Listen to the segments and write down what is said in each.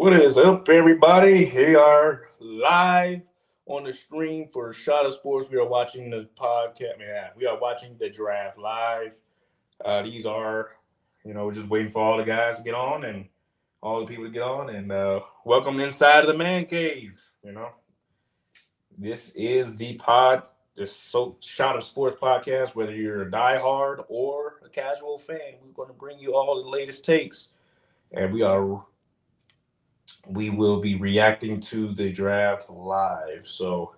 What is up, everybody? We are live on the stream for Shot of Sports. We are watching the podcast. Yeah, we are watching the draft live. These are, we're just waiting for all the guys to get on and all the people to get on. And welcome inside of the man cave. This is the Shot of Sports podcast. Whether you're a diehard or a casual fan, we're going to bring you all the latest takes. And we will be reacting to the draft live. So,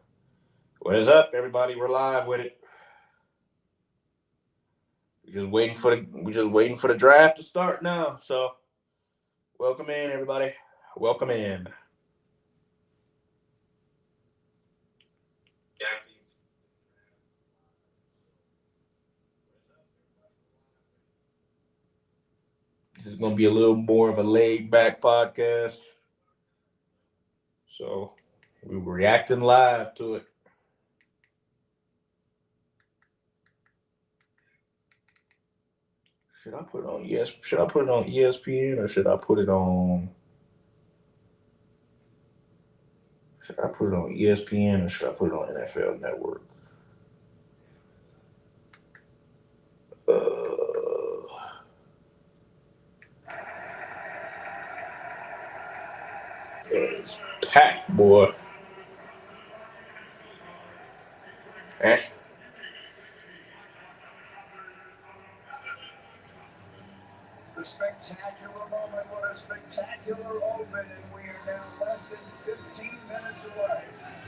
what is up, everybody? We're live with it. We're just waiting for the draft to start now. So, welcome in, everybody. Welcome in. This is going to be a little more of a laid back podcast. So, we're reacting live to it. Should I put it on Should I put it on ESPN or should I put it on? Should I put it on ESPN or should I put it on NFL Network? It's packed, boy. Eh? The spectacular moment, what a spectacular open, and we are now less than 15 minutes away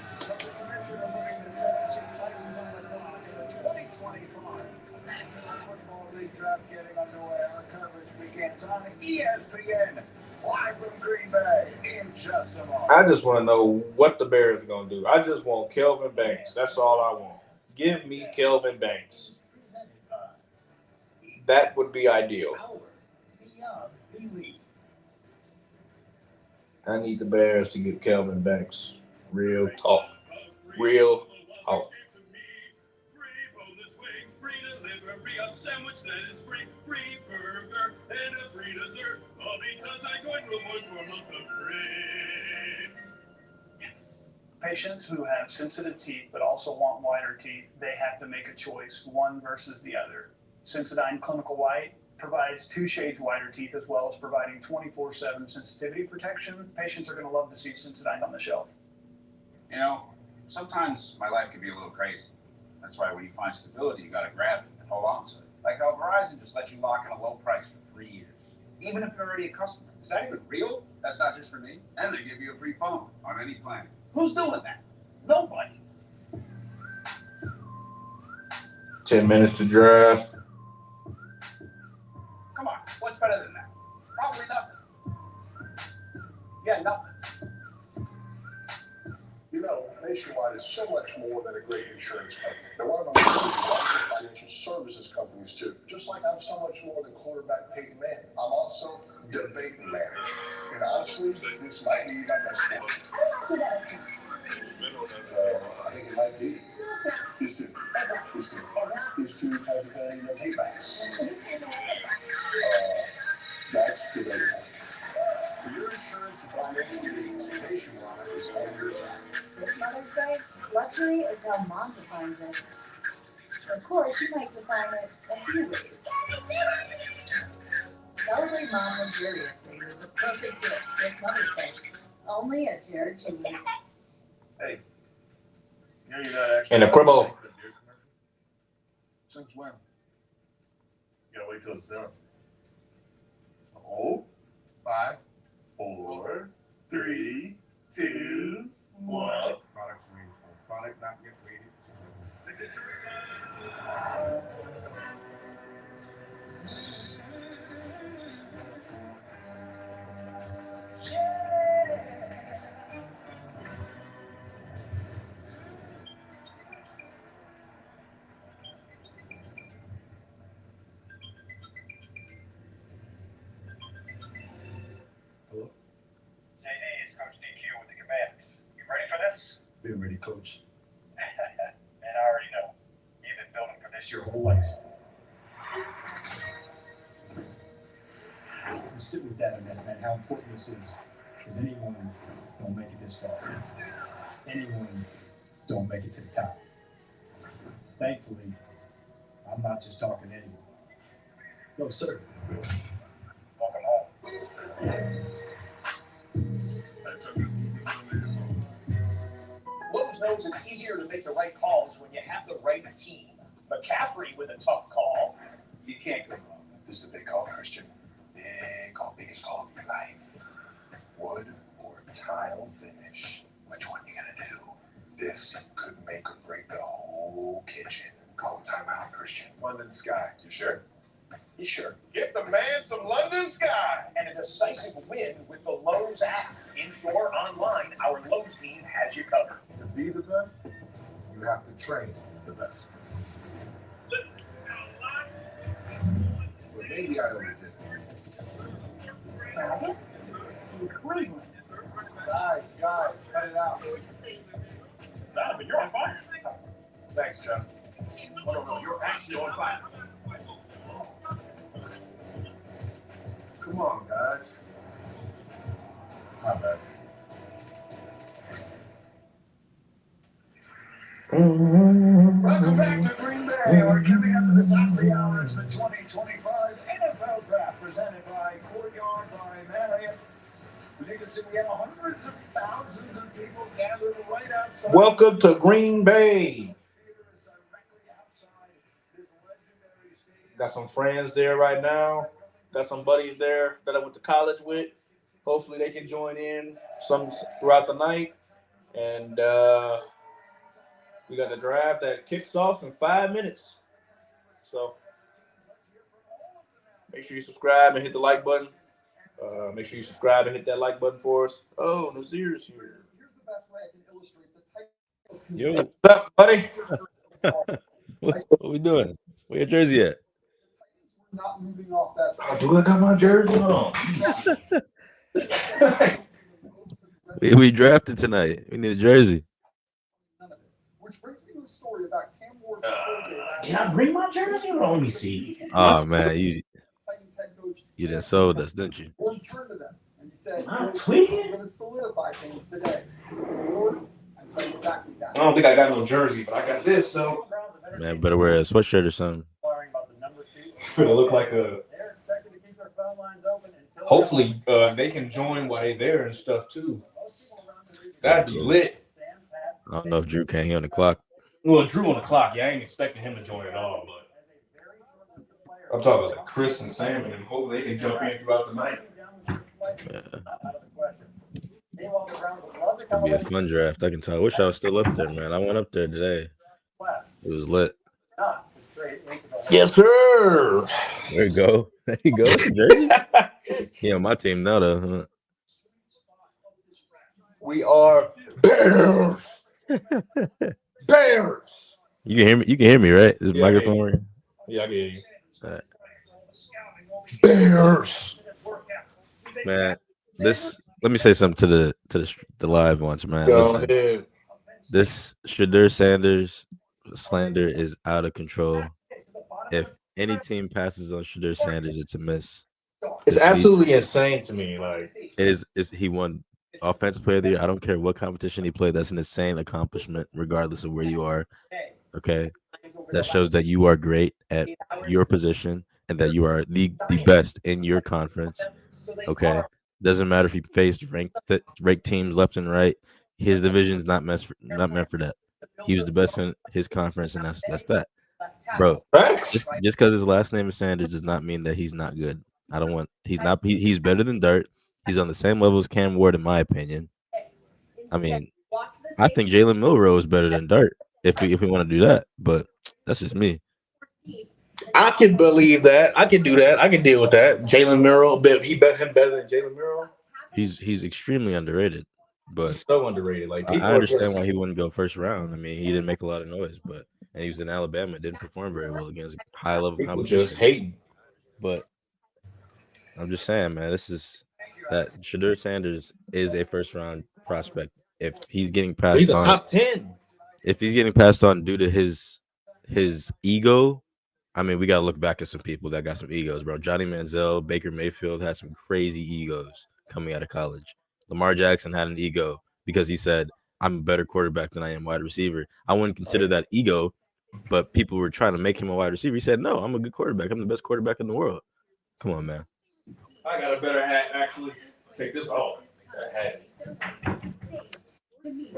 from the commission of putting the Tennessee Titans on the clock in the 2025 National Football League draft getting underway. Our coverage begins on ESPN, live from Green Bay in just a moment. I just want to know what the Bears are going to do. I just want Kelvin Banks. That's all I want. Give me Kelvin Banks. That would be ideal. I need the Bears to get Kelvin Banks. Real talk. Real talk. Free delivery, a sandwich that is free, free burger, and a free dessert. All because I joined Rewards for a month of free. Yes. Patients who have sensitive teeth but also want whiter teeth, they have to make a choice, one versus the other. Sensodyne Clinical White provides 2 shades whiter teeth as well as providing 24/7 sensitivity protection. Patients are going to love to see Sensodyne on the shelf. You know, sometimes my life can be a little crazy. That's why when you find stability, you got to grab it and hold on to it. Like how Verizon just lets you lock in a low price for 3 years, even if you're already a customer. Is that even real? That's not just for me. And they give you a free phone on any plan. Who's doing that? Nobody. 10 minutes to draft. Come on, what's better than that? Probably nothing. Yeah, nothing. You know, Nationwide is so much more than a great insurance company. They're one of the largest financial services companies, too. Just like I'm so much more than quarterback Peyton Manning. I'm also debate manager. And honestly, this might be my best sport. I think it might be. These two kinds of taybacks. That's the way. For your insurance and financial needs, Nationwide is on your side. This Mother's Day, luxury is how mom defines it. Of course, you might define it a few ways. Celebrate mom luxuriously with the perfect gift this Mother's Day. Only at Jared Chimneys. Hey, you're actually And a cribble. Since when? You gotta wait till it's done. Oh, 5, 4, 3, 2, 1. Products range from product not yet rated to Hello? JD, it's Coach DQ with the Commanders. You ready for this? Be ready, coach. Man, I already know. You've been building for this your whole life. Sit with that, man, how important this is. Because anyone don't make it this far. Anyone don't make it to the top. Thankfully, I'm not just talking to anyone. No, sir. Welcome home. Lowe's knows it's easier to make the right calls when you have the right team. McCaffrey with a tough call. You can't go wrong. This is a big call, Christian. Big call, biggest call of your life. Wood or tile finish? Which one you gonna do? This could make or break the whole kitchen. Call timeout, Christian. London Sky. You sure? You sure? Get the man some London Sky. And a decisive win with the Lowe's app. In-store, online, our Lowe's team has you covered. To be the best, you have to train the best. But maybe I overdid it. Dragons in Cleveland. Guys, cut it out. Donovan, you're on fire. Thanks, Jeff. No, you're actually on fire. Come on, guys. My bad. Welcome back to Green Bay. We're giving up to the top of the hour. It's the 2025 NFL Draft presented by Courtyard by Marriott. As you can see, we have hundreds of thousands of people gathered right outside. Welcome to Green Bay. Got some friends there right now. Got some buddies there that I went to college with. Hopefully they can join in some throughout the night. And we got the draft that kicks off in 5 minutes. So make sure you subscribe and hit the like button. Make sure you subscribe and hit that like button for us. Oh, Nazir's here. Here's the best way I can illustrate the type of Yo, What's up, buddy? what we doing? Where your jersey at? We're not moving off that. Oh, do I got my jersey on? We drafted tonight. We need a jersey. Which brings me to a story about Cam Ward's Did I bring my jersey? Let me see. Oh man, you Titans head coach. done sold us, didn't you? Ward turned to them and he said, I'm "We're tweaking. going to solidify things today." Ward, I done exactly that. I don't think I got no jersey, but I got this, so Man, better wear a sweatshirt or something. it's gonna look like a. Hopefully, they can join while they're there and stuff too. That'd be lit. I don't know if Drew can't hear on the clock. Well, Drew on the clock. Yeah, I ain't expecting him to join at all, but I'm talking about Chris and Sam, and hopefully they can jump in throughout the night. Yeah. It's gonna be a fun draft. I can tell. I wish I was still up there, man. I went up there today. It was lit. Yes, sir. There you go. There you go. Jersey. He on my team now, though. Huh? We are Bears. Bears. You can hear me. You can hear me, right? This Yeah, microphone working? Yeah, I can hear you. All right. Bears. Man, this. Let me say something to the live ones, man. Go Listen, ahead. this Shadur Sanders slander is out of control. If any team passes on Shadur Sanders, it's a miss. It's This absolutely insane to me. Like, It is he won offensive player of the year. I don't care what competition he played. That's an insane accomplishment, regardless of where you are. Okay, that shows that you are great at your position and that you are the best in your conference. Okay, doesn't matter if he faced ranked teams left and right. His division's not meant for that. He was the best in his conference, and that's that, bro. facts. Just because his last name is Sanders does not mean that he's not good. He's better than Dirt. He's on the same level as Cam Ward, in my opinion. I mean, I think Jalen Milroe is better than Dirt if we want to do that, but that's just me. I can believe that. I can do that. I can deal with that. Jalen Murrow, he bet him better than Jalen Murrow. He's extremely underrated, but So underrated. Like, I people understand why he wouldn't go first round. I mean, he didn't make a lot of noise, and he was in Alabama, didn't perform very well against high level people competition. just hating. But I'm just saying, man, that Shadur Sanders is a first round prospect. If he's getting passed He's a on, top 10. if he's getting passed on due to his ego, I mean, we gotta look back at some people that got some egos, bro. Johnny Manziel, Baker Mayfield had some crazy egos coming out of college. Lamar Jackson had an ego because he said, I'm a better quarterback than I am wide receiver. I wouldn't consider that ego, but people were trying to make him a wide receiver. He said, no, I'm a good quarterback. I'm the best quarterback in the world. Come on, man. I got a better hat, actually. Take this off. That hat.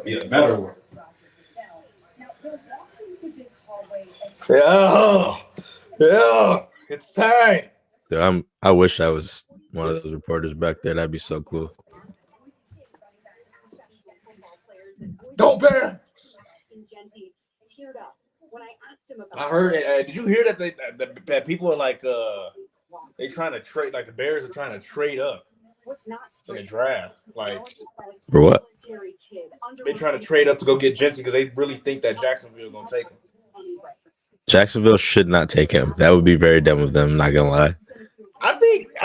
Be a better one. Yeah, it's time. Dude, I wish I was one of those reporters back there. That'd be so cool. Go Bear! I heard it. Did you hear that that people are like they trying to trade, like the Bears are trying to trade up in the draft. Like For what? they trying to trade up to go get Gentry because they really think that Jacksonville is gonna take him. Jacksonville should not take him. That would be very dumb of them, not gonna lie. I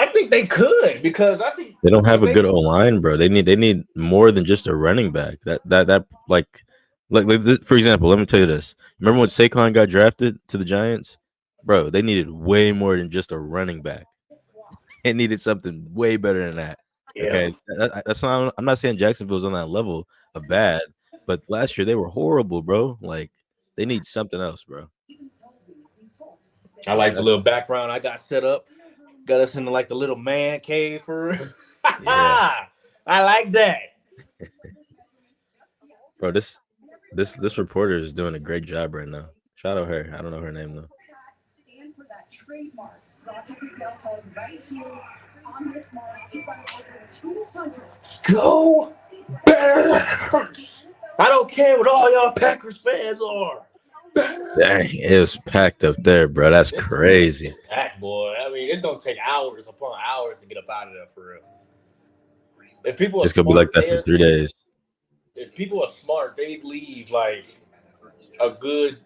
think they could because I think They don't have a good O-line, bro. They need more than just a running back. That like this, for example, let me tell you this. Remember when Saquon got drafted to the Giants? Bro, they needed way more than just a running back. They needed something way better than that. Yeah. Okay, that's not. I'm not saying Jacksonville's on that level of bad, but last year they were horrible, bro. Like they need something else, bro. I like the little background I got set up. Got us into like the little man cave for real. Yeah. I like that. Bro, this reporter is doing a great job right now. Shout out her. I don't know her name though. Go Bears! I don't care what all y'all Packers fans are. Dang, it was packed up there, bro. That's crazy. Heck, boy. I mean, it's gonna take hours upon hours to get up out of there for real. If people, It's gonna be like that for 3 days. If people are smart, they leave like a good.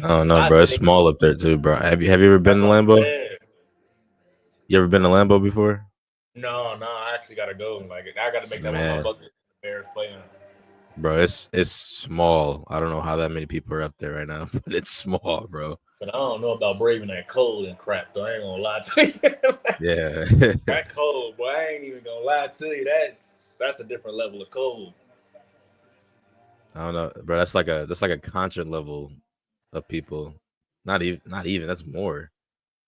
I don't know, bro. It's small up there too, bro. Have you ever been to Lambeau? You ever been to Lambeau before? No, I actually gotta go. Like, I gotta make that one my bucket. Bears playing. Bro, it's small. I don't know how that many people are up there right now, but it's small, bro. But I don't know about braving that cold and crap, though. I ain't gonna lie to you. Yeah. That cold, boy. I ain't even gonna lie to you. That's a different level of cold. I don't know, bro. That's like a concert level of people. Not even. That's more.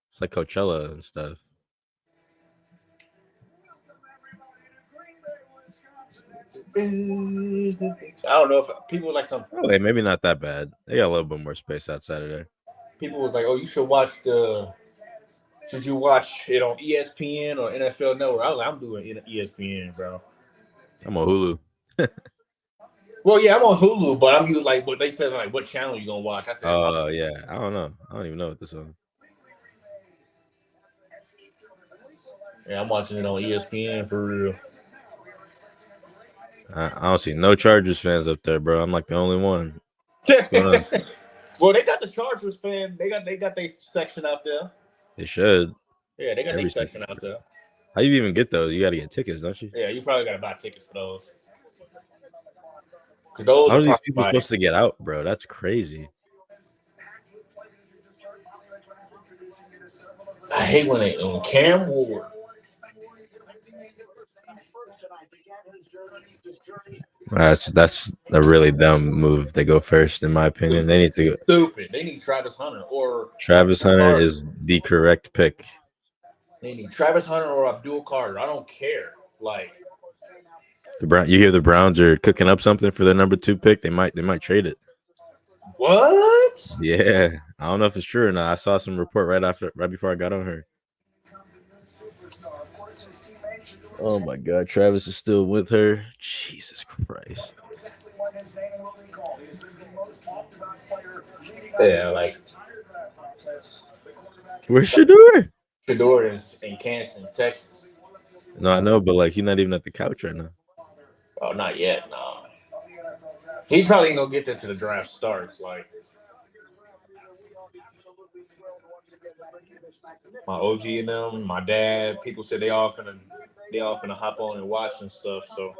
It's like Coachella and stuff. I don't know if people like some. Oh, hey, maybe not that bad. They got a little bit more space outside of there. People was like, "Oh, you should watch Should you watch it on ESPN or NFL Network?" I was like, "I'm doing ESPN, bro." I'm on Hulu. Well, yeah, I'm on Hulu, but I'm like, what they said, like, what channel you gonna watch? I said, "Oh, yeah, I don't know. I don't even know what this is." Yeah, I'm watching it on ESPN for real. I don't see no Chargers fans up there, bro. I'm like the only one. Well, they got the Chargers fan. They got their section out there. They should. Yeah, they got their section out there. How you even get those? You got to get tickets, don't you? Yeah, you probably got to buy tickets for those. Those how are these people supposed to get out, bro? That's crazy. I hate when Cam Ward. That's a really dumb move. They go first, in my opinion. They need to go. Stupid. They need Travis Hunter or Travis Hunter is the correct pick. They need Travis Hunter or Abdul Carter. I don't care. Like You hear the Browns are cooking up something for their number 2 pick. They might trade it. What? Yeah, I don't know if it's true or not. I saw some report right before I got on her. Oh my God, Travis is still with her. Jesus Christ. Yeah, like where's Shedeur? Shedeur is in Canton, Texas. No, I know, but like he's not even at the couch right now. Oh, not yet. No, he probably ain't gonna get there till the draft starts. Like my OG and them, my dad, people said they all finna hop on and watch and stuff. So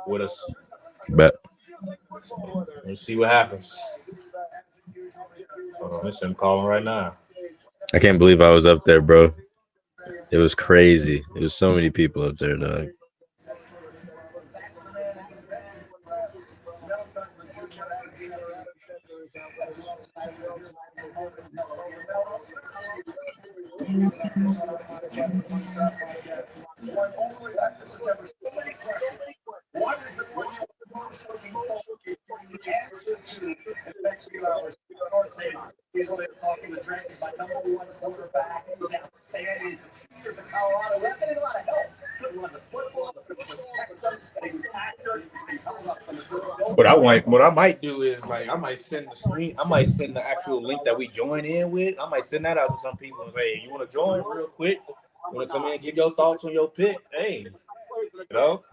with us, bet. Let's see what happens. It's him calling right now. I can't believe I was up there, bro. It was crazy. It was so many people up there, dog. What I might do is like I might send the screen, I might send the actual link that we join in with. I might send that out to some people and say, hey, you want to join real quick? You want to come in and give your thoughts on your pick? Hey, you know?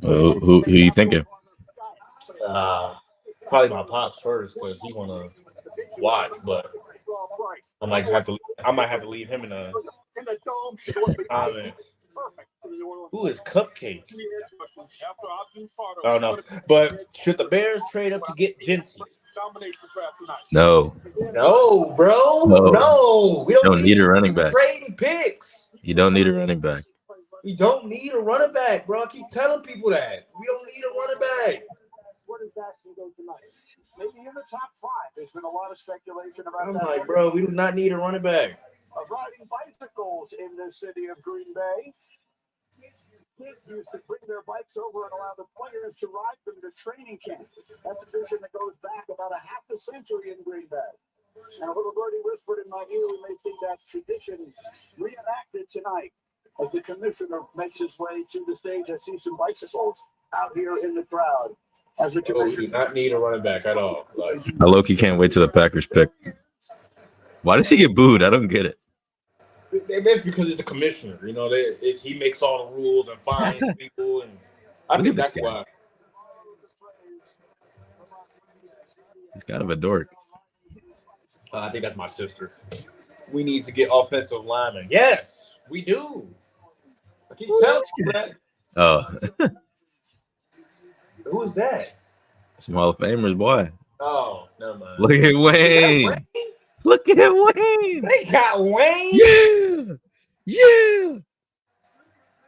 Who you thinking? Probably my pops first because he want to watch, but I might have to leave him in the comments. Who is Cupcake? Oh no! But should the Bears trade up to get Jency? No, bro. No. We don't need a running back. Trading picks. You don't need a running back. We don't need a running back, bro. I keep telling people that we don't need a running back. Where does Jackson go tonight? Maybe in the top 5. There's been a lot of speculation about I'm that. like, bro, we do not need a running back. Of riding bicycles in the city of Green Bay. Kids used to bring their bikes over and allow the players to ride them to training camp. That's a tradition that goes back about a half a century in Green Bay. And a little birdie whispered in my ear, we may see that tradition reenacted tonight as the commissioner makes his way to the stage. I see some bicycles out here in the crowd. As the We do not need a running back at all. Like, I low-key can't wait till the Packers pick. Why does he get booed? I don't get it. It's because it's the commissioner. You know, he makes all the rules and fines people, and I think that's why. He's kind of a dork. I think that's my sister. We need to get offensive linemen. Yes, we do. I keep telling you that. Oh. Who is that? Some Hall of Famers, boy. Oh, never mind. Look at Wayne. Look at Wayne. They got Wayne. Yeah. Yeah.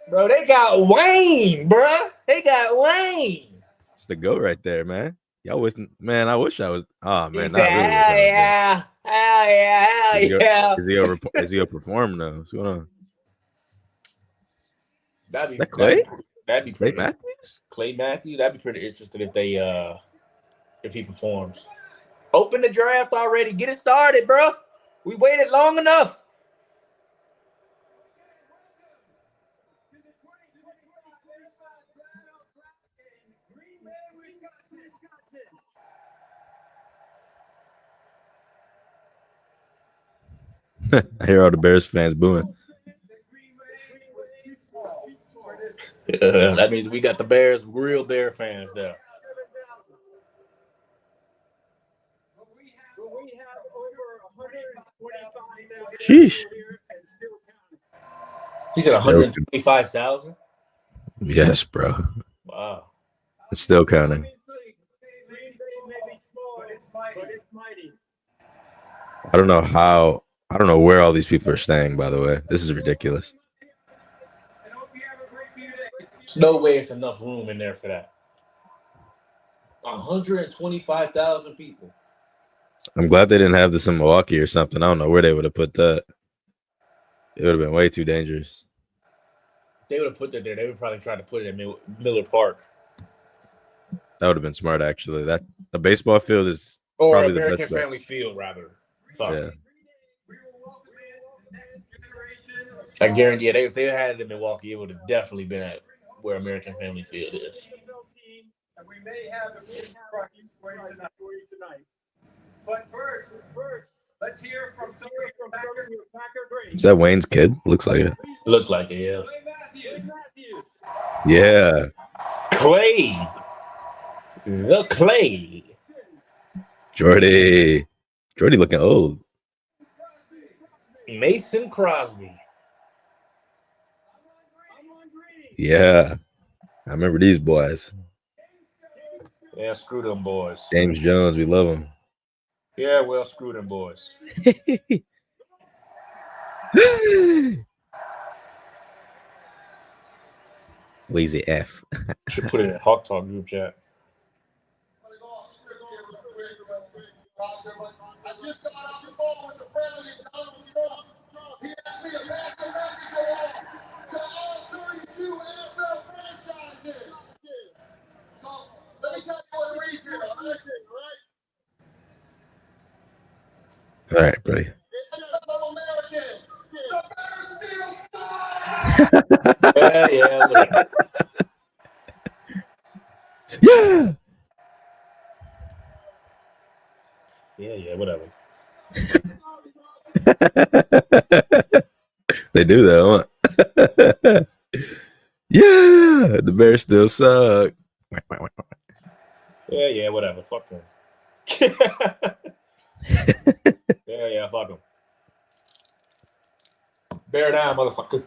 Bro, they got Wayne, bro. They got Wayne. It's the GOAT right there, man. Y'all wasn't, man. I wish I was. Oh man, He's hell yeah. Is he a perform though? What's going on? That'd be that Clay. That'd be pretty. Clay Matthews. Clay Matthews. That'd be pretty interesting if they if he performs. Open the draft already. Get it started, bro. We waited long enough. I hear all the Bears fans booing. Yeah, that means we got the Bears, real Bear fans there. Sheesh. He said 125,000. Yes, bro. Wow. It's still counting. I don't know how. I don't know where all these people are staying, by the way. This is ridiculous. There's no way it's enough room in there for that. 125,000 people. I'm glad they didn't have this in Milwaukee or something. I don't know where they would have put that. It would have been way too dangerous. They would have put it there. They would probably try to put it in Miller Park. That would have been smart, actually. That the baseball field is or probably American the best Family Field, rather. Sorry. Yeah. I guarantee you, if they had it in Milwaukee, it would have definitely been at where American Family Field is. And we may have a big party for you tonight. But first, let's hear from somebody from Packer Green. Is that Wayne's kid? Looks like it. Looked like it, yeah. Yeah. Clay. The Clay. Jordy looking old. Mason Crosby. Yeah. I remember these boys. Yeah, screw them boys. James Jones, we love him. Yeah, well, screw them boys. Lazy F. Should put it in Hawk Talk group chat. I just got off the phone with the president, Donald Trump. He asked me to pass a message along to all 32 NFL franchises. So let me tell you what it reads here, all right? All right, buddy. It says, fellow Americans, the better still start. Yeah, whatever. They do that, huh? Yeah, the Bears still suck. Yeah, whatever. Fuck them. yeah, fuck them. Bear down, motherfucker.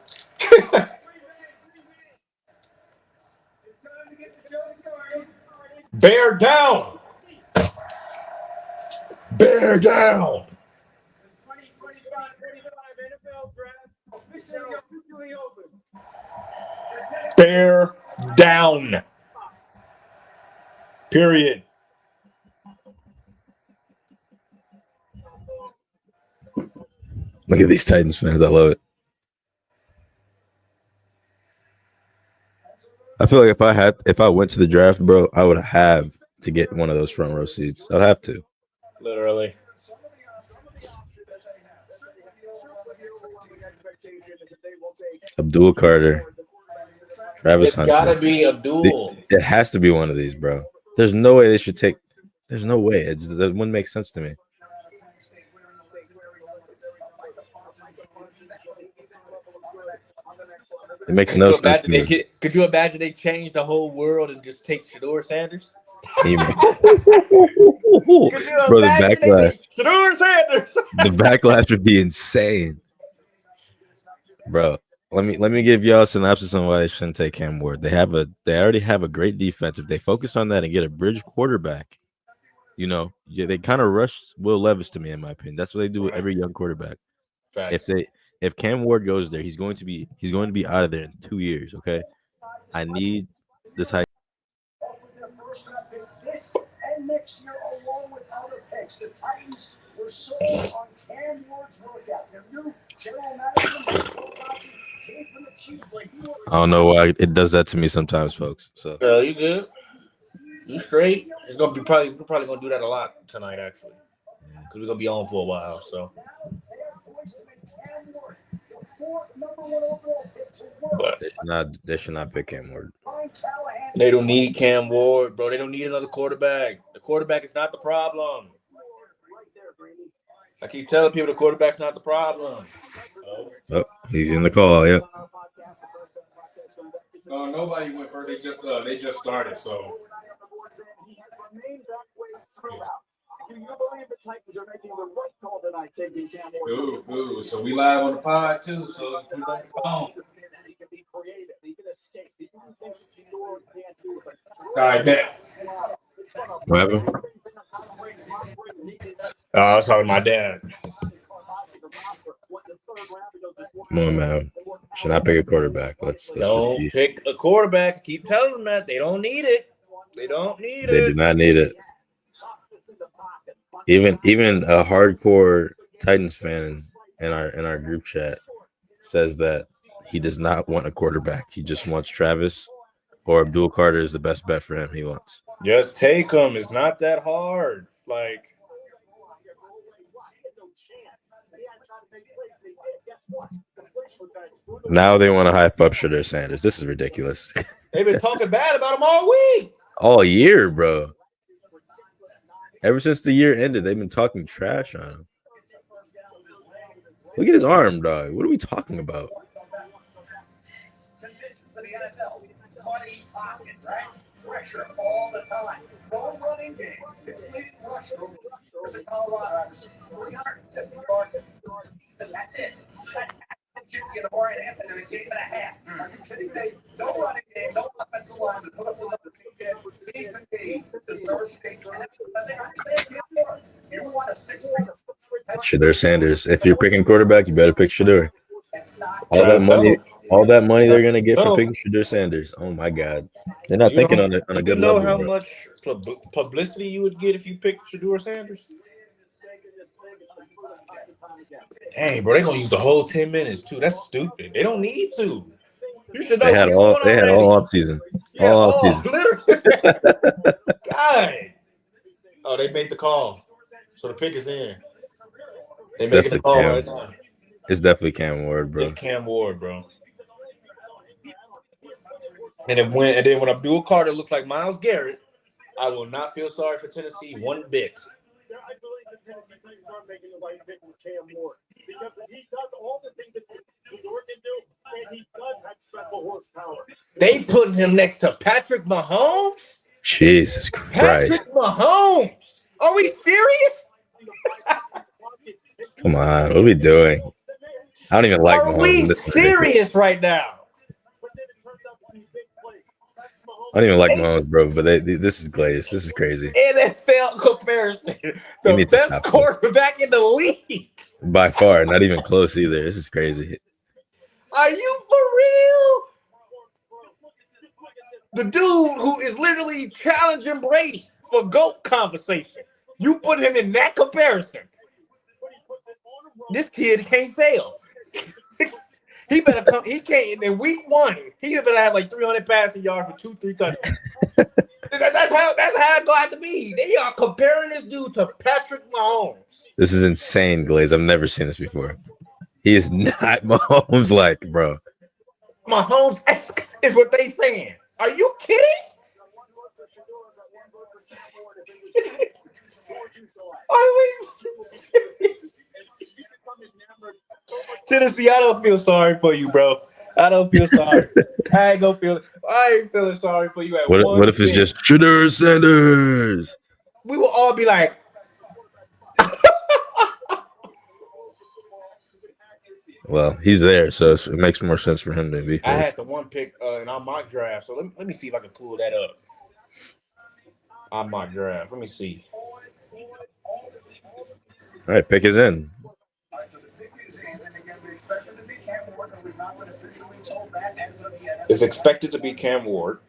Bear down. Bear down. Bear down. Period. Look at these Titans fans. I love it. I feel like if I went to the draft, bro, I would have to get one of those front row seats. I'd have to. Literally. Abdul Carter. Travis It's Hunter. gotta be Abdul. It has to be one of these, bro. There's no way they should take. There's no way. It wouldn't make sense to me. It makes no sense to me. Could you imagine they change the whole world and just take Shedeur Sanders? Bro, the backlash. Shedeur Sanders. The backlash would be insane, bro. Let me give y'all a synopsis on why they shouldn't take Cam Ward. They already have a great defense. If they focus on that and get a bridge quarterback, they kind of rushed Will Levis to me, in my opinion. That's what they do with every young quarterback. Facts. If Cam Ward goes there, he's going to be out of there in 2 years. Okay, I need this high. This and next year, along with other picks, the Titans were sold on Cam Ward's workout. Their new general manager came from the Chiefs. I don't know why it does that to me sometimes, folks. So you good? You straight? It's gonna be we're probably gonna do that a lot tonight, actually, because we're gonna be on for a while. So. But they should not pick Cam Ward. They don't need Cam Ward, bro. They don't need another quarterback. The quarterback is not the problem. I keep telling people the quarterback's not the problem. Oh, he's in the call. Yep. No, nobody went first. They just started. So. Do you believe the Titans are making the right call tonight, taking Cam Ward? Ooh. So we live on the pod too. So put it on the phone. He can be creative. He can escape. He can do things that you can't do. All right, bet. What happened? I was talking to my dad. Come on, man. Should not pick a quarterback. Let's don't pick a quarterback. Keep telling them that they don't need it. They don't need it. They do not need it. Even a hardcore Titans fan in our group chat says that he does not want a quarterback. He just wants Travis or Abdul Carter is the best bet for him. He wants. Just take him. It's not that hard. Like. Now they want to hype up Shedeur Sanders. This is ridiculous. They've been talking bad about him all week. All year, bro. Ever since the year ended, they've been talking trash on him. Look at his arm, dog. What are we talking about? Pressure all the time. No running game. It's leading rusher. In Colorado, 350 yards. That's it. Get a Brian Anthony in a game and a half. Are you kidding me? No running game, no offensive line to put up with the Shedeur Sanders. If you're picking quarterback, you better pick Shedeur. All that money, All that money they're gonna get for No. picking Shedeur Sanders. Oh my God, they're not You thinking know- on a You good know level. how Bro. much publicity you would get if you picked Shedeur Sanders? Dang, bro, they're gonna use the whole 10 minutes too. That's stupid. They don't need to. You should know They had week all one they had already. all off season. Yeah, All off oh, season. literally. God. Oh, they made the call. So the pick is in. They It's making the definitely call Cam. right now. It's definitely Cam Ward, bro. It's Cam Ward, bro. And then when Abdul Carter looks like Myles Garrett, I will not feel sorry for Tennessee one bit. I believe the Tennessee Titans are making the right pick with Cam Ward because he does all the things that Shedeur can do, and he does have special horsepower. They putting him next to Patrick Mahomes? Jesus Christ. Patrick Mahomes. Are we serious? Come on, what are we doing? I don't even like Are Mahomes. we in this situation. serious right now? I don't even like Mahomes, bro. But this is glazed. This is crazy. NFL comparison. You The need to best stop this. quarterback in the league. By far, not even close either. This is crazy. Are you for real? The dude who is literally challenging Brady for GOAT conversation. You put him in that comparison. This kid can't fail. He better come. He can't. In week one, he better have like 300 passing yards for 2-3 touchdowns. That's how it's going to have to be. They are comparing this dude to Patrick Mahomes. This is insane, Glaze. I've never seen this before. He is not Mahomes like, bro. Mahomes-esque is what they saying. Are you kidding? Are we? Tennessee, I don't feel sorry for you, bro. I don't feel sorry. I ain't feeling sorry for you at What if it's pick. just Shedeur Sanders? We will all be like, Well, he's there, so it makes more sense for him to be. I had the one pick in our mock draft, so let me see if I can pull that up. Our mock draft. Let me see. All right, pick is in. It's expected to be Cam Ward.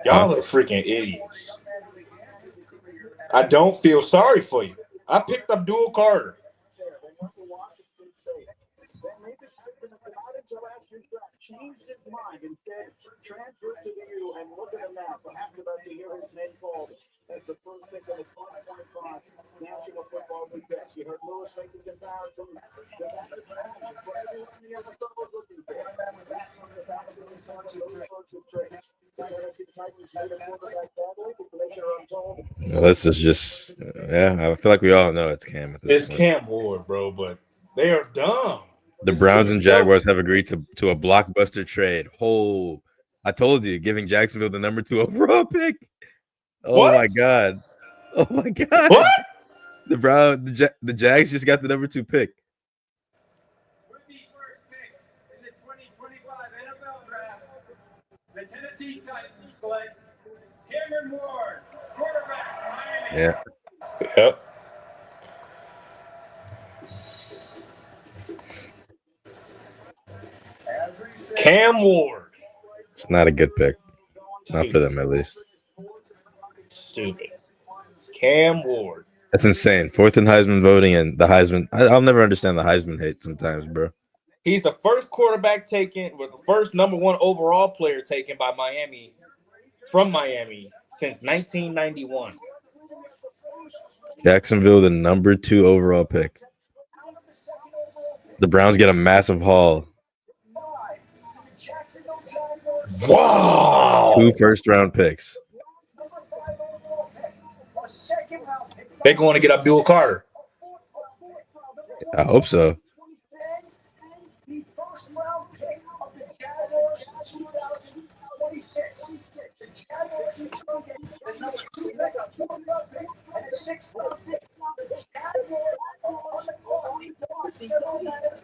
Y'all are freaking idiots. I don't feel sorry for you. I picked Abdul Carter. Changed his mind instead, transferred to the U and look at him now. Perhaps about to hear his name called as the first pick of the 2025 National Football League best. You heard Lewis make the comparison. Well, this is just, I feel like we all know it's Cam. At this It's point. Cam Ward, bro, but they are dumb. The Browns and Jaguars have agreed to a blockbuster trade. Oh, I told you, giving Jacksonville the number 2 overall pick. Oh What? my God! Oh my God! What? The Jags just got the number 2 pick. With the first pick in the 2025 NFL Draft, the Tennessee Titans select Cameron Ward, quarterback, Miami. Yeah. Yep. Cam Ward. It's not a good pick. Not for them, at least. Stupid. Cam Ward. That's insane. 4th in Heisman voting and the Heisman. I'll never understand the Heisman hate sometimes, bro. He's the first quarterback taken, with the first number 1 overall player taken by Miami, from Miami, since 1991. Jacksonville, the number 2 overall pick. The Browns get a massive haul. Wow. 2 first-round picks. They're going to get Abdul Carter. I hope so.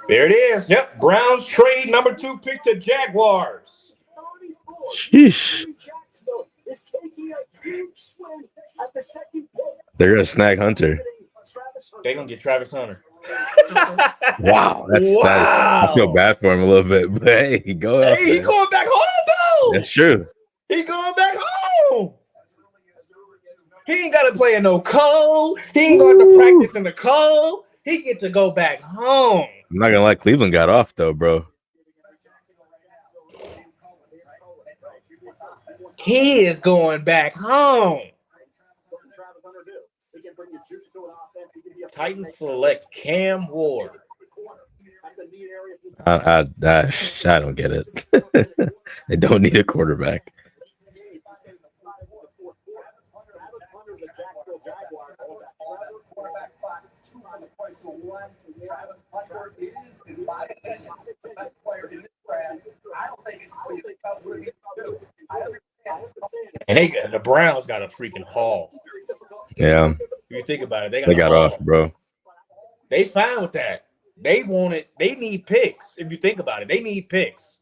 There it is. Yep. Browns trade number 2 pick to Jaguars. Sheesh. They're gonna snag Hunter. They're going to get Travis Hunter. Wow, that's nice. I feel bad for him a little bit, but hey, go up. Hey, he going back home, though. That's true. He going back home. He ain't got to play in no cold. He ain't going to practice in the cold. He get to go back home. I'm not gonna lie, Cleveland got off though, bro. He is going back home. Titans select Cam Ward. I don't get it. They don't need a quarterback. And the Browns got a freaking haul. Yeah. If you think about it, They got off, bro. They fine with that. They need picks. If you think about it, they need picks.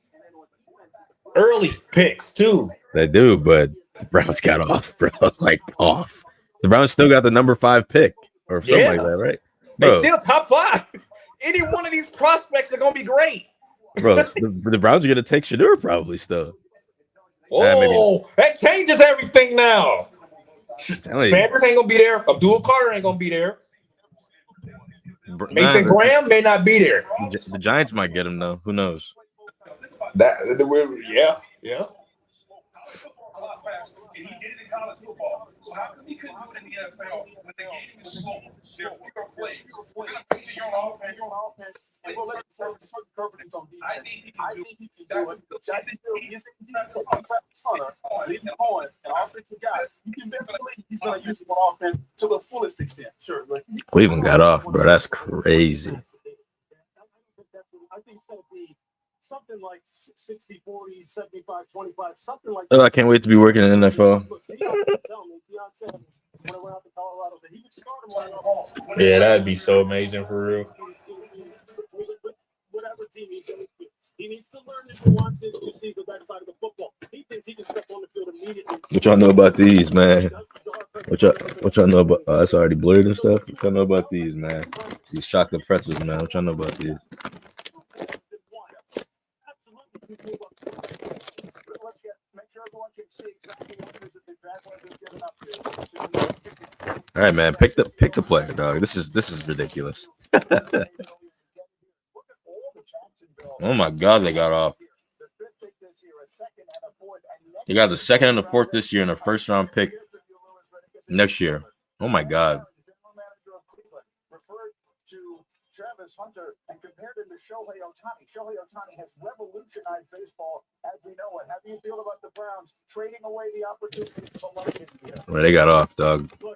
Early picks, too. They do, but the Browns got off, bro. Like, off. The Browns still got the number 5 pick or something like that, right? They still top 5. Any one of these prospects are going to be great. Bro, the Browns are going to take Shedeur probably still. Oh, that changes everything now. Sanders ain't going to be there. Abdul Carter ain't going to be there. Mason Graham may not be there. The Giants might get him, though. Who knows? Yeah. And he did it in college football. So how come he couldn't do it in the NFL when the game is slow? There are fewer plays. We're going to feature your offense. And we'll let certain confidence on defense. I think he can do it. Jacksonville is leading the horn, an offensive guy. You can bet he's going to use him on offense to the fullest extent. Sure. Cleveland got off, bro. That's crazy. I think it's going to be something like 60, 40, 75, 25, something like Oh, I can't wait to be working in the NFL. Yeah, that'd be so amazing for real. Whatever team he needs to learn if he wants to see the back side of the football. He thinks he can step on the field immediately. What y'all know about these, man? What y'all know about? That's already blurred and stuff. What y'all know about these, man? These chocolate pretzels, man. What y'all know about these? All right, man. Pick the player, dog. This is ridiculous. Oh my God, they got off. They got the 2nd and the 4th this year and a 1st round pick next year. Oh my God. Travis Hunter and compared him to Shohei Ohtani. Shohei Ohtani has revolutionized baseball as we know it. How do you feel about the Browns trading away the opportunity to select him here? Well, they got off, dog. Are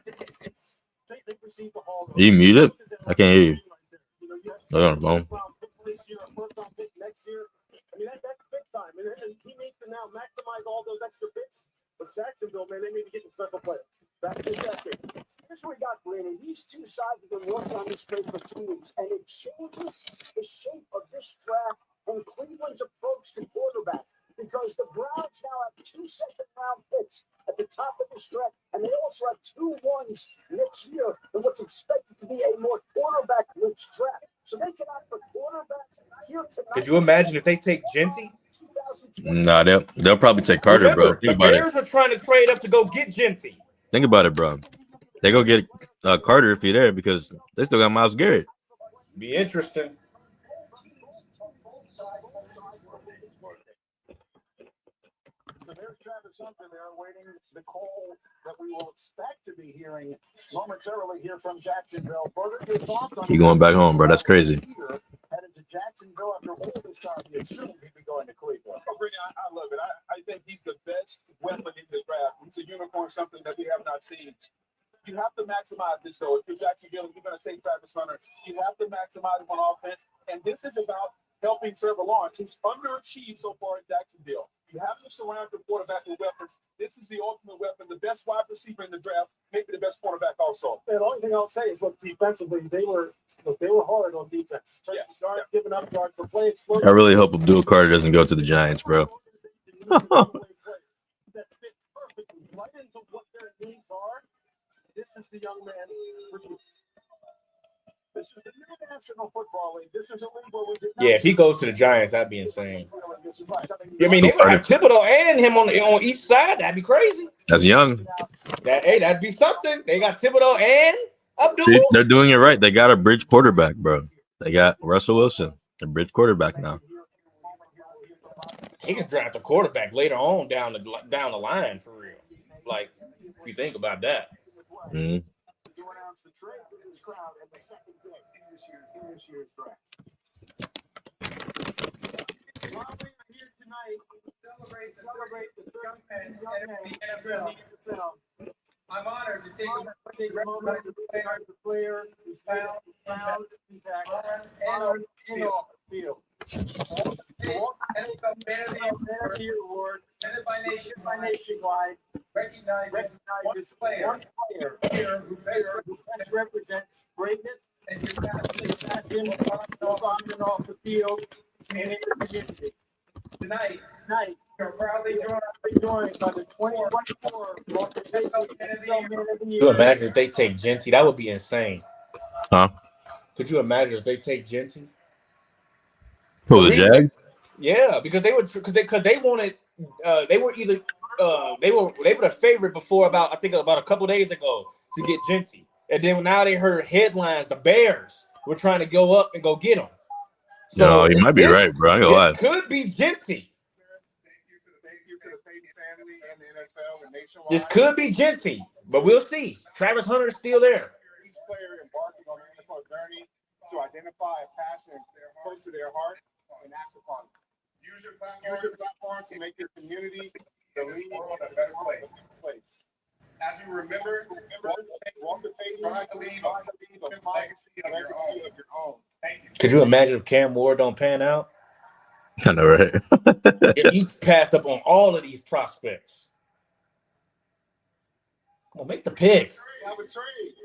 you muted? I can't hear you. They're on the phone. Next year, I mean, that's big time. And he needs to now maximize all those extra picks. But Jacksonville, man, they need to get the second player. Back to the decade. Here's what we got, Brandon. These two sides have been working on this trade for 2 weeks, and it changes the shape of this draft and Cleveland's approach to quarterback because the Browns now have 2 second-round picks at the top of this draft, and they also have 2 ones next year in what's expected to be a more quarterback-rich draft. So they can opt for quarterback here tonight. Could you imagine if they take Genty? Nah, they'll probably take Carter, Remember, bro. Think the about Bears were trying to trade up to go get Genty. Think about it, bro. They go get Carter if you're there because they still got Myles Garrett. Be interesting. So there's Travis Hunter there waiting the call that we will expect to be hearing momentarily here from Jacksonville. Further, your thoughts on He going back home, bro. That's crazy. Headed to Jacksonville after all this time. You assume he'd be going to Cleveland. I love it. I think he's the best weapon in the draft. He's a unicorn, something that we have not seen. You have to maximize this, though. If you're Jacksonville, you're going to take Travis Hunter. You have to maximize him on offense. And this is about helping Trevor Lawrence, who's underachieved so far in Jacksonville. You have to surround the quarterback with weapons. This is the ultimate weapon, the best wide receiver in the draft, maybe the best quarterback also. And the only thing I'll say is, look, defensively, they were hard on defense. Start giving up yards for play explosive. I really hope Abdul Carter doesn't go to the Giants, bro. This is the young man, Bruce. The This is the new National Football League. This is a league where we did Yeah, if he goes to the Giants, that'd be insane. I mean, they would have Thibodeau and him on each side. That'd be crazy. That's young. That'd be something. They got Thibodeau and Abdul. See, they're doing it right. They got a bridge quarterback, bro. They got Russell Wilson, a bridge quarterback now. He can draft a quarterback later on down the line for real. Like, if you think about that. Mm-hmm. I'm honored to take a moment to thank the player who's found and off the field. NFL Man of the Year award, by Nationwide, recognizes one player who best represents greatness and him on and off the field and in the community. Tonight, you're proudly joined by the 2024 NFL Man of the Year. Could you imagine if they take Genty? That would be insane. Huh? Could you imagine if they take Genty? Who, the Jag? Yeah, because they wanted they were either they were the favorite before about a couple days ago to get Genty, and then now they heard headlines the Bears were trying to go up and go get him. So No, you might be right, bro. I ain't gonna lie. Could be Genty. Thank you to the Peyton family and the NFL and Nationwide. This could be Genty, but we'll see. Travis Hunter is still there. Each player embarking on the NFL journey to identify a passion close to their heart and act upon it. Use your platform to make your community the league a better place. As you remember, walk the Peyton, try to leave a legacy of your own. Thank you. Could you imagine if Cam Ward don't pan out? I know, right? He passed up on all of these prospects. Come on, make the pick. Have a trade.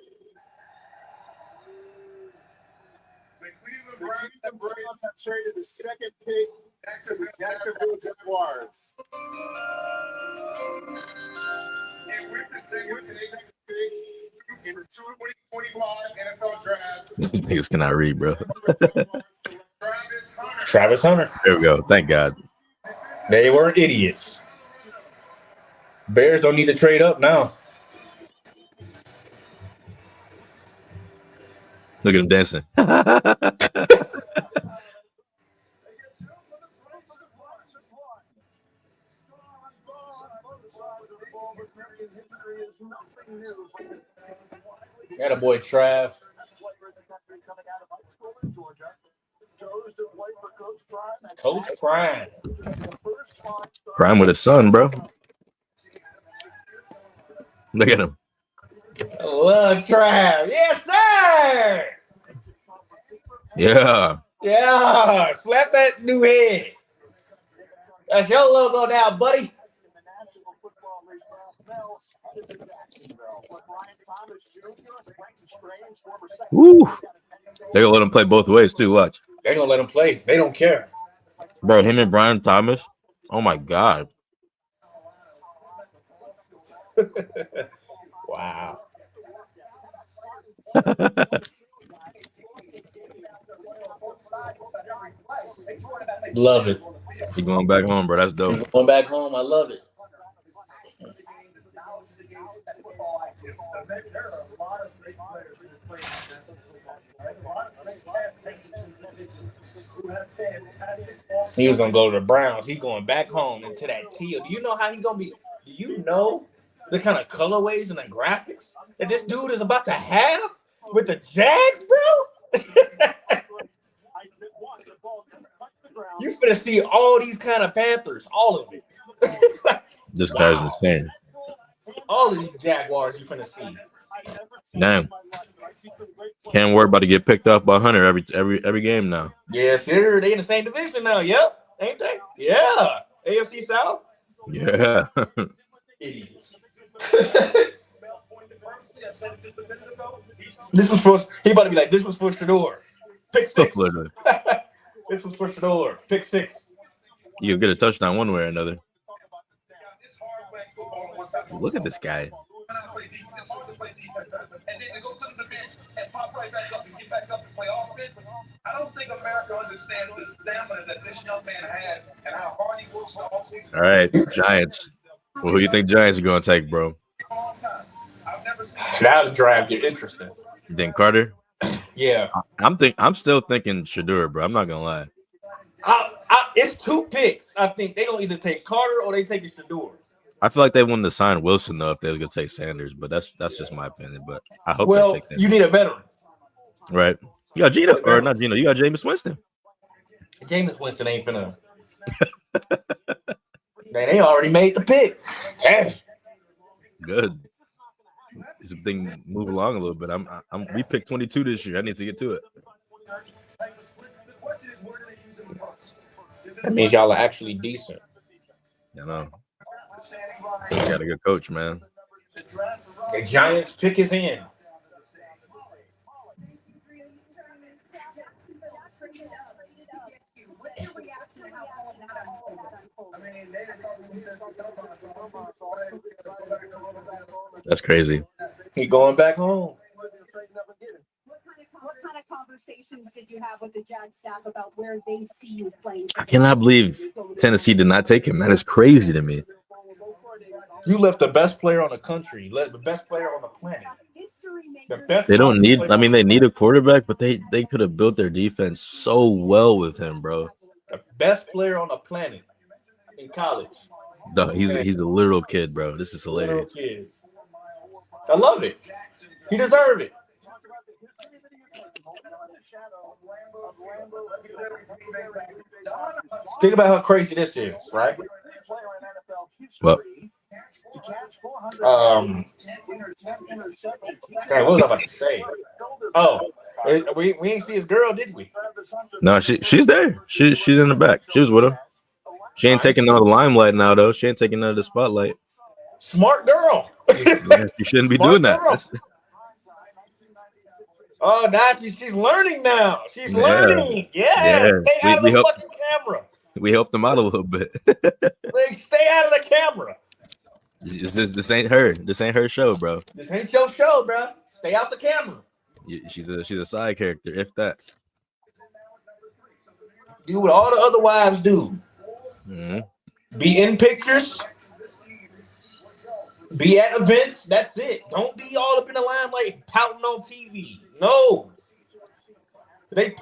The Cleveland Browns have traded the second pick to the Jacksonville Jaguars. And with the second pick in the 2025 NFL draft, Niggas cannot read, bro. Travis Hunter. There we go. Thank God. They weren't idiots. Bears don't need to trade up now. Look at him dancing. Got a boy Trav. Coach Prime. Prime with his son, bro. Look at him. I love Trav. Yes, sir. Yeah. Yeah. Slap that new head. That's your logo now, buddy. Woo. They're gonna let him play both ways too. Watch. They're gonna let him play. They don't care. Bro, him and Brian Thomas. Oh my God. Wow. Love it. He going back home, bro. That's dope. Going back home. I love it. He was gonna go to the Browns. He going back home into that teal. Do you know how he gonna be? Do you know the kind of colorways and the graphics that this dude is about to have with the Jags, bro? You finna see all these kind of Panthers, all of it. This guy's insane. All of these Jaguars you finna see. Damn. Cam Ward about to get picked up by Hunter every game now. Yeah, sure. They in the same division now. Yep, ain't they? Yeah. AFC South. Yeah. Idiots. This was for. He about to be like, this was for Shador. Pick six. Literally. This was for Shador. Pick six. You'll get a touchdown one way or another. Look at this guy. out and play defense. It's hard to play defense. And then to go sit on the bench and pop right back up and get back up and play offense. I don't think America understands the stamina that this young man has and how hard he works in the offseason. All right, Giants. Well, who you think Giants are going to take, bro? I've never seen Now the draft get interesting. You think Carter? Yeah. I'm still thinking Shedeur, bro. I'm not gonna lie. It's 2 picks. I think they don't either take Carter or they take a Shedeur. I feel like they wanted to sign Wilson though if they were gonna take Sanders, but that's just my opinion. But I hope Well, they take that. you need a veteran. Right. You got Gino or not Gino? You got Jameis Winston. Jameis Winston ain't finna. They already made the pick. Hey. Good. This thing move along a little bit. We picked 22 this year. I need to get to it. That means y'all are actually decent. I know. You got a good coach, man. The Giants pick his hand. That's crazy. He going back home. What kind of conversations did you have with the Jag staff about where they see you playing? I cannot believe Tennessee did not take him. That is crazy to me. You left the best player on the country, the best player on the planet. The best. They don't need. I mean, they need a quarterback, but they could have built their defense so well with him, bro. The best player on the planet in college. He's a literal kid, bro. This is hilarious. I love it. He deserved it. Think about how crazy this is, right? Well, what was I about to say? Oh, we ain't see his girl, did we? No, she's there. She's in the back. She was with him. She ain't taking none of the limelight now, though. She ain't taking none of the spotlight. Smart girl. Yeah, you shouldn't be doing that. Oh, now she's learning now. She's learning. Yeah. Stay out of the fucking camera. We helped them out a little bit. Like, stay out of the camera. This ain't her. This ain't her show, bro. This ain't your show, bro. Stay out the camera. She's a side character, if that. Do what all the other wives do. Mm-hmm. Be in pictures. Be at events. That's it. Don't be all up in the limelight pouting on TV. No.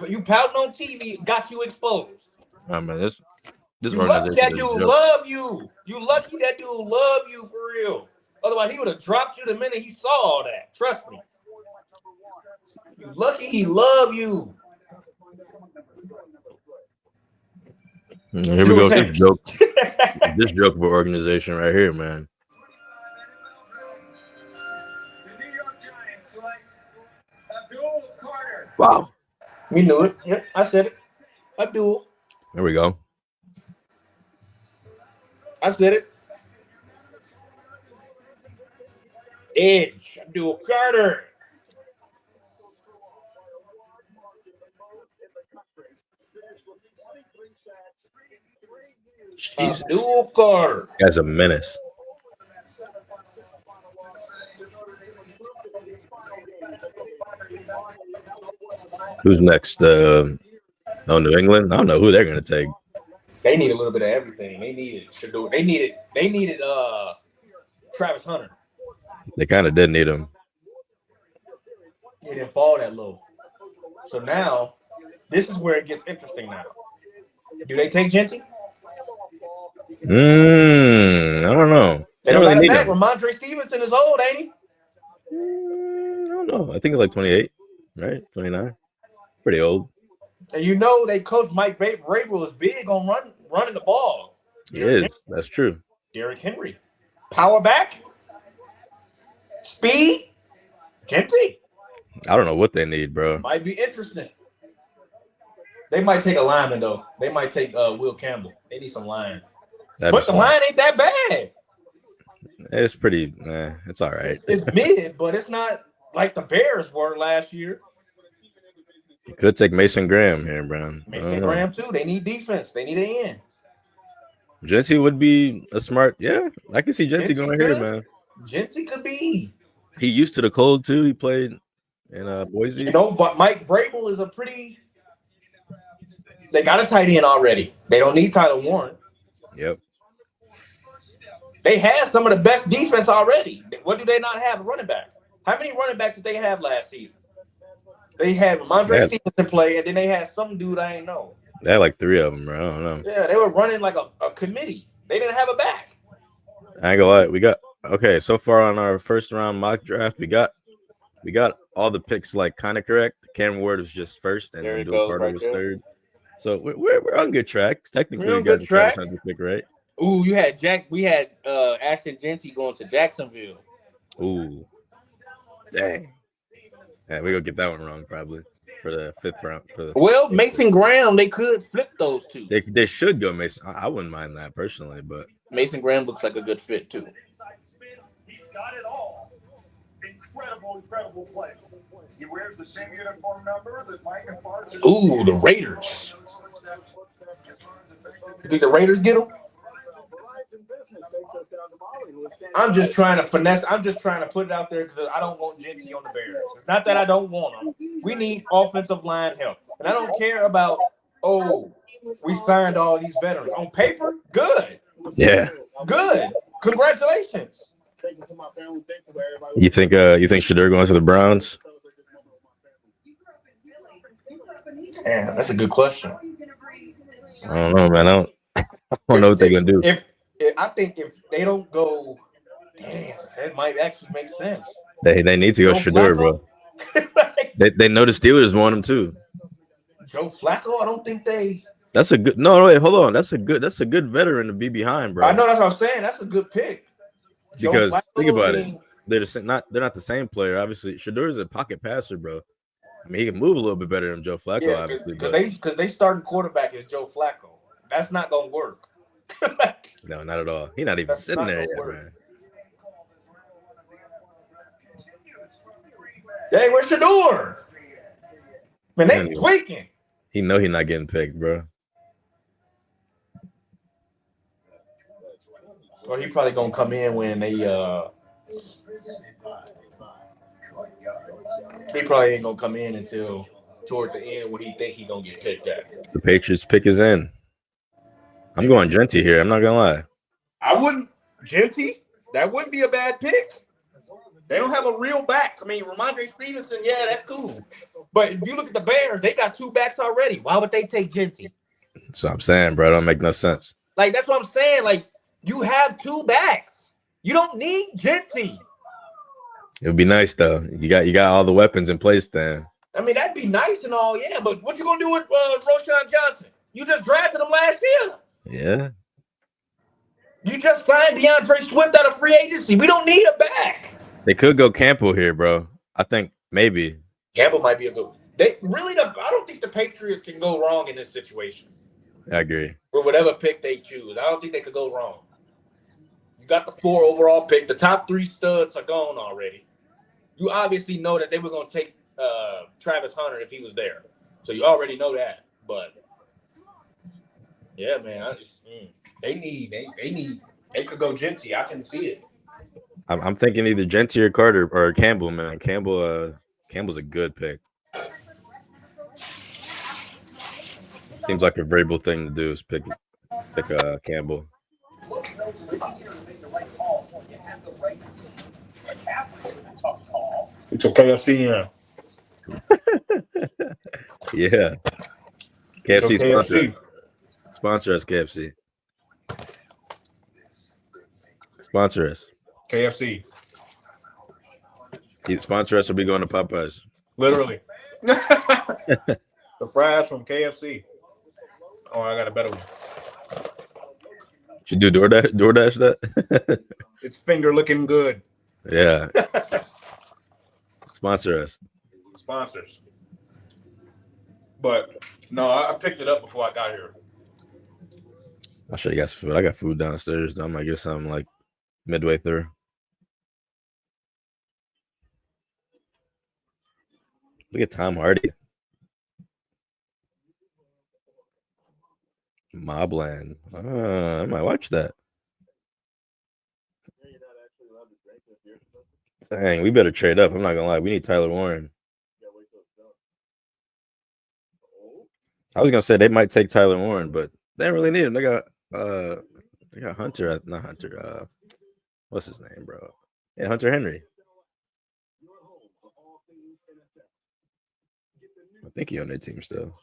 You pouting on TV got you exposed. Oh, man, this you lucky that dude love you. You lucky that dude love you for real. Otherwise, he would have dropped you the minute he saw all that. Trust me. You lucky he love you. Here we go. This joke. This joke of an organization right here, man. the New York Giants select Abdul Carter. Wow. We knew it. Yep, I said it. Abdul. There we go. I said it. Edge. Abdul Carter. Jesus. Abdul Carter. This guy's a menace. Who's next? New England? I don't know who they're gonna take. They need a little bit of everything. They needed Shedeur. They needed Travis Hunter. They kind of did need him. He didn't fall that low. So now, this is where it gets interesting now. Do they take Genty? I don't know. They don't don't really need need him. him. Ramondre Stevenson is old, ain't he? I don't know. I think it's like 28, right? 29. Pretty old. And you know they coach Mike Vrabel is big on running the ball. He is. That's true. Derrick Henry. Power back. Speed. Genty. I don't know what they need, bro. Might be interesting. They might take a lineman, though. They might take Will Campbell. They need some line. But the line ain't that bad. It's pretty. It's all right. It's mid, but it's not like the Bears were last year. You could take Mason Graham here, Brown. Mason Graham, too. They need defense. They need an end. Genty would be a smart. Yeah, I can see Genty going here, man. Genty could be. He used to the cold too. He played in Boise. You know, but Mike Vrabel is a pretty. They got a tight end already. They don't need Tyler Warren. Yep. They have some of the best defense already. What do they not have? A running back. How many running backs did they have last season? They had Ramondre Stevenson play, and then they had some dude I ain't know. They had like 3 of them, bro. I don't know. Yeah, they were running like a committee. They didn't have a back. I ain't gonna lie. We got so far on our first round mock draft. We got all the picks like kind of correct. Cam Ward was just first, and then Dual Carter was third. So we're on good track. Technically, we got the Travis Hunter pick right. Ooh, you had We had Ashton Genty going to Jacksonville. Ooh, dang. Yeah, we gonna get that one wrong probably for the 5th round. Well, Mason Graham, they could flip those two. They should go Mason. I wouldn't mind that personally, but Mason Graham looks like a good fit too. He's got it all. Incredible play. He wears the same uniform number that Micah Parsons. Ooh, the Raiders. You think the Raiders get him? I'm just trying to finesse. I'm just trying to put it out there because I don't want Genty on the Bears. It's not that I don't want him. We need offensive line help. And I don't care about, we signed all these veterans. On paper, good. Yeah. Good. Congratulations. You think Shedeur going to the Browns? Yeah, that's a good question. I don't know, man. I don't know what they're gonna do. I think if they don't go, damn, that might actually make sense. They need to go Shedeur, bro. They know the Steelers want him too. Joe Flacco, I don't think they. That's a good. No, wait, hold on. That's a good veteran to be behind, bro. I know that's what I'm saying. That's a good pick. Because think about it, they're not the same player. Obviously, Shedeur is a pocket passer, bro. I mean, he can move a little bit better than Joe Flacco, obviously. Because they starting quarterback is Joe Flacco. That's not gonna work. No, not at all. He's not even sitting there yet, man. Hey, where's Shedeur? Man, they tweaking. He know he's not getting picked, bro. Well, he probably gonna come in when they he probably ain't gonna come in until toward the end when he think he gonna get picked at. The Patriots pick is in. I'm going Genty here. I'm not gonna lie. I wouldn't Genty. That wouldn't be a bad pick. They don't have a real back. I mean, Ramondre Stevenson, yeah, that's cool. But if you look at the Bears, they got 2 backs already. Why would they take Genty? That's what I'm saying, bro. It don't make no sense. Like, that's what I'm saying. Like, you have 2 backs. You don't need Genty. It would be nice though. You got all the weapons in place then. I mean, that'd be nice and all, yeah. But what you gonna do with Roschon Johnson? You just drafted him last year. Yeah. You just signed DeAndre Swift out of free agency. We don't need a back. They could go Campbell here, bro. I think maybe. Campbell might be a good. I don't think the Patriots can go wrong in this situation. I agree. For whatever pick they choose, I don't think they could go wrong. You got the 4 overall pick. The top 3 studs are gone already. You obviously know that they were going to take Travis Hunter if he was there. So you already know that. But yeah, man, they could go Genty. I can see it. I'm thinking either Genty or Carter or Campbell, man. Campbell's a good pick. Seems like a Vrabel thing to do is pick Campbell. It's a KFC, yeah. KFC sponsor us, KFC. Sponsor us. KFC. Sponsor us or be going to Popeyes. Literally. The fries from KFC. Oh, I got a better one. Should do DoorDash that? It's finger looking good. Yeah. Sponsor us. Sponsors. But no, I picked it up before I got here. I'll show you guys food. I got food downstairs. I might get something like midway through. Look at Tom Hardy. Mobland. I might watch that. Dang, we better trade up. I'm not gonna lie. We need Tyler Warren. I was gonna say they might take Tyler Warren, but they don't really need him. They got Hunter, not Hunter. What's his name, bro? Yeah, Hunter Henry. I think he on their team still.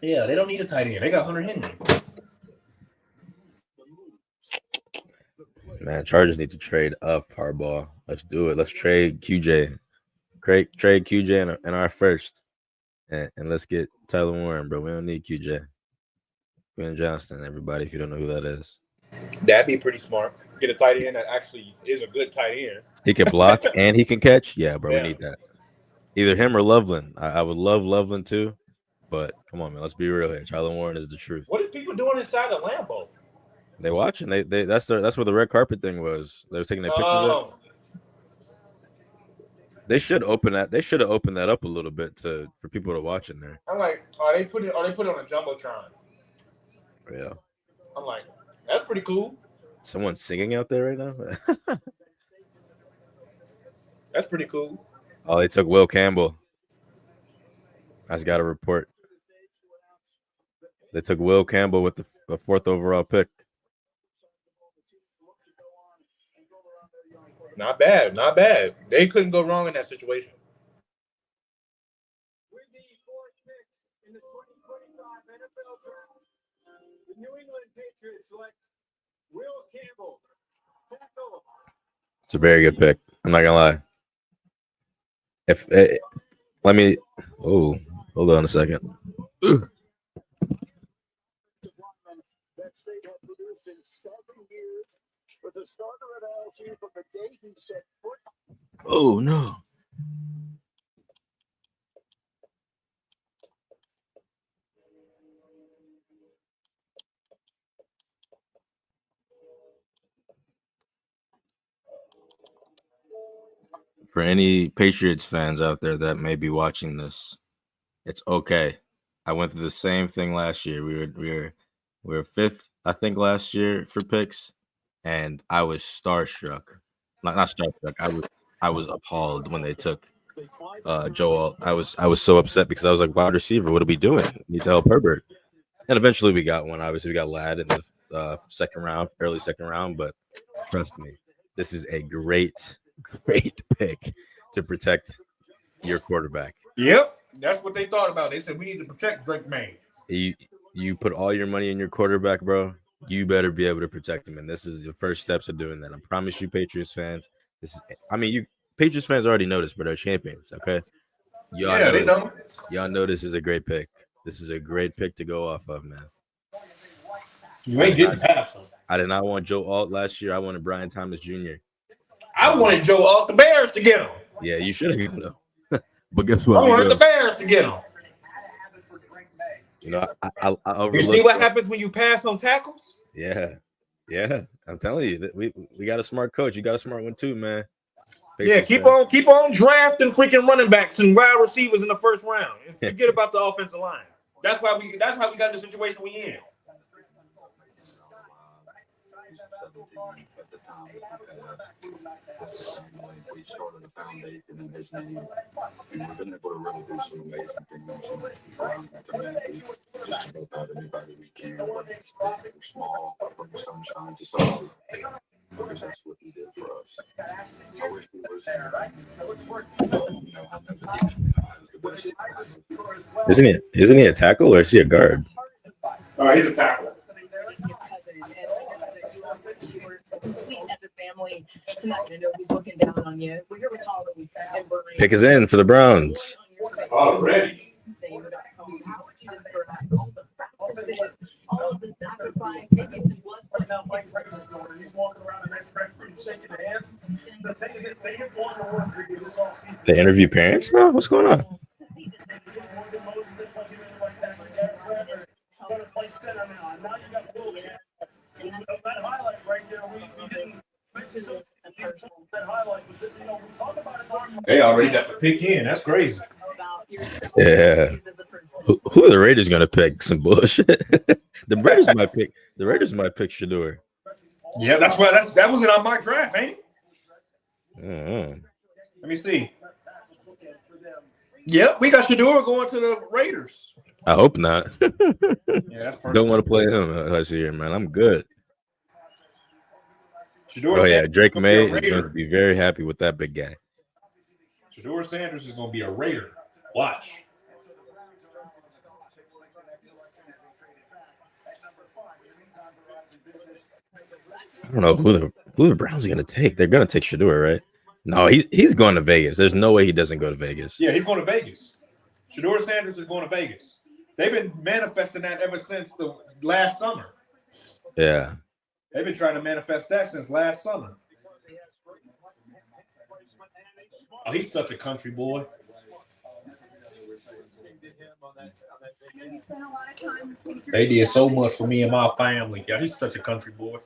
Yeah, they don't need a tight end. They got Hunter Henry. Man, Chargers need to trade up, Harbaugh. Let's do it. Let's trade QJ. Trade QJ in our first. And let's get Tyler Warren, bro. We don't need QJ. Quinn Johnston, everybody, if you don't know who that is. That'd be pretty smart. Get a tight end that actually is a good tight end. He can block and he can catch. Yeah, bro, Yeah. we need that. Either him or Loveland. I would love Loveland too. But come on, man. Let's be real here. Tyler Warren is the truth. What are people doing inside of Lambeau? They watching. They that's where the red carpet thing was. They were taking their pictures up. They should open that. They should have opened that up a little bit for people to watch in there. I'm like, are they put it on a jumbotron? Yeah. I'm like, that's pretty cool. Someone singing out there right now. That's pretty cool. Oh, they took Will Campbell. I just got a report. They took Will Campbell with the 4th overall pick. Not bad, not bad. They couldn't go wrong in that situation. With the 4th pick in the 2025 NFL Draft, the New England Patriots select Will Campbell. Tackle. It's a very good pick. I'm not gonna lie. Hold on a second. That state had produced in 7 years with a starter at LSU from the day he set foot. Oh no. For any Patriots fans out there that may be watching this, it's okay. I went through the same thing last year. We were 5th, I think, last year for picks, and I was starstruck. Not starstruck. I was appalled when they took Joe Alt. I was so upset because I was like, wide receiver, what are we doing? We need to help Herbert. And eventually we got one. Obviously, we got Ladd in the early second round. But trust me, this is a great pick to protect your quarterback. Yep, that's what they thought about. They said we need to protect Drake May. You put all your money in your quarterback, bro. You better be able to protect him, and this is the first steps of doing that. I promise you, Patriots fans. Patriots fans already know this, but they're champions. Okay, They know. Y'all know this is a great pick. This is a great pick to go off of, man. You ain't getting past them. I did not want Joe Alt last year. I wanted Brian Thomas Jr. I wanted Joe Alt, the Bears to get him. Yeah, you should have gotten him. But guess what? I wanted the Bears to get him. You know, I you see what happens when you pass on tackles? Yeah. I'm telling you that we got a smart coach. You got a smart one too, man. Yeah, keep on drafting freaking running backs and wide receivers in the first round. And forget about the offensive line. That's how we got in the situation we in. We started a foundation in his name, and we've been able to really do some amazing things. Just to help out anybody we can, whether it's big or small, bring sunshine to somebody, because that's what he did for us. I wish we was here. Isn't he a tackle or is he a guard? He's a tackle. Family tonight. I know he's looking down on you. We're here with Holly and Bernie. Pick is in for the Browns. Already. How would you describe all of the sacrifice, maybe the blood? He's walking around in that press room shaking hands. The thing is, they have won the work review this all season. They interview parents now? What's going on? That highlight right there, we didn't mention that highlight. We talk about it. They already got the pick in. That's crazy. Yeah. Who are the Raiders gonna pick? Some bullshit. The Raiders might pick Shador. Yeah, that's why that wasn't on my draft, ain't it? Mm-hmm. Let me see. Yep, we got Shador going to the Raiders. I hope not. Yeah, that's perfect. Don't want to play him last year, man. I'm good. Shador Oh yeah, Sanders Drake is gonna be a May is going to Raider. be very happy with that big guy. Shador Sanders is going to be a Raider. Watch. I don't know who the Browns are going to take. They're going to take Shador, right? No, he's going to Vegas. There's no way he doesn't go to Vegas. Yeah, he's going to Vegas. Shador Sanders is going to Vegas. They've been manifesting that ever since the last summer. Yeah. They've been trying to manifest that since last summer. Oh, he's such a country boy. They did so much for me and my family. Yeah, he's such a country boy.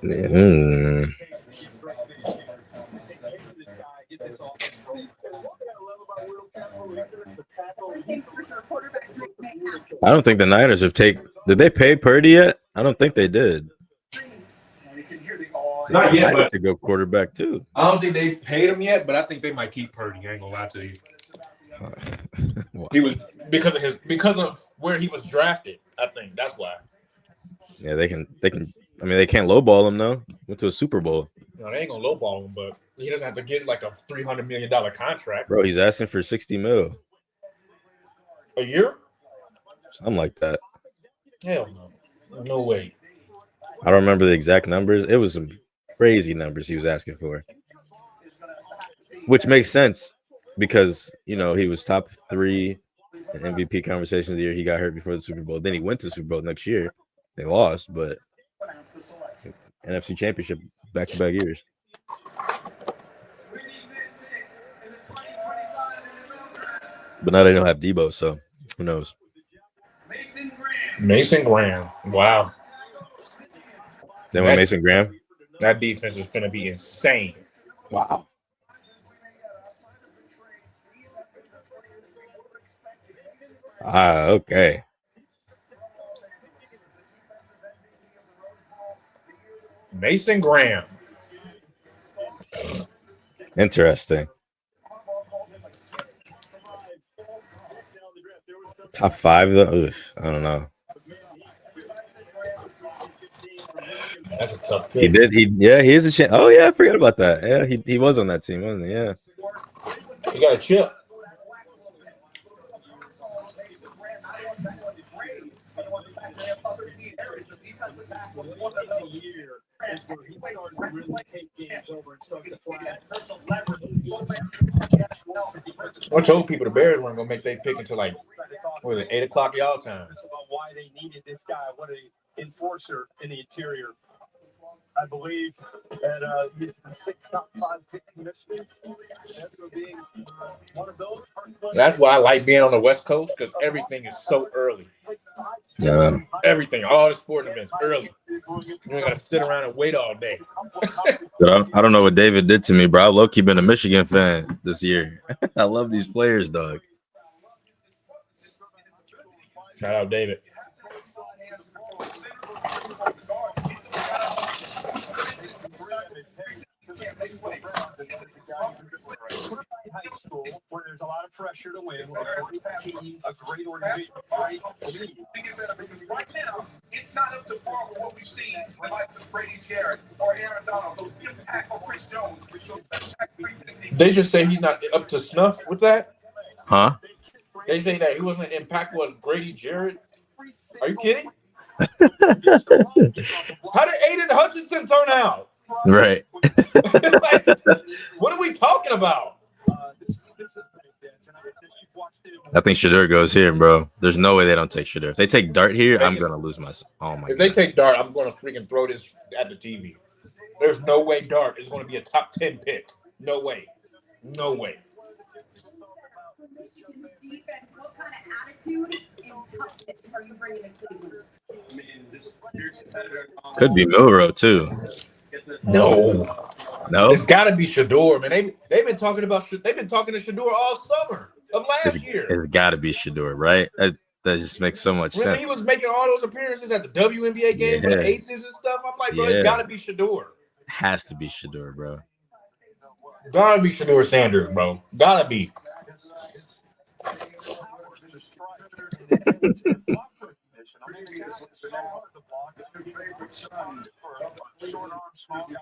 Mm. I don't think the Niners have Did they pay Purdy yet? I don't think they did. Not yet, but to go quarterback too. I don't think they paid him yet, but I think they might keep Purdy. I ain't gonna lie to you. He was because of where he was drafted. I think that's why. Yeah, they can. I mean, they can't lowball him though. Went to a Super Bowl. No, they ain't gonna lowball him, but he doesn't have to get like a $300 million contract. Bro, he's asking for $60 million a year. Something like that. Hell no, no way. I don't remember the exact numbers. It was some crazy numbers he was asking for, which makes sense because he was top 3 in MVP conversations the year he got hurt before the Super Bowl. Then he went to the Super Bowl next year. They lost, but NFC Championship back-to-back years. But now they don't have Debo, so who knows? Mason Graham. Wow. They want Mason Graham? That defense is going to be insane. Wow. Okay. Mason Graham. Interesting. Top 5 though? Ugh, I don't know. That's a tough pick. He did. He is a chance. Oh yeah, I forgot about that. Yeah, he was on that team, wasn't he? Yeah. He got a chip. I told people the Bears weren't gonna make their pick until like 8 o'clock y'all time. About why they needed this guy, what an enforcer in the interior. I believe that he's the 6th top 5 pick in Michigan. Being one of those. That's why I like being on the West Coast because everything is so early. Yeah. Everything, all the sporting events, early. You ain't gotta sit around and wait all day. I don't know what David did to me, bro. I've low-key been a Michigan fan this year. I love these players, dog. Shout out, David. High school, where there's a lot of pressure to win, with a great team, a great organization, great league. Right now, it's not up to par with what we've seen in the likes of Brady Jarrett or Aaron Donald, those impactful Chris Jones, which shows They just say he's not up to snuff with that. Huh? They say that he wasn't impactful as Grady Jarrett. Are you kidding? How did Aiden Hutchinson turn out? Right. Like, what are we talking about? I think Shador goes here, bro. There's no way they don't take Shador. If they take Dart here, I'm gonna lose myself. Oh my god. If they take Dart, I'm gonna freaking throw this at the TV. There's no way Dart is gonna be a top 10 pick. No way. No way. Michigan's defense, what kind of attitude and toughness are you bringing to Cleveland? Could be Milrow too. No. No, It's got to be Shador, man. They've been talking to Shador all summer of last year. It's got to be Shador, right? That just makes so much Remember, sense. he was making all those appearances at the WNBA game for the Yeah. Aces and stuff. I'm like, bro, it's Yeah. got to be Shador. Has to be Shador, bro. Gotta be Shador Sanders, bro. Gotta be. Short arm, small guy,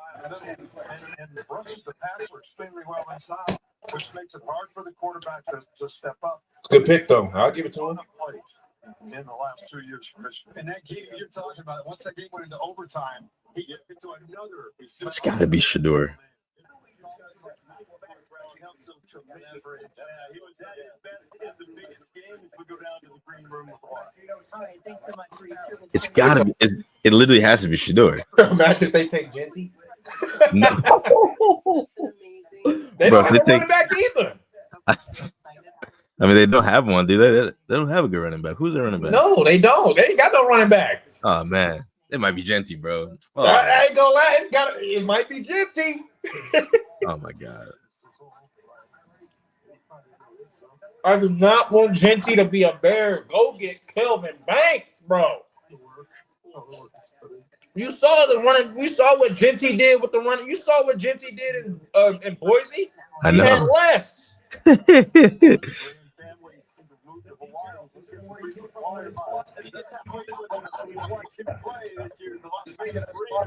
and brushes the passer extremely well inside, which makes it hard for the quarterback to step up. It's a good pick, though. I'll give it to him. In the last 2 years for Michigan. And that game you're talking about, once that game went into overtime, he get into another. It's got to be Shador. It's got to be. It literally has to be Shador. Imagine if they take Genty. No. They Bro, don't have a running back either. I mean, they don't have one, do they? They don't have a good running back. Who's their running back? No, they don't. They ain't got no running back. Oh man, it might be Genty, bro. Oh, I ain't gonna lie. It might be Genty. oh my god. I do not want Genty to be a Bear. Go get Kelvin Banks, bro. You saw the running. You saw what Genty did with the running. You saw what Genty did in Boise. I He know. had less.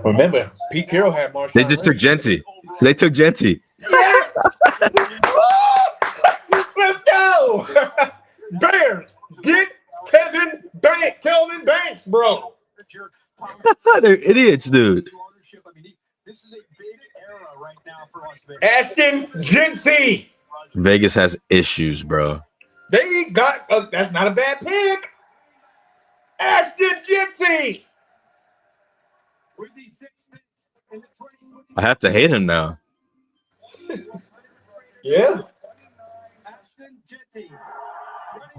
Remember, Pete Carroll had Marshawn. They just took Genty. They took Genty. Yes! Let's go! Bears, get Kelvin Banks, bro. They're idiots, dude. This is a big era right now for Las Vegas. Ashton Genty. Vegas has issues, bro. They got that's not a bad pick. Ashton Genty. I have to hate him now. Yeah.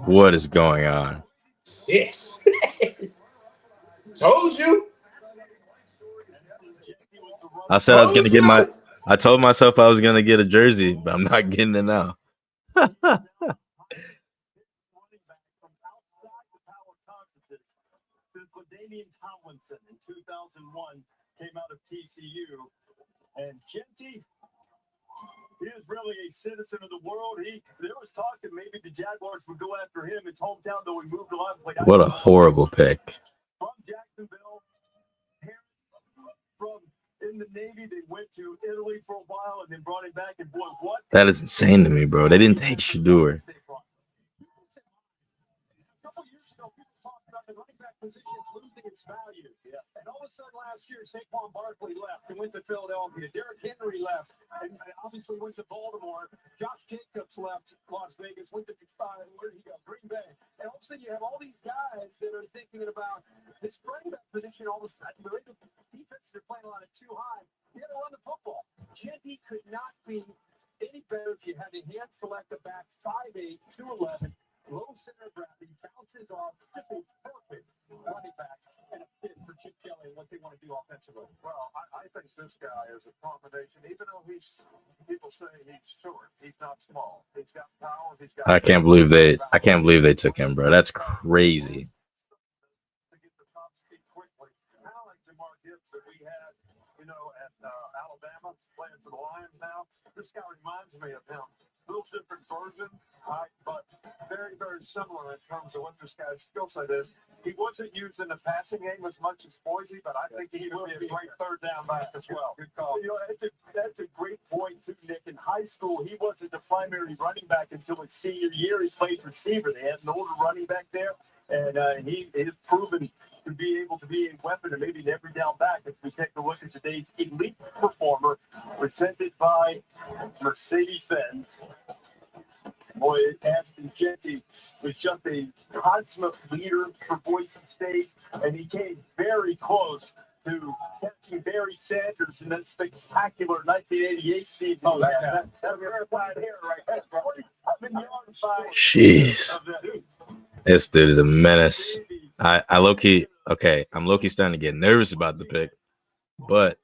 What is going on? 6. Told you. I said I was gonna get my. I told myself I was gonna get a jersey, but I'm not getting it now. Damian Tomlinson in 2001 came out of TCU, and Genty, he is really a citizen of the world. There was talk that maybe the Jaguars would go after him. His hometown, though, he moved a lot. What a horrible pick. From Jacksonville, from in the Navy, they went to Italy for a while and then brought him back. And boy, what? That is insane to me, bro. They didn't take Shador. The running back position is losing its value. Yeah. And all of a sudden last year, Saquon Barkley left and went to Philadelphia. Derrick Henry left and obviously went to Baltimore. Josh Jacobs left Las Vegas, went to where did he go? Green Bay. And all of a sudden you have all these guys that are thinking about this running back position. All of a sudden, the defense are playing a lot of too high. You got to run the football. Genty could not be any better if you had a hand select the back 5'8", 211. Low center gravity, bounces off, just a perfect running back and a fit for Chip Kelly and what they want to do offensively. Well, I think this guy is a combination, even though people say he's short, he's not small. He's got power, he's got. I can't believe they took him, bro. That's crazy. To get the top speed quickly, kind of like Jamar Gibbs that we had, at Alabama, playing for the Lions now. This guy reminds me of him. A little different version, but very, very similar in terms of what this guy's skill set is. He wasn't used in the passing game as much as Boise, but I think he will be a great third down back as well. Good call. That's a great point, too, Nick. In high school, he wasn't the primary running back until his senior year. He played receiver. They had an older running back there, and he has proven to be able to be a weapon and maybe an every down back. If we take a look at today's elite performer, presented by Mercedes-Benz. Boy, Ashton Genty was just a consummate leader for Boise State, and he came very close to catching Barry Sanders in that spectacular 1988 season. Oh, that verified hair right there, bro. Jeez. This dude is a menace. I low-key, okay, I'm low-key starting to get nervous about the pick, but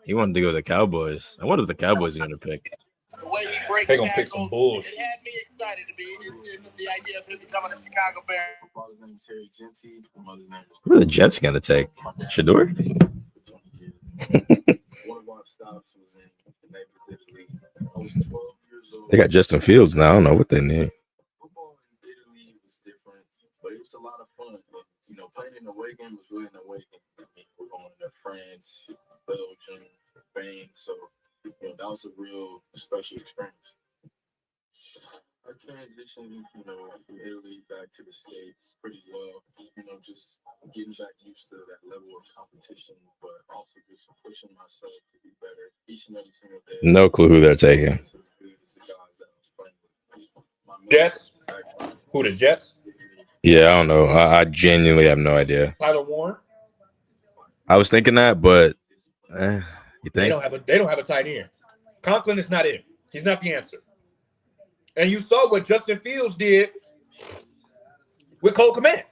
He wanted to go to the Cowboys. I wonder if the Cowboys are going to pick. The way he breaks They gonna pick some tackles, bullshit. it had me excited to be the idea of him becoming a Chicago Bear. My father's name is Harry Genty. My mother's name is Who are the Jets going to take? Shador? One of our stops was in the neighborhood league. I was 12 years old. They got Justin Fields now. I don't know what they need. Football in Italy was different, but it was a lot of fun. And, you know, playing in the away game was really an away game. I mean, we're going to France, Belgium, Spain, so you know that was a real special experience. I transitioned, you know, from Italy back to the States pretty well. You know, just getting back used to that level of competition, but also just pushing myself to be better each and every single day. No clue who they're taking. Jets? Who, the Jets? Yeah, I don't know. I genuinely have no idea. Tyler Warren? I was thinking that, but you They think? don't have a tight end. Conklin is not it. He's not the answer. And you saw what Justin Fields did with Cole Kmet.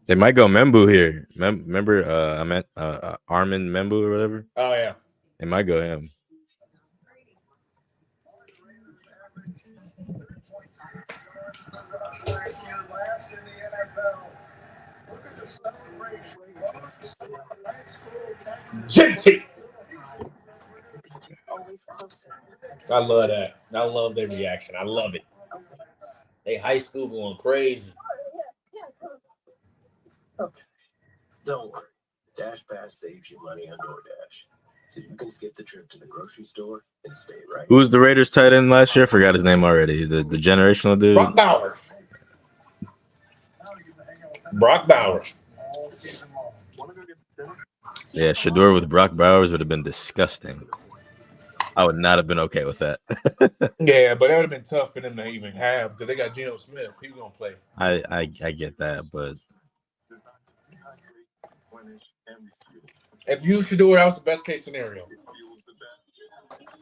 They might go Membu here. Remember, I meant Armin Membu or whatever. Oh yeah, they might go him. Genty. I love that. I love their reaction. I love it. They high school going crazy. Okay. Don't worry. DashPass saves you money on DoorDash. So you can skip the trip to the grocery store and stay right. Who was the Raiders tight end last year? I forgot his name already. The generational dude. Brock Bowers. Brock Bowers. Yeah, Shador with Brock Bowers would have been disgusting. I would not have been okay with that. Yeah, but that would have been tough for them to even have because they got Geno Smith. He was gonna play. I get that, but if you Shador, that was the best case scenario.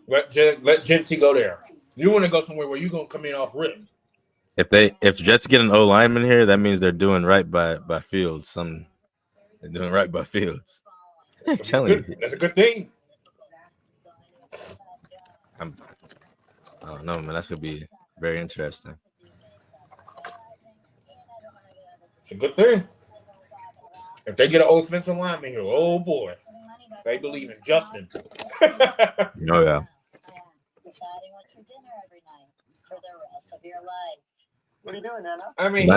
Let Genty go there. You want to go somewhere where you're gonna come in off rip. if Jets get an O lineman here, that means they're doing right by Fields. They're doing right by Fields. I'm telling you. That's a good thing. I don't know, man. That's gonna be very interesting. It's a good thing. If they get an offensive lineman here, oh boy, they believe in Justin. Oh yeah. Deciding what's for dinner every night for the rest of your life. What are you doing, Nana? I mean,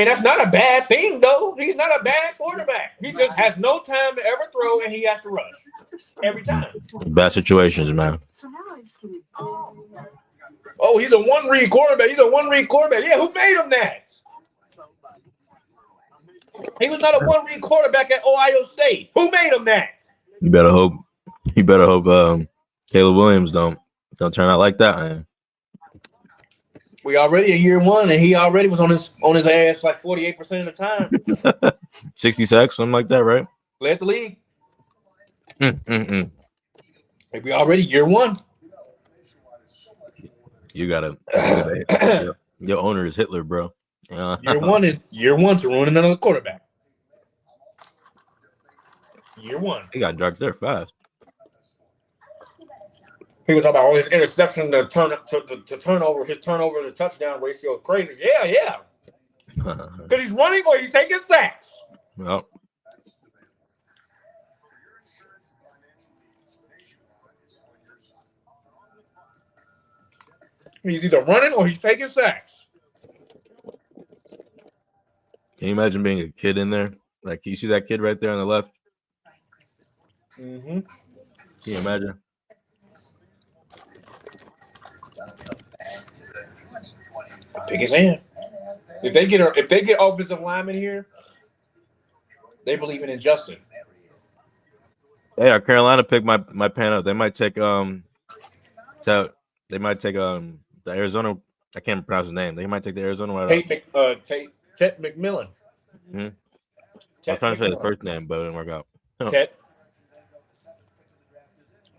that's not a bad thing, though. He's not a bad quarterback. He just has no time to ever throw, and he has to rush every time. Bad situations, man. Oh, he's a one-read quarterback. Yeah, who made him that? He was not a one-read quarterback at Ohio State. Who made him that? You better hope Caleb Williams don't turn out like that, man. We already in year one, and he already was on his ass like 48% of the time. 60 sacks, something like that, right? Led the league. We already year one. You gotta your owner is Hitler, bro. Year one to ruin another quarterback. Year one. He got dark there fast. He was talking about all his interception to turnover, his turnover to touchdown ratio is crazy. Yeah. Because he's running or he's taking sacks. Well, he's either running or he's taking sacks. can you imagine being a kid in there? Like, you see that kid right there on the left? Mm-hmm. Can you imagine? Pick his hand. If they get offensive linemen here, they believe in Justin. Hey, Carolina picked my pan up. They might take the Arizona. I can't pronounce his name. They might take the Arizona one. Chet McMillan. Mm-hmm. I'm trying to say his first name, but it didn't work out. Chet.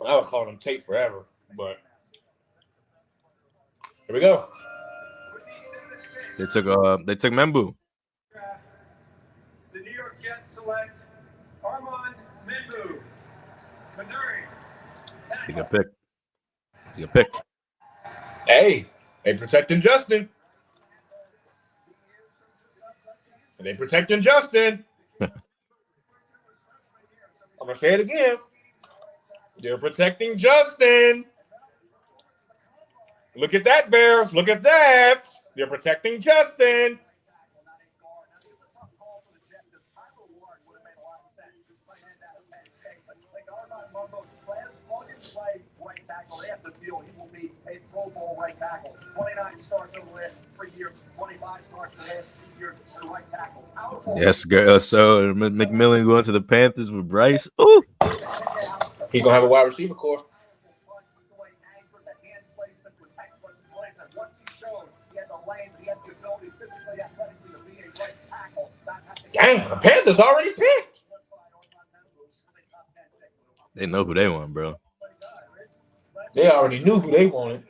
I would call him Tate forever, but here we go. They took Membu. The New York Jets select Armand Membu. Take a pick. Take a pick. Hey, they protecting Justin. They protecting Justin. I'm going to say it again. They're protecting Justin. Look at that, Bears. Look at that. They're protecting Justin. They have to feel he will be a Pro Bowl right tackle. 29 starts over the last 3 years, 25 starts the last 2 years at right tackle. Yes, girl. So McMillan going to the Panthers with Bryce. Ooh. He's going to have a wide receiver core. Damn, the Panthers already picked. They know who they want, bro. They already knew who they wanted.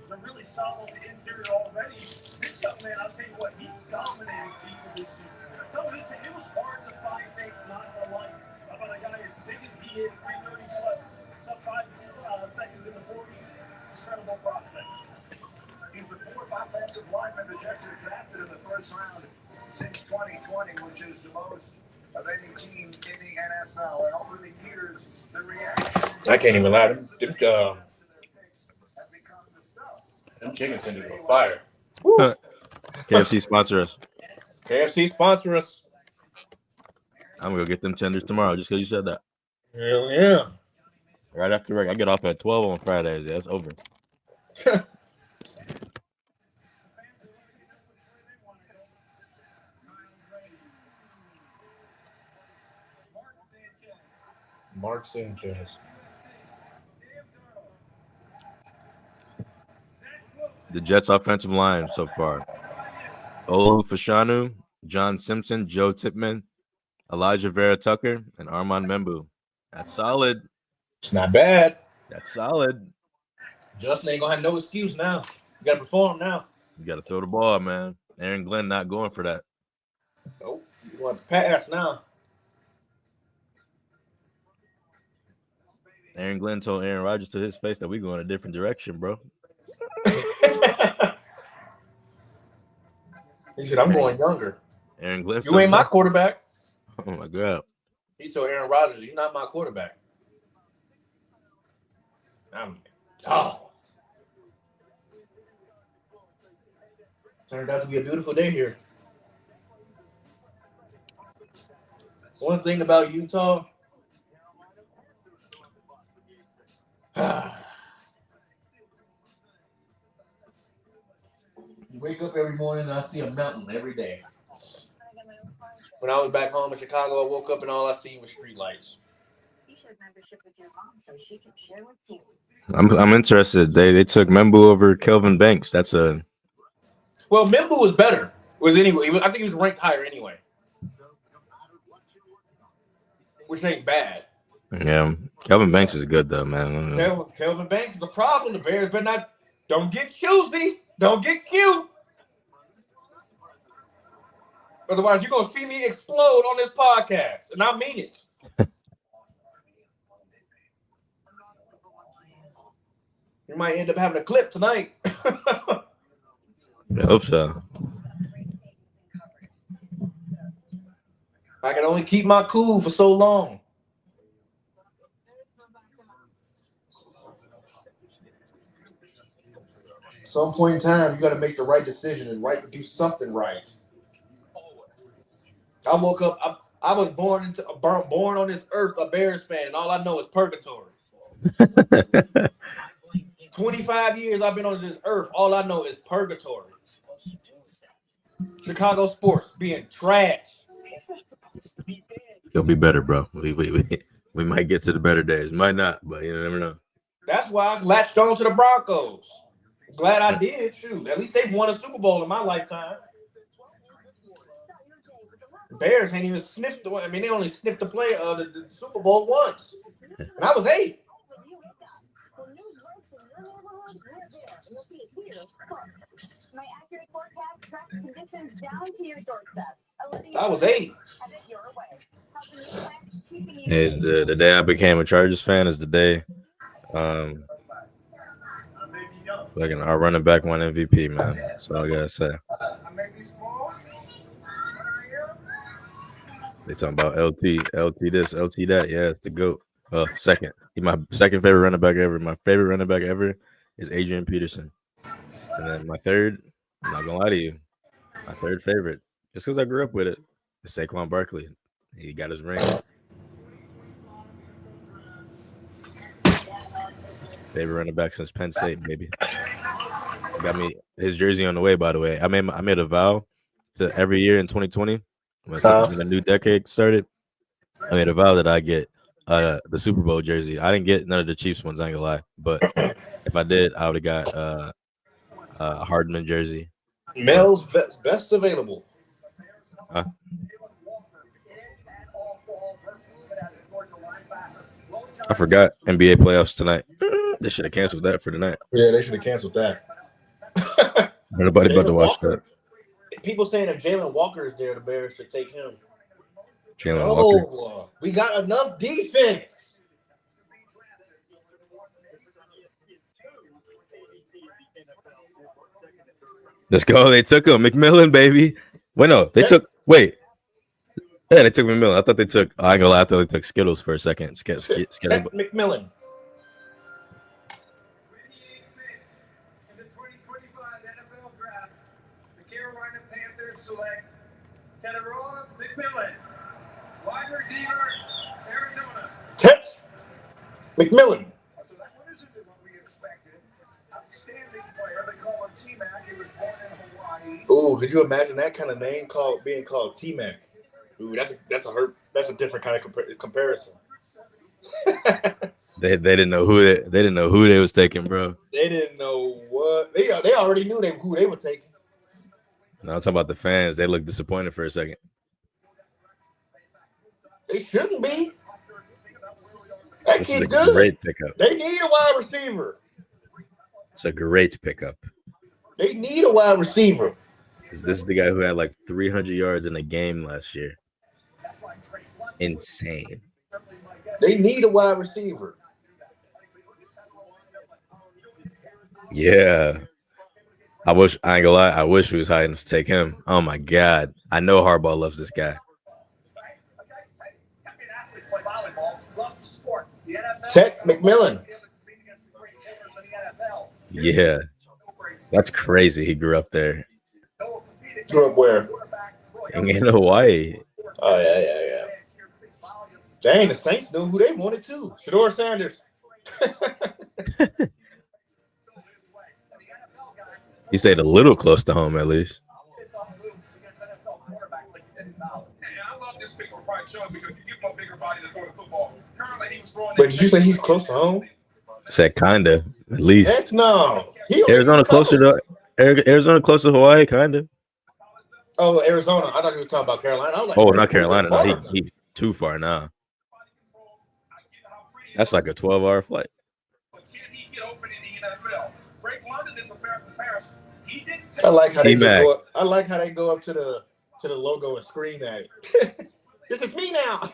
They're really solid interior already. This young man, I'll tell you what, he dominated people this year. So listen, it was hard to find things not to like about a guy as big as he is, 330 plus, sub 5 seconds in the 40. Incredible prospect. He's the fourth offensive lineman the Jets have drafted in the first round since 2020, which is the most of any team in the NFL. And over the years, the reaction. I can't even lie. Them chicken tenders are fire. KFC sponsor us. KFC sponsor us. I'm gonna go get them tenders tomorrow just because you said that. Hell yeah. Right after work. I get off at 12 on Fridays. Yeah, it's over. Mark Sanchez. The Jets' offensive line so far: Olu Fashanu, John Simpson, Joe Tippmann, Elijah Vera Tucker, and Armand Membu. That's solid. It's not bad. That's solid. Justin ain't gonna have no excuse now. You gotta perform now. You gotta throw the ball, man. Aaron Glenn not going for that. Nope. You want to pass now. Aaron Glenn told Aaron Rodgers to his face that we go in a different direction, bro. He said, I'm going younger. Aaron Glenn. You ain't my quarterback. Oh my God. He told Aaron Rodgers, you're not my quarterback. I'm tall. Turned out to be a beautiful day here. One thing about Utah, you wake up every morning and I see a mountain every day. When I was back home in Chicago, I woke up and all I seen was street lights. You should have membership with your mom so she can share with you. I'm interested. They took Membu over Kelvin Banks. That's a Well, Membu was better. I think he was ranked higher anyway. Which ain't bad. yeah. Kelvin Banks is good though, man. Kelvin Banks is a problem. The Bears better not. Don't get choosy. Don't get cute. Otherwise, you're gonna see me explode on this podcast, and I mean it. You might end up having a clip tonight. I hope so. I can only keep my cool for so long. At some point in time, you got to make the right decision and do something right. I woke up. I was born on this earth a Bears fan, and all I know is purgatory. 25 years I've been on this earth. All I know is purgatory. Chicago sports being trash. It'll be better, bro. We might get to the better days. Might not, but you never know. That's why I latched on to the Broncos. Glad I did. Shoot, at least they've won a Super Bowl in my lifetime. The Bears ain't even sniffed the. I mean, they only sniffed the play of the Super Bowl once, and I was 8. My accurate forecast tracks conditions down to your doorstep. I was 8. And the day I became a Chargers fan is the day like our running back won MVP, man. That's all I gotta say. They talking about LT this, LT that. Yeah, it's the GOAT. Second. He's my second favorite running back ever. My favorite running back ever is Adrian Peterson. And then my third, I'm not gonna lie to you, my third favorite, just because I grew up with it, is Saquon Barkley. He got his ring. Favorite running back since Penn State, maybe. Got me his jersey on the way, by the way. I made a vow to every year in 2020, when the new decade started. I made a vow that I get the Super Bowl jersey. I didn't get none of the Chiefs ones, I ain't gonna lie. But if I did, I would have got a Hardman jersey. Mel's best available. I forgot NBA playoffs tonight. They should have canceled that for tonight. Yeah, they should have canceled that. Nobody about to watch that. People saying if Jalen Walker is there, the Bears should take him. Jalen Walker. We got enough defense. Let's go. They took him. McMillan, baby. Wait, no. They took. Wait. Yeah, they took McMillan. I thought they took. I ain't gonna lie. I thought they took Skittles for a second. Skittles. McMillan. Carolina Panthers select Teteroa McMillan, wide receiver, Arizona. Tet McMillan. Oh, could you imagine that kind of name being called T-Mac? Ooh, that's a different kind of comparison. They didn't know who they was taking, bro. They didn't know what they already knew who they were taking. No, I'm talking about the fans. They looked disappointed for a second. They shouldn't be. That This kid's is a good. great pickup. They need a wide receiver. It's a great pickup. They need a wide receiver. This is the guy who had like 300 yards in a game last year. Insane. They need a wide receiver. Yeah. I ain't gonna lie, I wish we was hiding to take him. Oh my God. I know Harbaugh loves this guy. Tet McMillan. Yeah. That's crazy. He grew up there. Grew up where? In Hawaii. Oh, yeah. Dang, the Saints knew who they wanted too. Shedeur Sanders. He stayed a little close to home, at least. I love this pick for Bryce Young because you give him a bigger body to throw the football. Currently, he was throwing. But did you say he's close to home? Said kinda, at least. Heck no. Arizona closer to Hawaii, kinda. Oh, Arizona. I thought you were talking about Carolina. I was like, Oh, not Carolina. No, he too far now. That's like a 12-hour flight. I like how T-Mac. I like how they go up to the logo and scream at it. This is me now.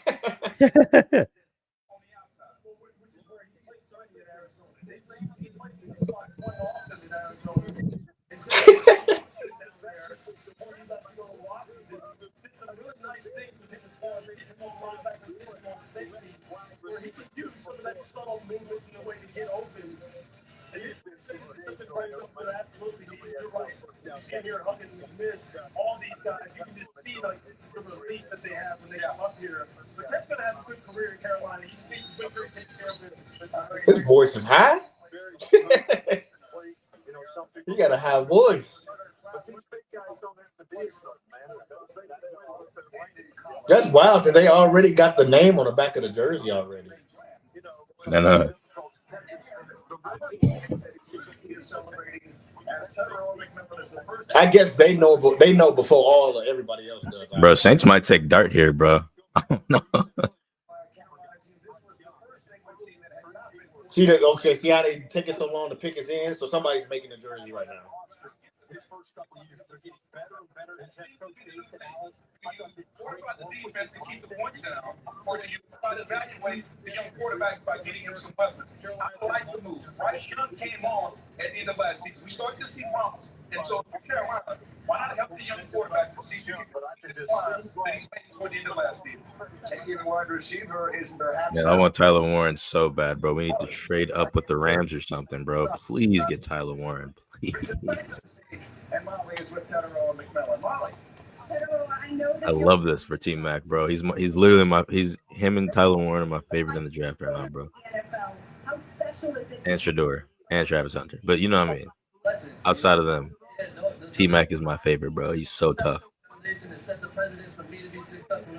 Here hugging Smith, all these guys, you can just see like the relief that they have when they got up here. But Ted's gonna have a good career in Carolina. You see Wicker takes care of it. His voice is high. He got a high voice. That's wild that they already got the name on the back of the jersey already. No. I guess they know before everybody else does. Bro, Saints might take Dart here, bro. I don't know. See how they take it so long to pick us in? So somebody's making a jersey right now. What about the defense to keep the points down? Or do you try to evaluate the young quarterback by getting him some weapons? I like the move. Bryce Young came on at the end of last season. We started to see promise. And so for Carolina, why not help the young quarterback to see if you can that he's made toward the end of last season? Taking the wide receiver is perhaps. Man, I want Tyler Warren so bad, bro. We need to trade up with the Rams or something, bro. Please get Tyler Warren, please. And Molly is with Tetero and McMillan. Molly. I love this for T Mac, bro. He's literally him and Tyler Warren are my favorite in the draft right now, bro. And Shador and Travis Hunter, but you know what I mean. Outside of them, T Mac is my favorite, bro. He's so tough.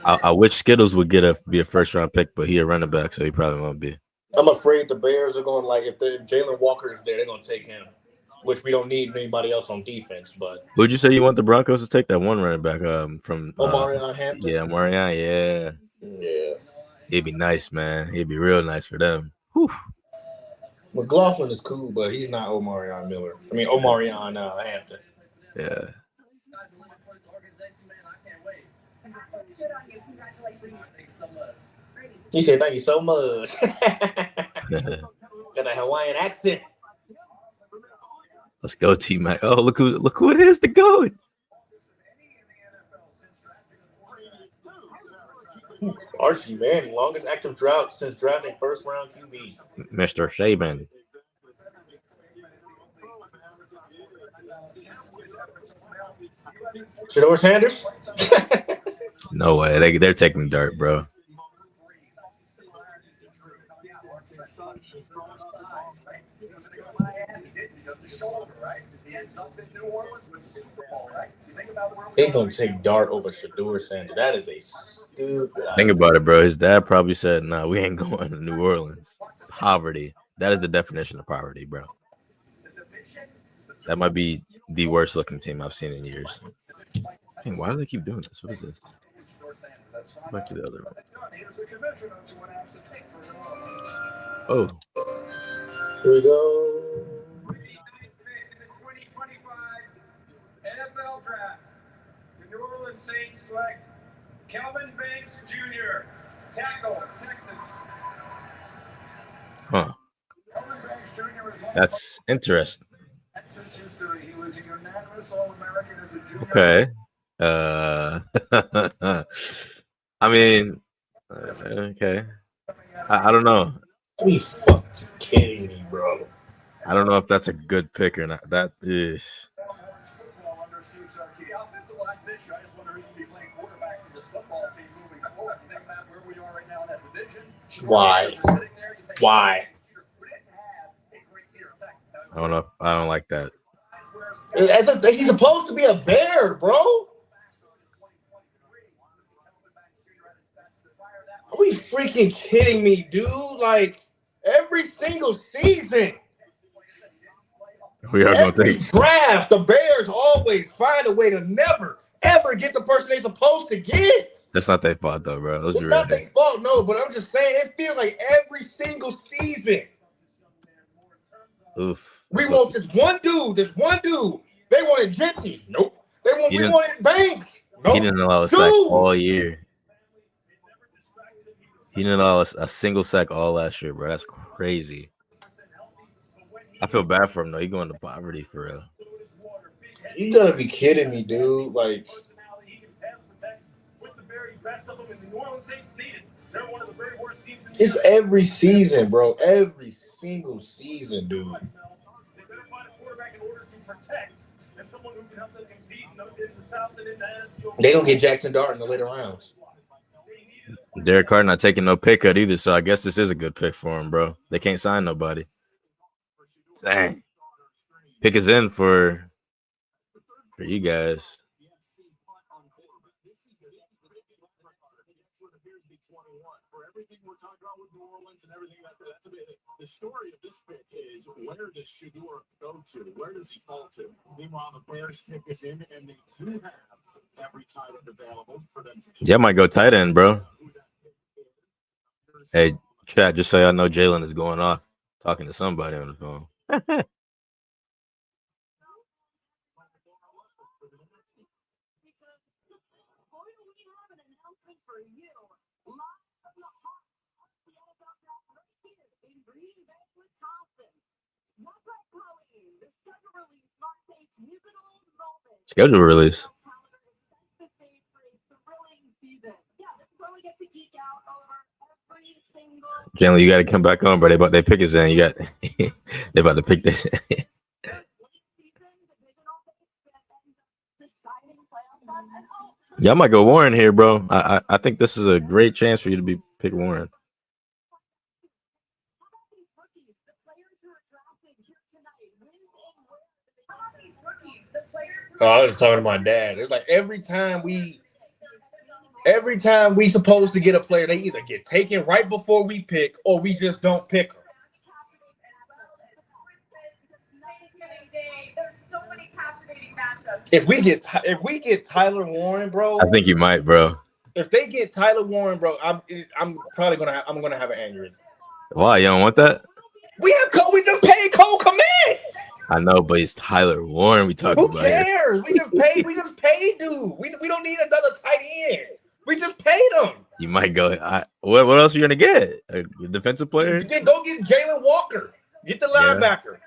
I wish Skittles would be a first round pick, but he a running back, so he probably won't be. I'm afraid the Bears are going if Jalen Walker is there, they're gonna take him, which we don't need anybody else on defense. But who'd you say you want the Broncos to take? That one running back from Omarion Hampton. Yeah, Omarion. Yeah. He'd be nice, man. He'd be real nice for them. Whew. McLaughlin is cool, but he's not Omarion Hampton. Yeah. He said, "Thank you so much." Got a Hawaiian accent. Let's go, T Mac. Oh, look who it is to go. Archie Manning, longest active drought since drafting first round QB. Mr. Saban. Shador Sanders? No way. They're taking Dart, bro. They're going to take Dart over Shador Sanders. That is a stupid idea. Think about it, bro. His dad probably said, "Nah, we ain't going to New Orleans." Poverty. That is the definition of poverty, bro. That might be the worst looking team I've seen in years. Dang, why do they keep doing this? What is this? Back to the other one. Oh. Here we go. NFL draft. The New Orleans Saints select Kelvin Banks Jr., tackle, Texas. Huh. That's interesting. Okay. I mean, okay. I don't know. Are you fucking kidding me, bro? I don't know if that's a good pick or not. That is. Why? Why? I don't know. I don't like that. He's supposed to be a Bear, bro. Are we freaking kidding me, dude? Like every single season. We are going to take draft. The Bears always find a way to never, ever get the person they're supposed to get. That's not their fault, though, bro. It's not their fault, no. But I'm just saying, it feels like every single season. Oof. We want this one dude. They wanted Genty. Nope. We wanted Banks. Nope. He didn't allow a sack all year. He didn't allow a single sack all last year, bro. That's crazy. I feel bad for him, though. He going to poverty for real. You gotta be kidding me, dude. Like, it's every season, bro. Every single season, dude. They don't get Jackson Dart in the later rounds. Derek Carr not taking no pay cut either, so I guess this is a good pick for him, bro. They can't sign nobody. Dang. Pick is in for you guys. The story of this pick is, where does Shador go to? Where does he fall to? Meanwhile, the Bears pick is in, and they do have every tight end available for them. Yeah, I might go tight end, bro. Hey, chat, just so y'all know, Jalen is going off talking to somebody on the phone. For you, live from the heart of the NFL draft right here in Green Bay, Wisconsin. That's right, Chloe. The schedule release marks a pivotal moment. Schedule release. The stage for a thrilling season. Yeah, this is where we get to geek out over every single. Jalen, you got to come back on, bro. They pick us in. You got they about to pick this. Y'all might go Warren here, bro. I think this is a great chance for you to be pick Warren. Oh, I was talking to my dad. It's like every time we supposed to get a player, they either get taken right before we pick or we just don't pick them. If we get Tyler Warren, bro, I think you might, bro. If they get Tyler Warren, bro, I'm probably gonna have an aneurysm. Why you don't want that? We just paid Cole Kmet. I know, but it's Tyler Warren we talking Who about here. cares? We just paid dude. We don't need another tight end. We just paid him. You might go. What else are you gonna get? A defensive player? Go get Jalen Walker. Get the linebacker.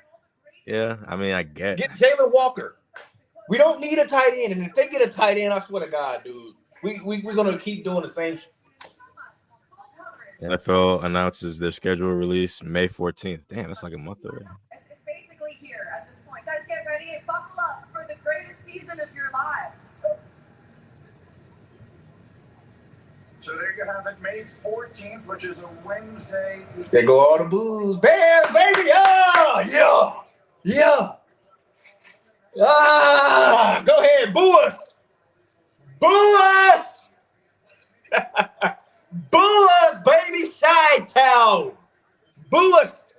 Yeah, I mean, I get. Get Jalen Walker. We don't need a tight end, and if they get a tight end, I swear to God, dude, we're gonna keep doing the same. NFL announces their schedule release May 14th. Damn, that's like a month away. It's basically here at this point. Guys, get ready and buckle up for the greatest season of your lives. So there you have it, May 14th, which is a Wednesday. There go all the blues. Bears, baby. Yeah. Go ahead. Boo us. Boo us, baby. Chi-Town. Boo us.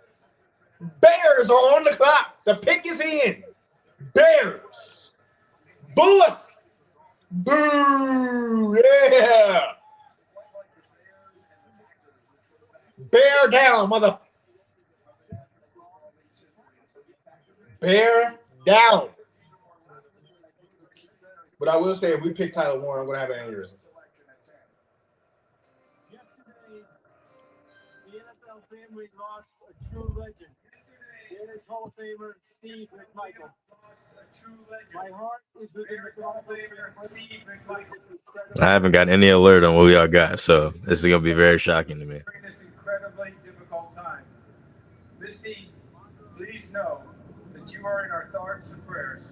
Bears are on the clock. The pick is in. Bears. Boo us. Boo. Yeah. Bear down, mother. Bear down. But I will say, if we pick Tyler Warren, I'm going to have an aneurysm. Yesterday, the NFL family lost a true legend. Bears Hall of Famer Steve McMichael. My heart is with Steve McMichael. I haven't got any alert on what we all got, so this is gonna be very shocking to me. During this incredibly difficult time, Misty, please know that you are in our thoughts and prayers.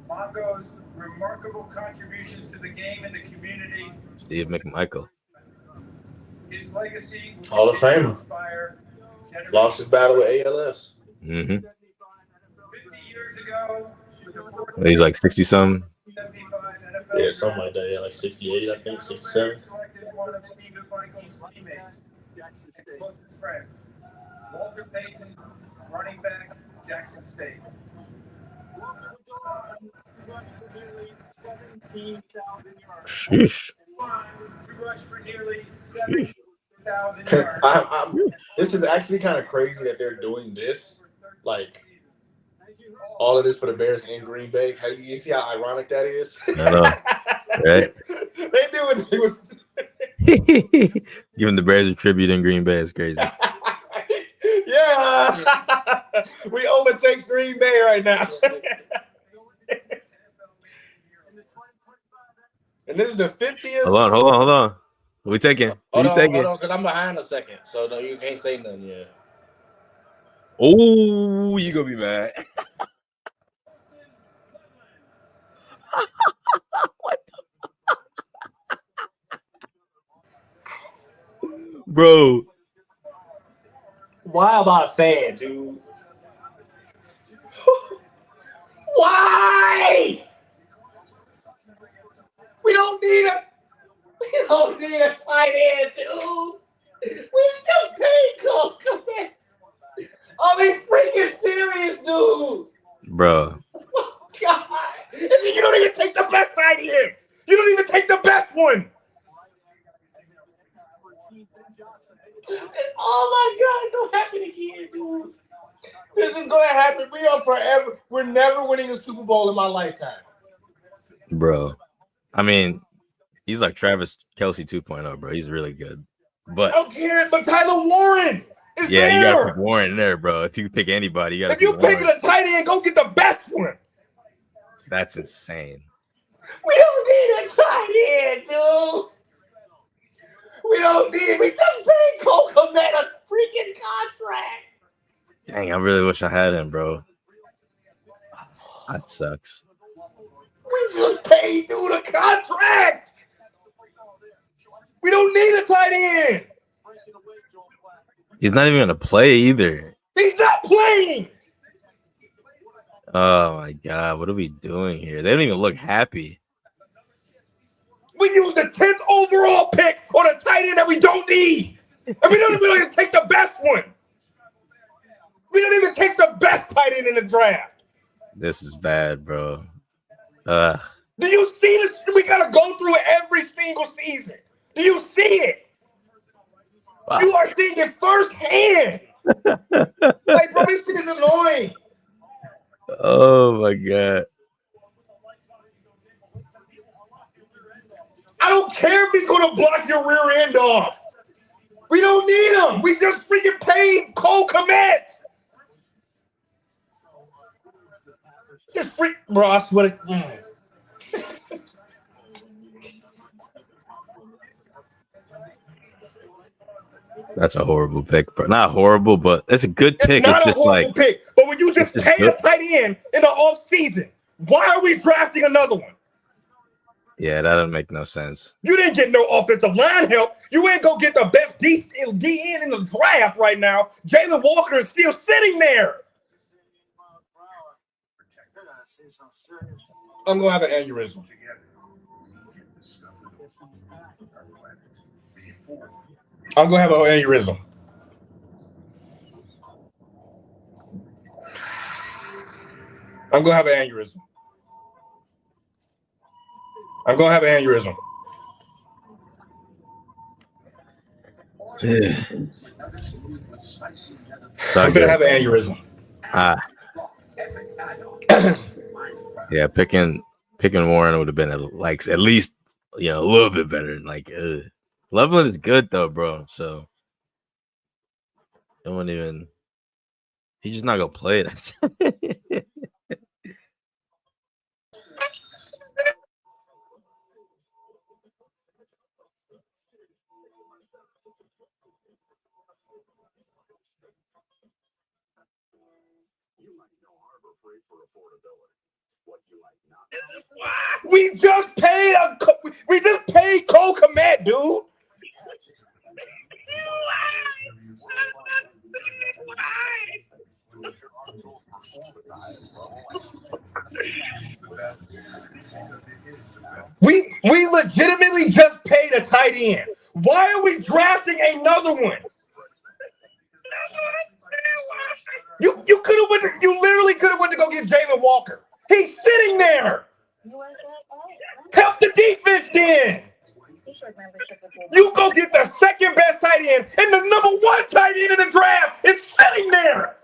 Mongo's remarkable contributions to the game and the community. Steve McMichael. His legacy will Hall of Famer. inspire Lost his battle with ALS. 50 years ago, He's like 60-something. Yeah, something like that. Yeah, like 68, I think, 67. selected one of Steve McMichael's teammates and closest friends, Walter Payton, running back, Jackson State. Sheesh. To rush for nearly 7,000 yards. This is actually kind of crazy that they're doing this. Like, all of this for the Bears in Green Bay. You see how ironic that is? I know. Right? They do what they was. Giving the Bears a tribute in Green Bay is crazy. Yeah. We overtake Green Bay right now. And this is the 50th. Hold on. Who we taking? Hold on, because I'm behind a second. So no, you can't say nothing yet. Oh, you gonna be mad. What the bro? Why am I a fan, dude? Why? We don't need a tight end, dude. We just paid Cole Kmet. Are they freaking serious, dude? Bro. God. And then you don't even take the best tight end. You don't even take the best one. Oh my God, it's gonna happen again, dude. This is gonna happen. We are forever. We're never winning a Super Bowl in my lifetime. Bro. I mean, He's like Travis Kelce 2.0, bro. He's really good. I But don't care, but Tyler Warren is yeah, you gotta there. pick Warren in there, bro. If you pick anybody, you gotta If you pick picking Warren. a tight end, go get the best one. That's insane. We don't need a tight end, dude. We just paid Cole Kmet a freaking contract. Dang, I really wish I had him, bro. That sucks. We just paid dude a contract. We don't need a tight end. He's not even gonna play either. He's not playing. Oh my god, what are we doing here? They don't even look happy. We used the 10th overall pick on a tight end that we don't need. And we don't even take the best one. We don't even take the best tight end in the draft. This is bad, bro. Do you see this? We gotta go through it every single season. Do you see it? Wow. You are seeing it firsthand. Like, bro, this shit is annoying. Oh my god. I don't care if he's gonna block your rear end off. We don't need him. We just freaking paid Cole Kmet. Just freak, bro. I swear to That's a horrible pick, bro. Not horrible, but it's a good It's pick. not It's a just horrible like pick. But when you just it's just pay good. a tight end in the off season, why are we drafting another one? Yeah, that doesn't make no sense. You didn't get no offensive line help. You ain't go get the best DN in the draft right now. Jalen Walker is still sitting there. I'm gonna have an aneurysm. I'm gonna have an aneurysm. I'm gonna have an aneurysm. I'm gonna have an aneurysm. I'm gonna have an aneurysm. Yeah, picking Warren would have been at least a little bit better. Like Loveland is good though, bro. So it wouldn't even. He's just not gonna play it. We just paid Cole Kmet, dude. We legitimately just paid a tight end. Why are we drafting another one? You could have went. You literally could have went to go get Jalen Walker. He's sitting there. Help the defense then. You go get the second best tight end, and the number one tight end in the draft is sitting there.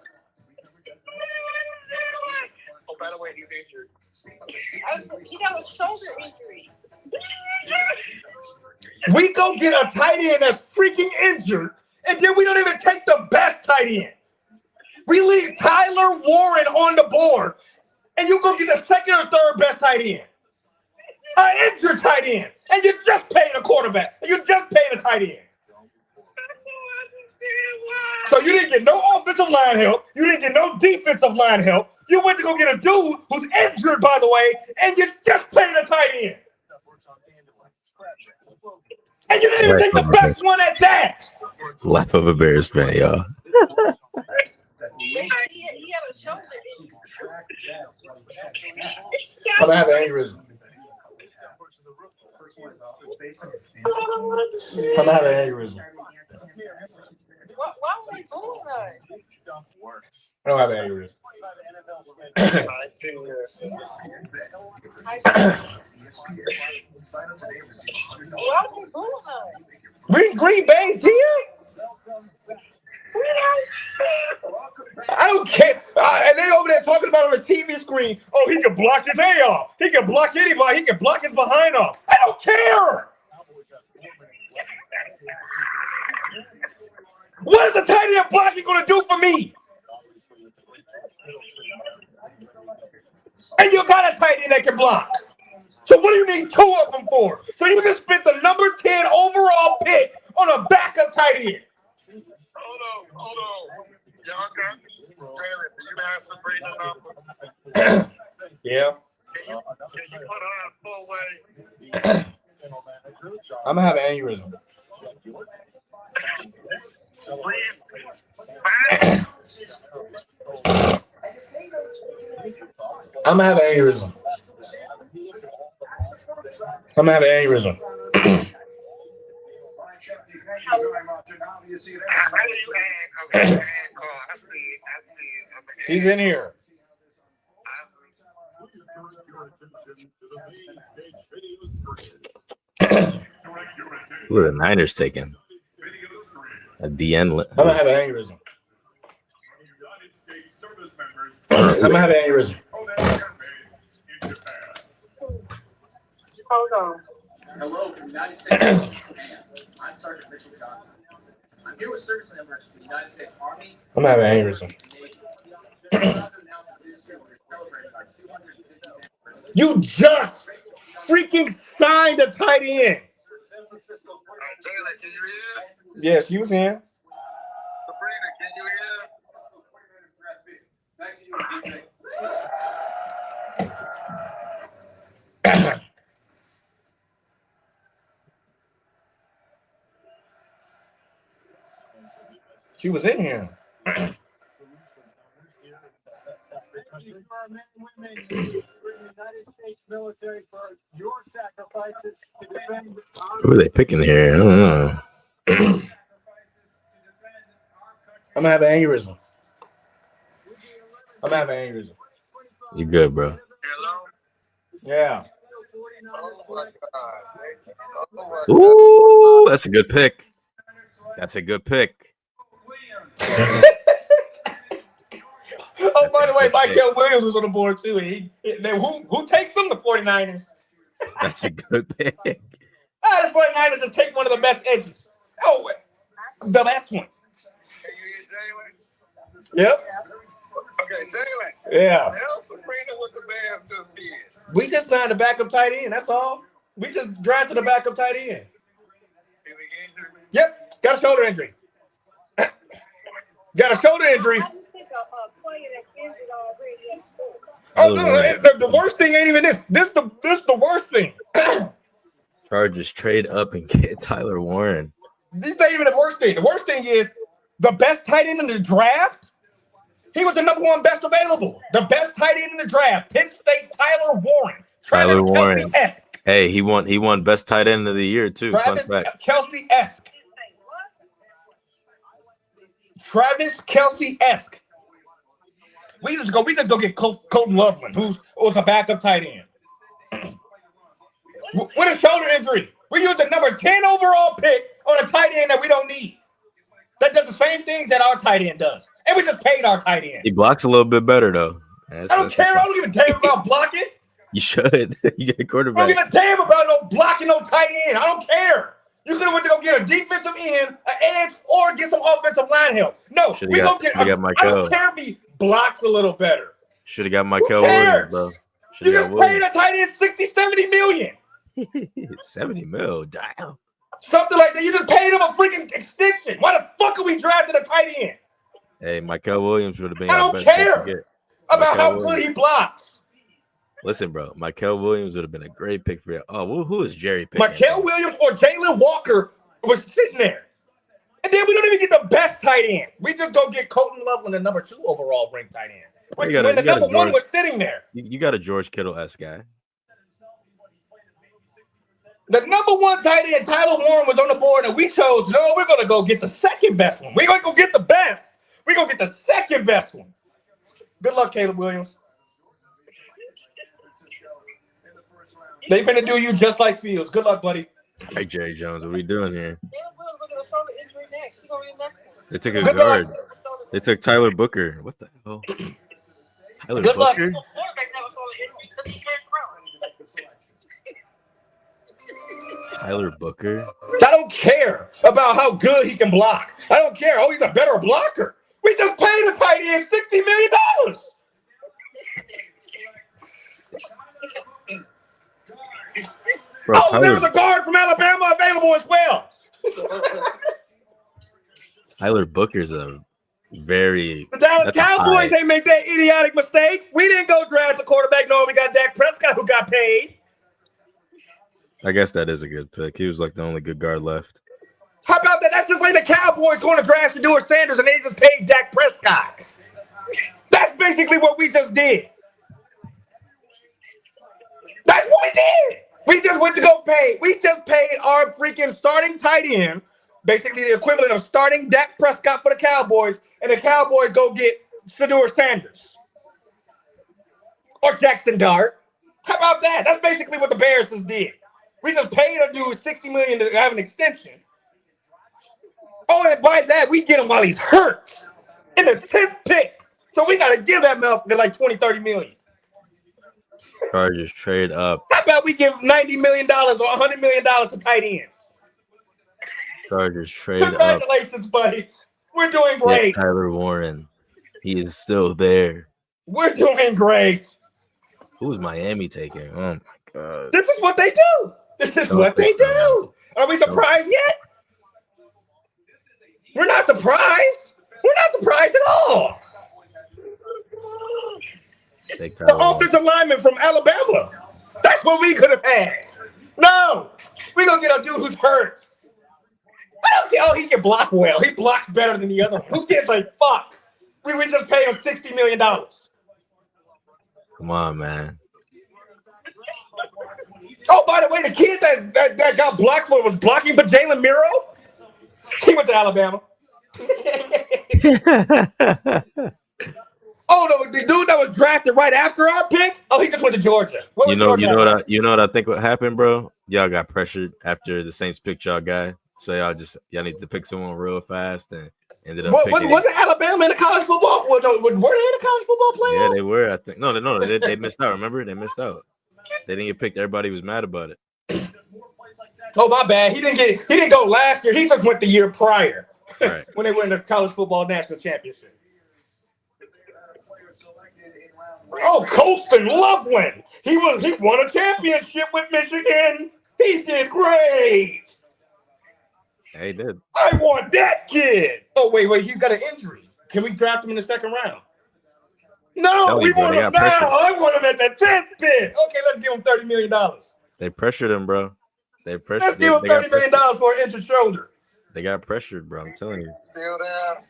Oh, by the way, he's injured. He got a shoulder injury. We go get a tight end that's freaking injured, and then we don't even take the best tight end. We leave Tyler Warren on the board, and you go get the second or third best tight end. An injured tight end, and you just paid a quarterback, and you just paid a tight end. So you didn't get no offensive line help. You didn't get no defensive line help. You went to go get a dude who's injured, by the way, and you just paid a tight end. And you didn't even take the best one at that. Life of a Bears fan, y'all. He had a shoulder injury. I'm gonna have an aneurysm. I'm gonna have an aneurysm. Why were they doing that? I don't have an aneurysm. Why were they doing that? We in Green Bay, Tia? I don't care. And they over there talking about on the TV screen, oh, he can block his A off. He can block anybody. He can block his behind off. I don't care. What is the tight end blocking going to do for me? And you got a tight end that can block. So what do you need two of them for? So you just spent the number 10 overall pick on a backup tight end. Hold on. Y'all got Taylor, do you have Sabrina number? Yeah. Can you put her in full way? I'm going to have an aneurysm. I'm going to have an aneurysm. I'm going to have an aneurysm. She's in here. Who are the Niners taking? A DN. I'm going to have an aneurysm. I'm going to have an aneurysm. Hold on. Hello from the United States Army Command. I'm Sergeant Mitchell Johnson. I'm here with service members from the United States Army. I'm going to have an aneurysm. You just freaking signed a tight end. Taylor, can you hear? Yes, she was in. Sabrina, can you hear? She was in here. Who are they picking here? I don't know. I'm gonna have an aneurysm. I'm gonna have an aneurysm. You good, bro? Yeah. Ooh, that's a good pick. That's a good pick. Oh, by the way, Michael Williams was on the board too. Who takes them? The 49ers. That's a good pick. The 49ers just take one of the best edges. Oh, the best one. Yep. Okay, Taylor. Yeah. Tell Sabrina what the Bears just did. We just signed a backup tight end. That's all. We just drafted a backup tight end. Yep. Got a shoulder injury. Got a shoulder injury. Oh no! The worst thing ain't even this. This the worst thing. Chargers trade up and get Tyler Warren. This ain't even the worst thing. The worst thing is the best tight end in the draft. He was the number one best available. The best tight end in the draft. Penn State, Tyler Warren. Tyler Warren. Kelce-esque. Hey, he won best tight end of the year too. Travis Fun fact. Kelce-esque. Travis Kelce-esque. We just go get Colton Loveland, who was a backup tight end. With a shoulder injury. We used the number 10 overall pick on a tight end that we don't need. That does the same things that our tight end does. And we just paid our tight end. He blocks a little bit better though. I don't care. I don't give a damn about blocking. You should. You get a I quarterback. don't give a damn about no blocking, no tight end. I don't care. You could have went to go get a defensive end, an edge, or get some offensive line help. No, Should've we go got- get. should've got I Michael. don't care if he blocks a little better. Should have got Michael cares? Williams, bro. You Shoulda just got paid a tight end 60, 70 million. Williams. 70 mil. Damn. Something like that. You just paid him a freaking extension. Why the fuck are we drafting a tight end? Hey, Michael Williams would have been. I our don't best pick to care get. about Michael how Williams. good he blocks. Listen, bro. Michael Williams would have been a great pick for you. Oh, who is Jerry picking? Michael Williams or Jalen Walker was sitting there. And then we don't even get the best tight end. We just go get Colton Loveland, the number 2 overall ranked tight end. When You got a- the you got a number 1 George- was sitting there. You got a George Kittle-esque guy. The number 1 tight end, Tyler Warren, was on the board, and we chose, no, we're going to go get the second best one. We're going to go get the best. We're going to get the second best one. Good luck, Caleb Williams. They finna do you just like Fields. Good luck, buddy. Hey, Jerry Jones, what are we doing here? They took a Good guard. luck. They took Tyler Booker. What the hell? Tyler Good luck. Booker? Tyler Booker? I don't don't care about how good he can block. I don't care. Oh, he's a better blocker. We just paid a tight end $60 million. Bro, Oh, there was a guard from Alabama available as well. Tyler Booker's a very. The Dallas that's a Cowboys, high- they make that idiotic mistake. We didn't go draft the quarterback knowing we got Dak Prescott who got paid. I guess that is a good pick. He was like the only good guard left. How about that? That's just like the Cowboys going to draft Shedeur Sanders and they just paid Dak Prescott. That's basically what we just did. That's what we did. We just went to go pay. We just paid our freaking starting tight end, basically the equivalent of starting Dak Prescott for the Cowboys, and the Cowboys go get Shedeur Sanders or Jackson Dart. How about that? That's basically what the Bears just did. We just paid a dude $60 million to have an extension. Oh, and by that, we get him while he's hurt in the 10th pick. So we got to give that motherfucker like $20-30 million. Chargers trade up. How about we give $90 million or $100 million to tight ends? Chargers trade up. Congratulations, buddy. We're doing Get great. Tyler Warren. He is still there. We're doing great. Who's Miami taking? Oh my god. This is what they do. This is what they do. Are we surprised yet? We're not surprised. We're not surprised at all. Take The Tyler Warren. offensive lineman from Alabama. That's what we could have had. No. We're going to get a dude who's hurt. I don't care. Oh, he can block well. He blocks better than the other one. Who gives a fuck? We just paid him $60 million. Come on, man. Oh, by the way, the kid that got blocked for was blocking for Jalen Miro. He went to Alabama. Oh, the dude that was drafted right after our pick. Oh, he just went to Georgia. You know what I think what happened, bro? Y'all got pressured after the Saints picked y'all guy. So y'all need to pick someone real fast and ended up picking. Wasn't Alabama in the college football? Well, no, were they in the college football playoff? Yeah, they were. I think no, they missed out. Remember, they missed out. They didn't get picked. Everybody was mad about it. Oh, my bad. He didn't go last year. He just went the year prior. Right. When they won the college football national championship. Oh, Colston Loveland. He won a championship with Michigan. He did great. Yeah, he did. I want that kid. Oh, wait. He's got an injury. Can we draft him in the second round? No, we want him now. I want him at the 10th pick. Okay, let's give him $30 million. They pressured him, bro. Let's give him $30 million for an injured shoulder. They got pressured, bro. I'm telling you. Still there.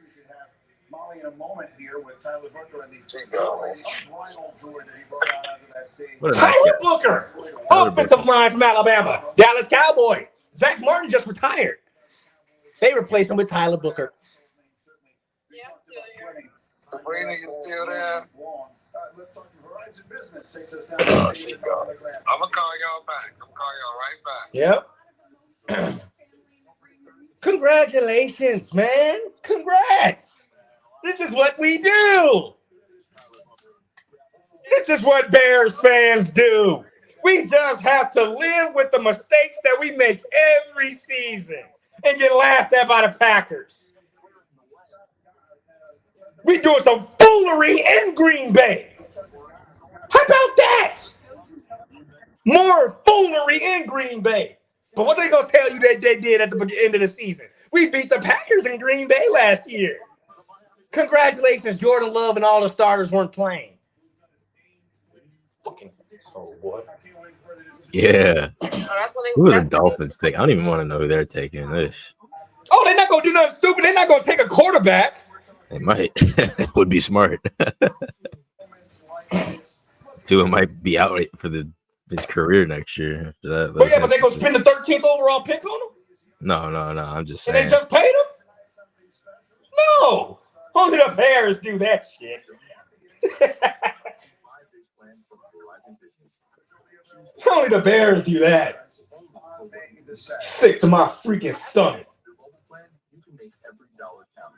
Molly in a moment here with Tyler Booker and the bridal joy that he brought out onto that stage. What a nice Tyler guy. Booker, Tyler offensive Booker. line from Alabama. Dallas Cowboys. Zach Martin just retired. They replaced him with Tyler Booker. Sabrina, you still there? I'm gonna call y'all back. I'm call y'all right back. Yep. Congratulations, man. Congrats. This is what we do. This is what Bears fans do. We just have to live with the mistakes that we make every season and get laughed at by the Packers. We doing some foolery in Green Bay. How about that? More foolery in Green Bay. But what they gonna tell you that they did at the end of the season? We beat the Packers in Green Bay last year. Congratulations, Jordan Love and all the starters weren't playing. Fucking oh boy. Yeah. Who are the Dolphins take? I don't even want to know who they're taking. This. Oh, they're not gonna do nothing stupid. They're not gonna take a quarterback. They might. Would be smart. Tua might be out for his career next year. After that. Oh yeah, but they gonna spend the 13th overall pick on him? No. I'm just And saying. they just paid him? No. Only the Bears do that shit. Only the Bears do that. Sick to my freaking stomach. You can make every dollar count.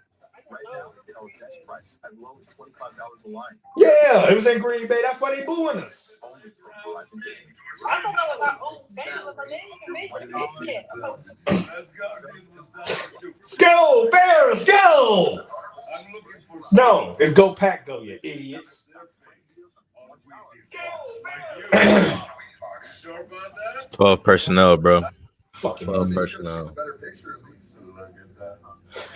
Right now, get our best price as low as $25 a line. Yeah, it was in Green Bay. That's why they booing us. Only from Verizon Business. I thought that was our old. They was Go, Bears, go! No, it's go Pack go, you idiots. It's 12 personnel, bro. Fucking 12 idiots. personnel.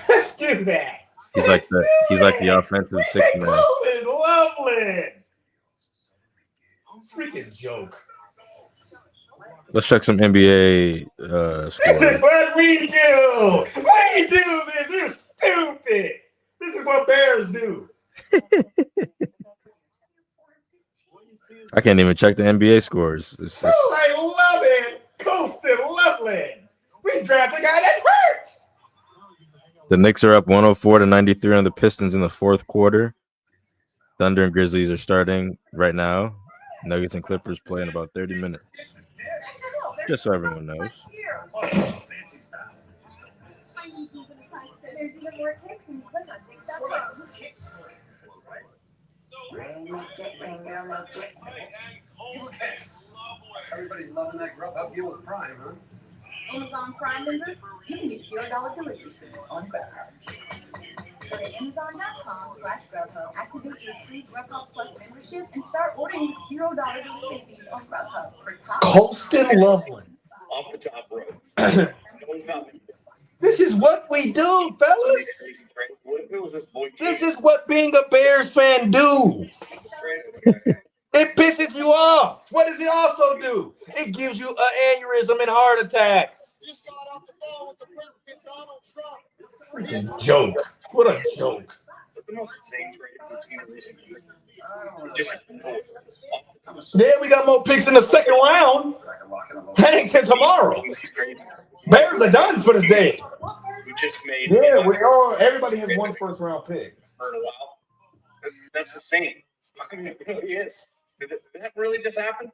Let's do that. He's like the offensive sixth man. Colin Loveland. Freaking joke. Let's check some NBA This scores. is what we do. We do this. You're stupid. This is what Bears do. I can't even check the NBA scores. It's just, I love it. Colston Loveland. We draft a guy that's hurt. the Knicks are up 104-93 on the Pistons in the fourth quarter. Thunder and Grizzlies are starting right now. Nuggets and Clippers play in about 30 minutes. Just so everyone knows. There's even more kicks and Everybody's loving that Grubhub deal with Prime, huh? Amazon Prime member, you can get $0 delivery fees on Grubhub. Go to Amazon.com/Grubhub, activate your free Grubhub Plus membership, and start ordering with $0 delivery fees on Grubhub for top. Colston Loveland. Off the top rope. This is what we do, fellas. This is what being a Bears fan do. It pisses you off. What does it also do? It gives you an aneurysm and heart attacks. Freaking joke. What a joke. Yeah, we got more picks in the second round. That ain't till tomorrow. Bears are done for this day. Yeah, we all. Everybody has one first round pick. For a while. That's the same. I mean, it really is. Did that really just happen?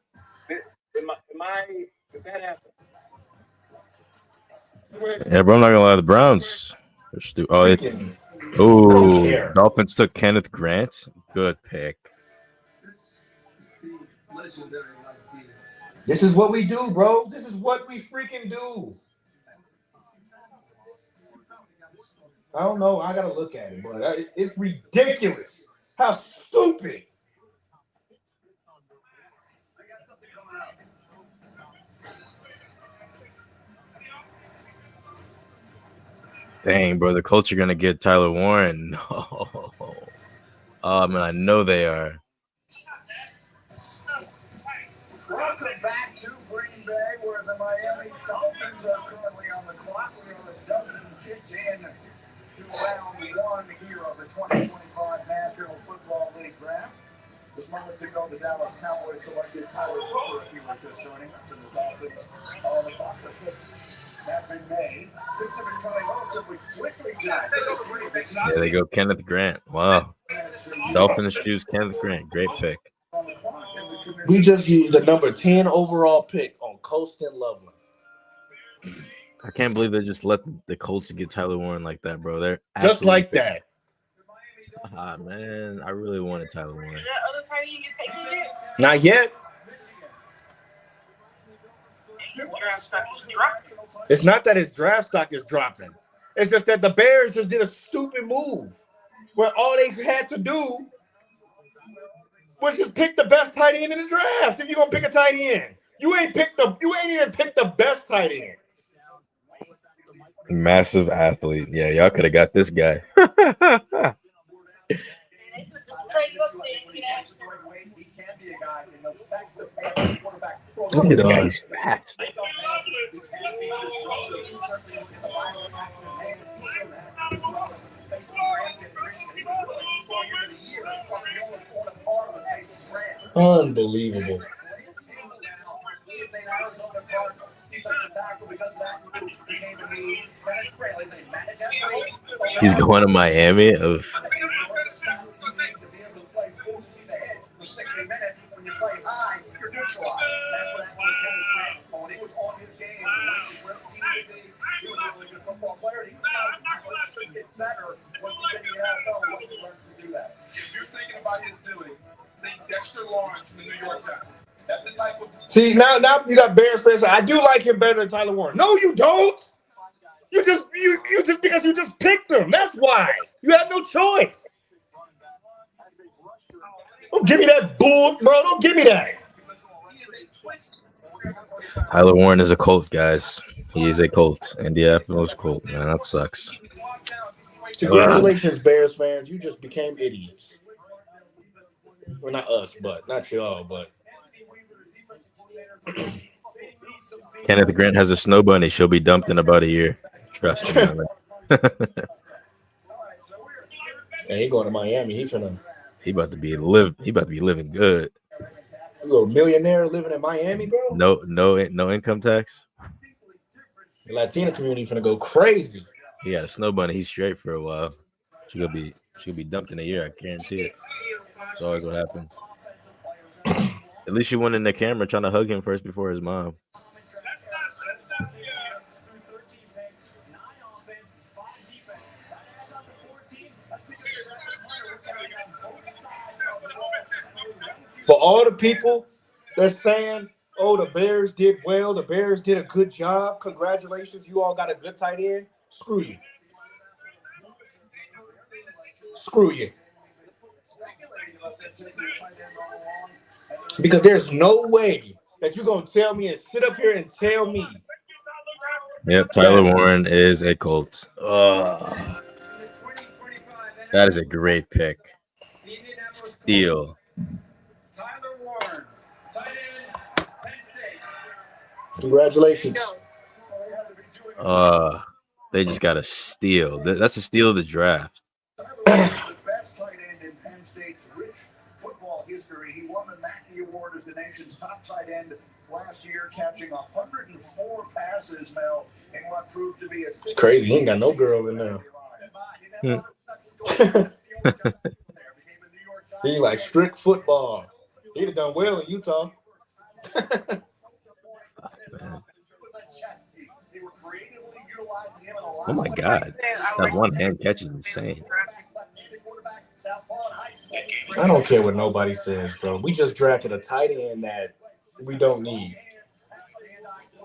Did that happen? Yeah, bro, I'm not gonna lie. The Browns. Dolphins took Kenneth Grant. Good pick. This is what we do, bro. This is what we freaking do. I don't know. I gotta look at it, but it's ridiculous. How stupid. Dang, bro, the Colts are gonna get Tyler Warren. No. Oh man, I know they are. Welcome back to Green Bay, where the Miami Dolphins are currently on the clock. We are a dozen kicked in to round one here of the 2025 National Football League draft. Just moments ago, the Dallas Cowboys selected Tyler Cooper, if you were just joining us, and the Dolphins on the clock. The picks have been made. Picks have been coming relatively quickly tonight. Yeah, they go Kenneth Grant. Wow. Dolphins choose Kenneth Grant. Great pick. We just used the number 10 overall pick on Colston Loveland. I can't believe they just let the Colts get Tyler Warren like that, bro. They're Just like that. Ah, man, I really wanted Tyler Warren. Not yet. It's not that his draft stock is dropping. It's just that the Bears just did a stupid move where all they had to do was just pick the best tight end in the draft. If you're gonna pick a tight end, you ain't even picked the best tight end. Massive athlete. Yeah, y'all could have got this guy. This guy's fast. Unbelievable. He's going to Miami. Of If you're thinking about his ceiling, think Dexter Lawrence from the New York Giants. That's the type of See, now you got Bears fans. I do like him better than Tyler Warren. No, you don't. You just because you just picked him. That's why. You have no choice. Don't give me that bull, bro. Don't give me that. Tyler Warren is a Colt, guys. He is a Colt. Indianapolis Colt. Man, that sucks. Congratulations, Bears fans. You just became idiots. Well, not us, but not y'all, but. Kenneth Grant has a snow bunny. She'll be dumped in about a year. Trust me. Hey, he going to Miami. He about to be living good. You a millionaire living in Miami, bro? No income tax. The Latina community finna go crazy. He got a snow bunny. He's straight for a while. She'll be dumped in a year. I guarantee it. That's always what happens. At least she went in the camera trying to hug him first before his mom. For all the people that's saying, oh, the Bears did well, the Bears did a good job, congratulations, you all got a good tight end, screw you. Screw you. Because there's no way that you're going to tell me and sit up here and tell me. Yep, Tyler Warren is a Colt. That is a great pick. Steal. Congratulations. They just got a steal. That's a steal of the draft. Best tight end in Penn State's rich football history. He won the Mackey Award as the nation's top tight end last year, catching 104 passes now in what proved to be a. It's crazy. He ain't got no girl in there. He like strict football. He'd have done well in Utah. Oh my God. That one hand catch is insane. I don't care what nobody says, bro. We just drafted a tight end that we don't need.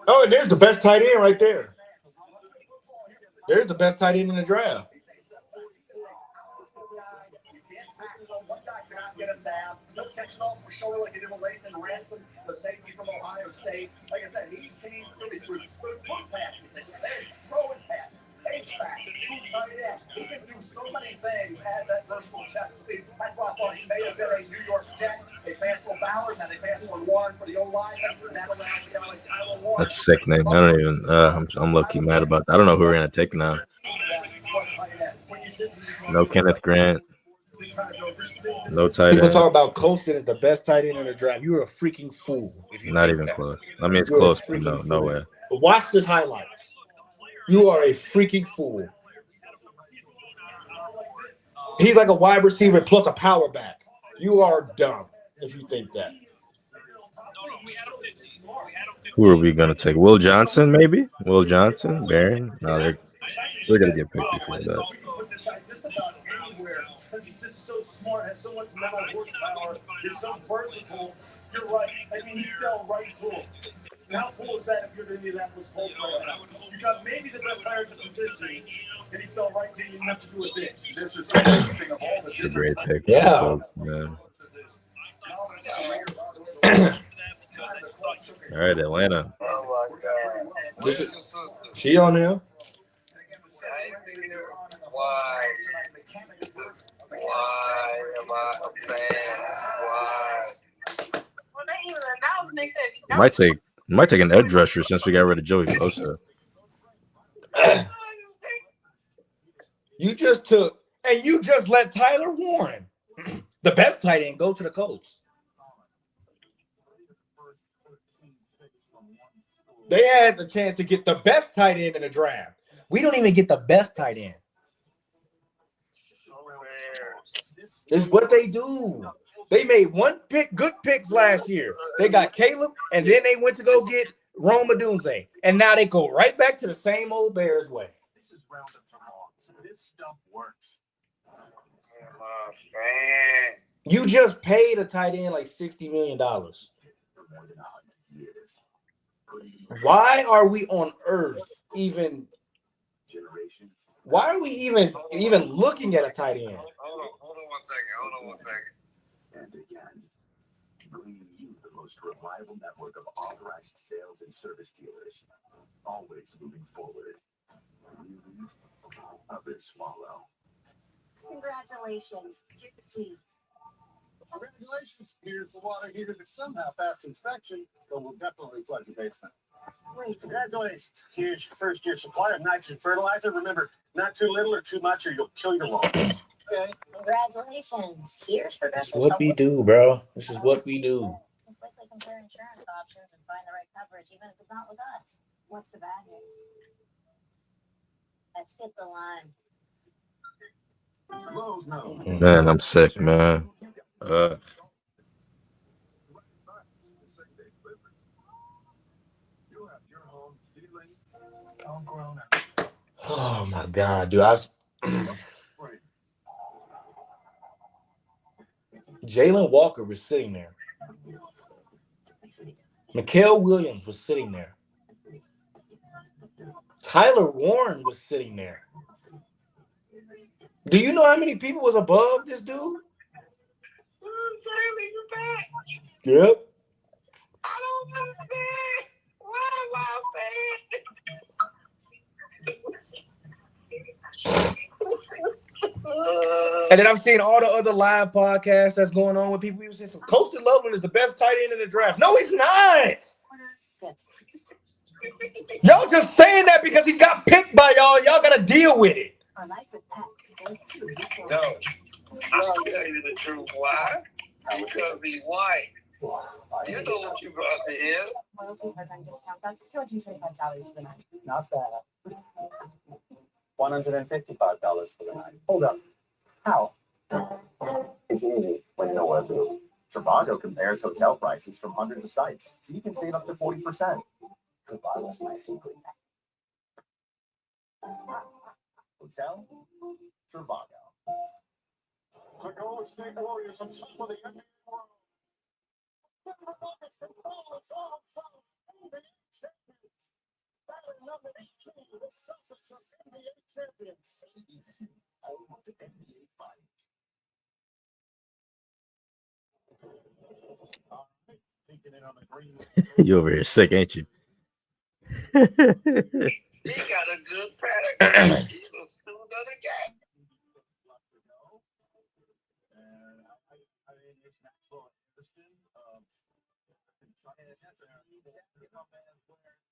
Oh, and there's the best tight end right there. There's the best tight end in the draft. Get him down. No catching off for shoulder like he did with Lathan Ransom, the safety from Ohio State. Like I said, he came through foot passes, throwing passes, H-back, he can do so many things as that versatile check speed. That's why I thought he may have been a New York Jet. They passed for Bowers, now they passed for Warren for the O-line. That allows a guy like Tyler Warren. That's sickening. I don't even. I'm low-key mad about that. I don't know who we're gonna take now. No Kenneth Grant. No tight end. People talk about Colston as the best tight end in the draft. You're a freaking fool. If you Not even that. close. I mean, it's You're close, a but freaking no fool. way. But watch this highlights. You are a freaking fool. He's like a wide receiver plus a power back. You are dumb if you think that. Who are we gonna take? Will Johnson, maybe? Will Johnson, Barron? No, they're gonna get picked before that. He's just so smart, has so much mental horsepower, is so versatile. You're right. I mean, he fell right through him. And how cool is that if you're the Indianapolis Colts player? You got maybe the best player at the position, and he fell right to you. You have to do a bit. This is so interesting of all the It's a great pick. Yeah. Man. All right, Atlanta. Oh my God. She on there? Why am I a fan? Why? Well, they even announced, they said, Might take an edge rusher since we got rid of Joey Bosa. You just took, and you just let Tyler Warren, the best tight end, go to the Colts. They had the chance to get the best tight end in the draft. We don't even get the best tight end. It's what they do. They made good picks last year. They got Caleb, and then they went to go get Rome Odunze. And now they go right back to the same old Bears way. This is round up for long, so this stuff works. You just paid a tight end like $60 million. years. Why are we on Earth even? Generation. Why are we even looking at a tight end? Hold on one second. And again, bringing you the most reliable network of authorized sales and service dealers. Always moving forward. We lead, others follow. Congratulations. Please. Congratulations. Here's the water heater that somehow passed inspection, but will definitely flood the basement. Wait. Congratulations. Here's your first year supply of nitrogen fertilizer. Remember, not too little or too much or you'll kill your lawn. Okay. Congratulations. Here's This Progressive. is what we do, bro. This is what we do. Quickly compare insurance options and find the right coverage, even if it's not with us. What's the bad news? I skipped the line. Close no. Man, I'm sick, man. Oh my God, dude! Jalen Walker was sitting there. Mikael Williams was sitting there. Tyler Warren was sitting there. Do you know how many people was above this dude? Jalen, you back? Yep. I don't understand. Why am I And then I've seen all the other live podcasts that's going on with people. People saying, so Coastal Loveland is the best tight end in the draft. No, he's not. Y'all just saying that because he got picked by y'all. Y'all got to deal with it. No, I'll tell you the truth. Why? Because he's white. You know what you brought to him. Loyalty program discount. That's $225 for the night. Not bad. $155 for the night. Hold up. How? It's easy when you know what to do. Trivago compares hotel prices from hundreds of sites, so you can save up to 40%. Trivago's my secret. Hotel? Trivago. The Golden State Warriors on top of the NBA world. Denver Nuggets have fallen NBA champions. Battle number 18, the Celtics are NBA champions. Home of the NBA fight. Thinking it on the green. You over here sick, ain't you? He got a good pattern. He's a student of the game.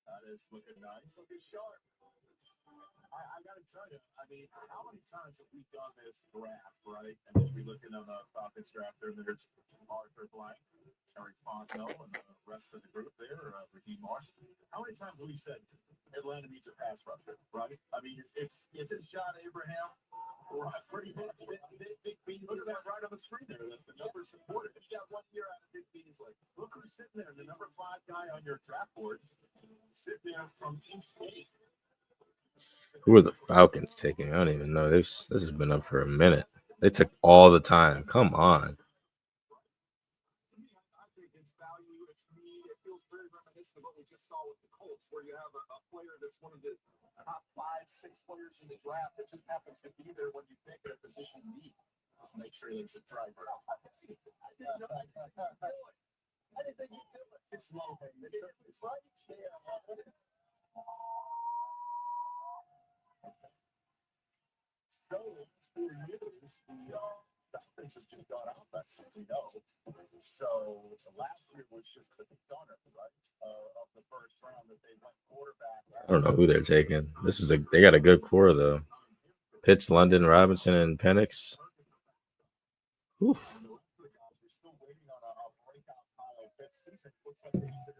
That is looking nice. Looking sharp. I got to tell you, I mean, how many times have we done this draft, right? And as we look in on the Falcons draft, there's Arthur Blank, Terry Fontenot, and the rest of the group there, Raheem Morris. How many times have we said Atlanta needs a pass rusher, right? I mean, it's John Abraham, right? Pretty much. Big Bean, look at that right on the screen there. The numbers supported. You got 1 year out of Big Beasley. Look who's sitting there, the number 5 guy on your draft board, sitting there from Team State. Who are the Falcons taking? I don't even know. This has been up for a minute. They took all the time. Come on. I think it's value, it's need. It feels very reminiscent of what we just saw with the Colts, where you have a player that's one of the top 5-6 players in the draft that just happens to be there when you pick at a position need. Just make sure there's a driver. I didn't think he'd do it. It's low. It's right there. So, for years, the Falcons has just gone offense, we know. So, last year was just the stunner, right, of the first round that they went quarterback. I don't know who they're taking. They got a good core though. Pitts, London, Robinson, and Penix. Oof. We're still waiting on a breakout Kyle Pitts season. Looks like they should.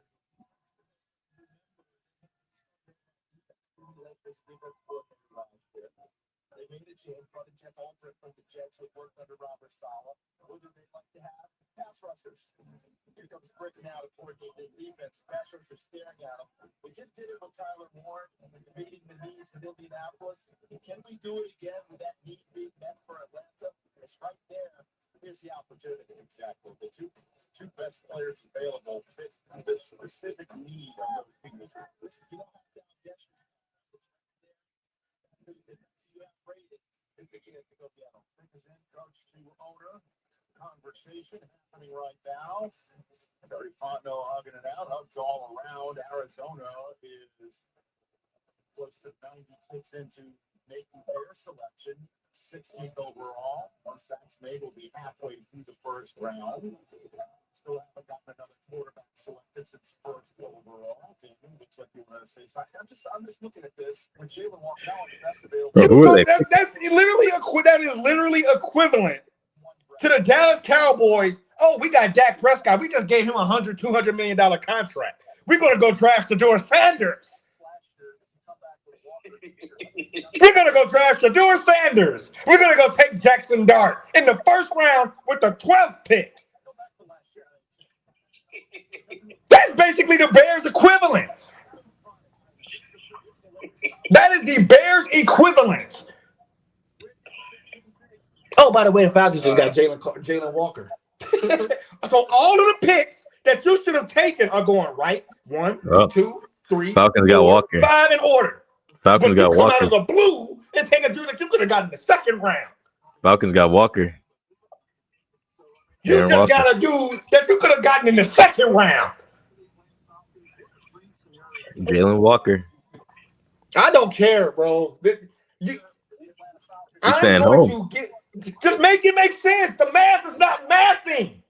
They made a change, brought in Jeff Aldrich from the Jets, who worked under Robert Saleh. What do they like to have? Pass rushers. Here comes Brick now to coordinate the defense. Pass rushers staring at him. We just did it with Tyler Moore, meeting the needs of Indianapolis. Can we do it again with that need being met for Atlanta? It's right there. Here's the opportunity. Exactly. The two best players available fit the specific need of those teams. You don't have to outguess yourself. You have rated. It's the chance to go get them. Because in coach to owner conversation happening right now. Barry Fontenot hugging it out. Hugs all around. Arizona is close to 96 into making their selection. 16th overall. Once that's made, we'll be halfway through the first round. Still haven't gotten another quarterback selected since first overall. Damon, looks like you were going to say something. I'm just looking at this. When Jalen walked out, the best available. That is literally equivalent to the Dallas Cowboys. Oh, we got Dak Prescott. We just gave him $200 million contract. We're going to go draft Shedeur Sanders. We're going to go draft Shedeur Sanders. We're going to go take Jackson Dart in the first round with the 12th pick. That's basically the Bears equivalent. That is the Bears equivalent. Oh, by the way, the Falcons just got Jalen Walker. So all of the picks that you should have taken are going right. 1, 2, 3, Falcons got Walker. 5 in order. Falcons got come Walker. out of the blue and take a dude that you could have gotten in the second round. Falcons got Walker. You just got a dude that you could have gotten in the second round. Jalen Walker. I don't care, bro. He's staying home. Just make it make sense. The math is not mathing.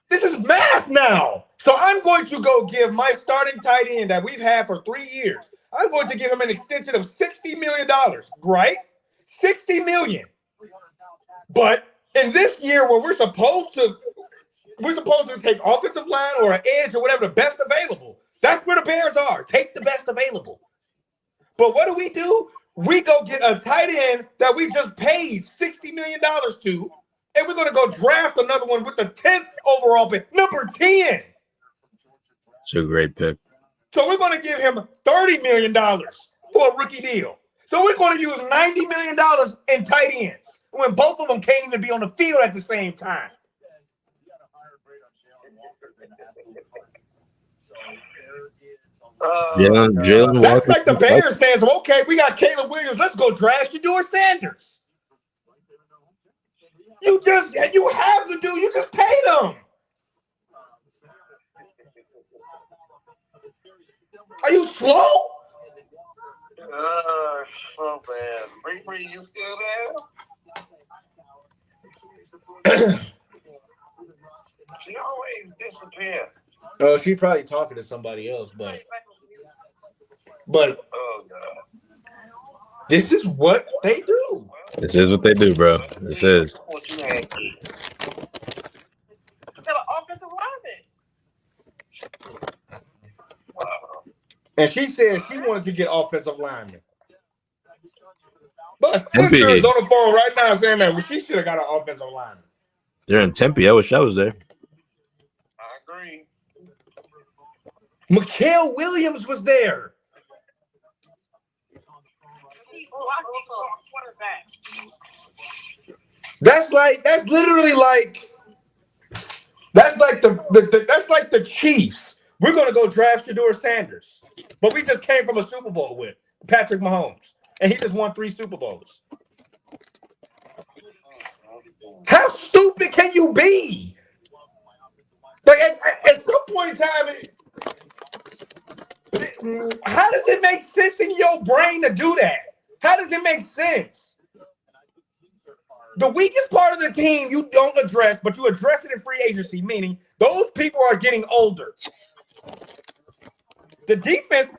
This is math now. So I'm going to go give my starting tight end that we've had for 3 years. I'm going to give him an extension of $60 million, right? $60 million. But in this year where we're supposed to take offensive line or an edge or whatever, the best available. That's where the Bears are. Take the best available. But what do? We go get a tight end that we just paid $60 million to, and we're going to go draft another one with the 10th overall pick, number 10. It's a great pick. So we're going to give him $30 million for a rookie deal. So we're going to use $90 million in tight ends when both of them can't even be on the field at the same time. Jalen That's Walker. like the Bears saying, okay, we got Caleb Williams. Let's go draft Shedeur Sanders. You have the dude. You just paid him. Are you slow? So bad. Bree, you still there? She always disappears. Oh, she's probably talking to somebody else, but oh god, this is what they do. This is what they do, bro. This is. What you had? Offensive lineman. And she said she wanted to get offensive linemen. But sister is on the phone right now saying that she should have got an offensive lineman. They're in Tempe. I wish I was there. I agree. Mikael Williams was there. That's like the Chiefs. We're gonna go draft Shedeur Sanders, but we just came from a Super Bowl with Patrick Mahomes, and he just won 3 Super Bowls. How stupid can you be? Like at some point in time, how does it make sense in your brain to do that? How does it make sense? The weakest part of the team you don't address, but you address it in free agency, meaning those people are getting older. The defense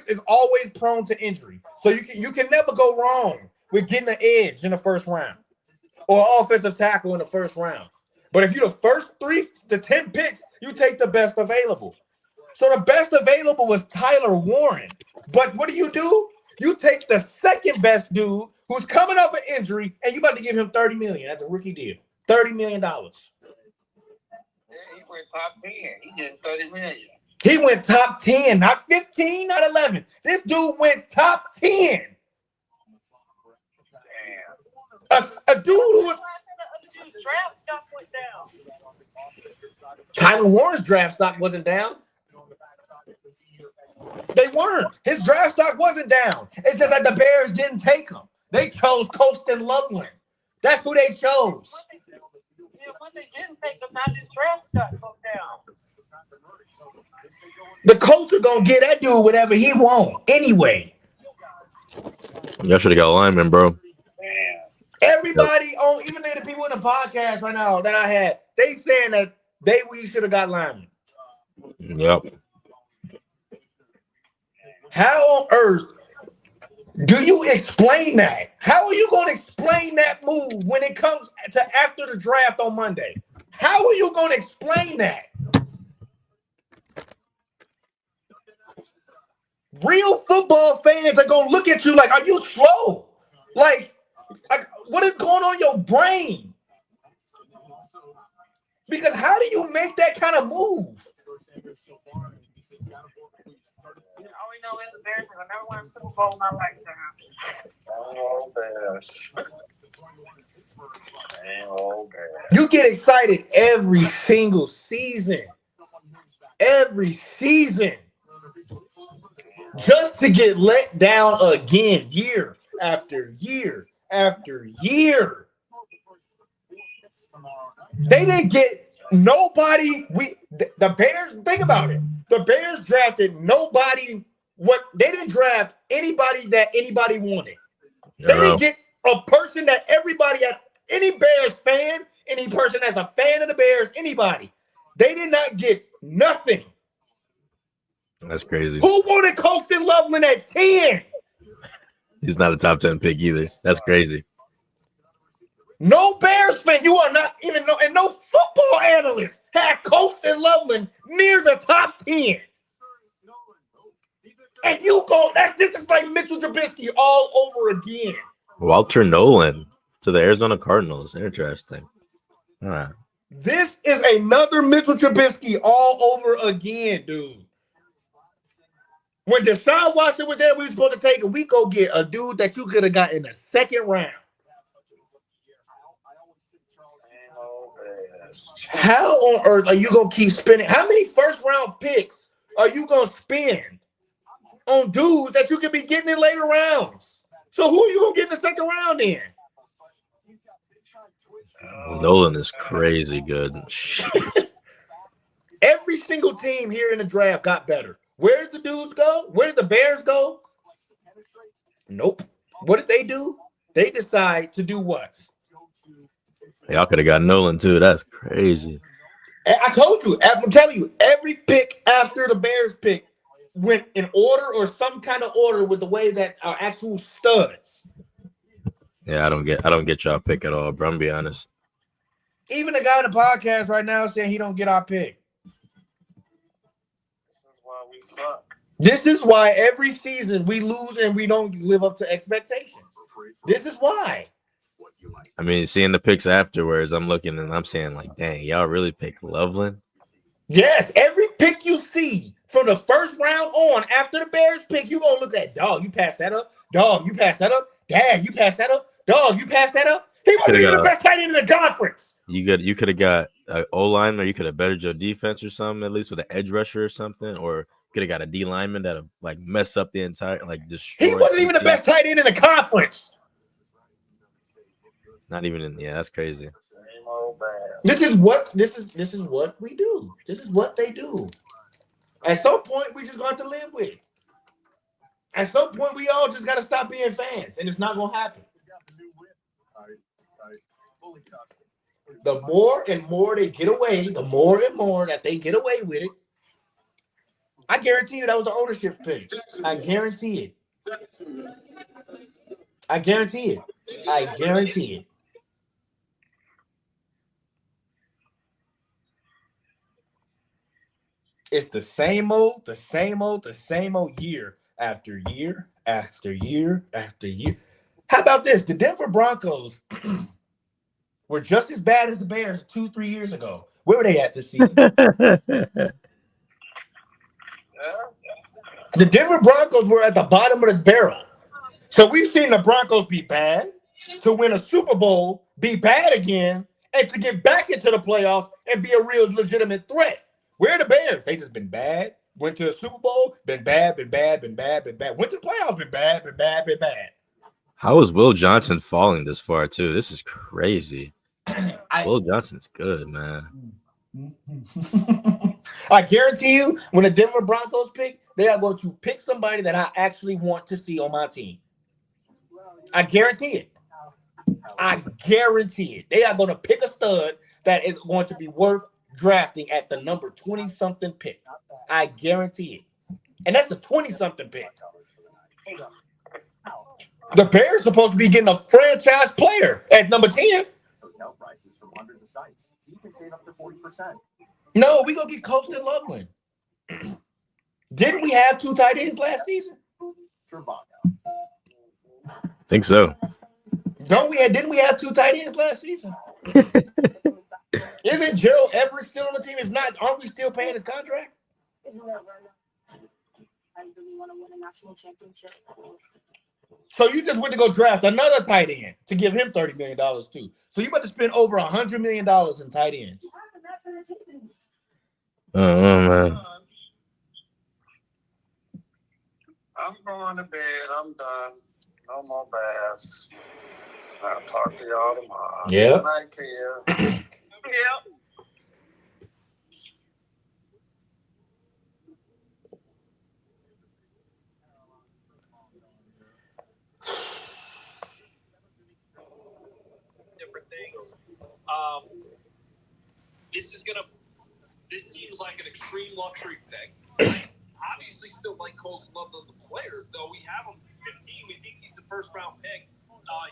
is always prone to injury. So you can never go wrong with getting an edge in the first round or offensive tackle in the first round. But if you're the first 3 to 10 picks, you take the best available. So the best available was Tyler Warren. But what do? You take the second best dude who's coming off an injury, and you about to give him $30 million. That's a rookie deal. $30 million. Yeah, he went top 10. He getting $30 million. He went top 10, not 15, not 11. This dude went top 10. Damn. A dude who was Draft stock went down. Tyler Warren's draft stock wasn't down. They weren't. His draft stock wasn't down. It's just that the Bears didn't take him. They chose Colston Loveland. That's who they chose. Yeah, when they didn't take him, now his draft stock goes down. The Colts are gonna get that dude whatever he wants anyway. Y'all should have got lineman, bro. Everybody on, even the people in the podcast right now that I had, they saying that we should have got linemen. Yep. How on earth do you explain that? How are you going to explain that move when it comes to after the draft on Monday? How are you going to explain that? Real football fans are going to look at you like, are you slow? Like, what is going on in your brain? Because how do you make that kind of move? All we know is the Bears will never win a Super Bowl in my lifetime. Oh, Bears. Oh, Bears. You get excited every single season. Every season. Just to get let down again, year after year after year. They didn't get nobody. The Bears, think about it. The Bears drafted nobody. They didn't draft anybody that anybody wanted. They didn't get a person that everybody had, any Bears fan, any person that's a fan of the Bears, anybody. They did not get nothing. That's crazy. Who wanted Colston Loveland at 10? He's not a top 10 pick either. That's crazy. No Bears fan. You are not even and no football analyst had Colston Loveland near the top 10. And you go, this is like Mitchell Trubisky all over again. Walter Nolan to the Arizona Cardinals. Interesting. All right. This is another Mitchell Trubisky all over again, dude. When Deshaun Watson was there, we were supposed to take him. We go get a dude that you could have got in the second round. How on earth are you going to keep spending? How many first-round picks are you going to spend on dudes that you could be getting in later rounds? So who are you going to get in the second round then? Nolan is crazy good. Every single team here in the draft got better. Where did the dudes go? Where did the Bears go? Nope. What did they do? They decide to do what? Y'all could have got Nolan too. That's crazy. I told you. I'm telling you, every pick after the Bears pick went in order or some kind of order with the way that are actual studs. Yeah, I don't get y'all pick at all, bro. I'm be honest. Even the guy in the podcast right now saying he don't get our pick. We suck. This is why every season we lose and we don't live up to expectations. This is why. I mean, seeing the picks afterwards, I'm looking and I'm saying, like, dang, y'all really pick Loveland? Yes, every pick you see from the first round on after the Bears pick, you're going to look at, dog, you passed that up. Dog, you passed that up. Dad, you passed that up. Dog, you passed that up. He wasn't even the best tight end in the conference. You could have got an O-lineman, or you could have bettered your defense or something, at least with an edge rusher or something, or could have got a D lineman that'll like mess up the entire He wasn't even the best tight end in the conference. Not even in that's crazy. This is what we do. This is what they do. At some point, we just going to live with it. At some point, we all just got to stop being fans, and it's not going to happen. The more and more they get away, the more and more that they get away with it. I guarantee you that was the ownership pick. I guarantee it. I guarantee it. I guarantee it. It's the same old year after year after year after year. How about this? The Denver Broncos were just as bad as the Bears 2-3 years ago. Where were they at this season? The Denver Broncos were at the bottom of the barrel. So we've seen the Broncos be bad. to win a Super Bowl, be bad again, and to get back into the playoffs and be a real legitimate threat. Where are the Bears? They just been bad. Went to the Super Bowl, been bad, been bad, been bad, been bad. Went to the playoffs, been bad, been bad, been bad. How is Will Johnson falling this far too? This is crazy. Will Johnson's good, man. I guarantee you, when the Denver Broncos pick, they are going to pick somebody that I actually want to see on my team. I guarantee it. I guarantee it. They are going to pick a stud that is going to be worth drafting at the number 20-something pick. I guarantee it. And that's the 20-something pick. The Bears supposed to be getting a franchise player at number 10. Hotel prices from hundreds of sites, so you can save up to 40%. No, we gonna get Colston Loveland. Didn't we have 2 tight ends last season? Think so. Didn't we have 2 tight ends last season? Isn't Gerald Everett still on the team? If not, aren't we still paying his contract? I really want to win a national championship. So you just went to go draft another tight end to give him $30 million too. So you about to spend over $100 million in tight ends. Man. I'm going to bed. I'm done. No more baths. I'll talk to y'all tomorrow. Yeah. Good night to you. Yep. Different things. This seems like an extreme luxury pick. I obviously still like Colston Loveland, the player, though we have him 15. We think he's a first-round pick.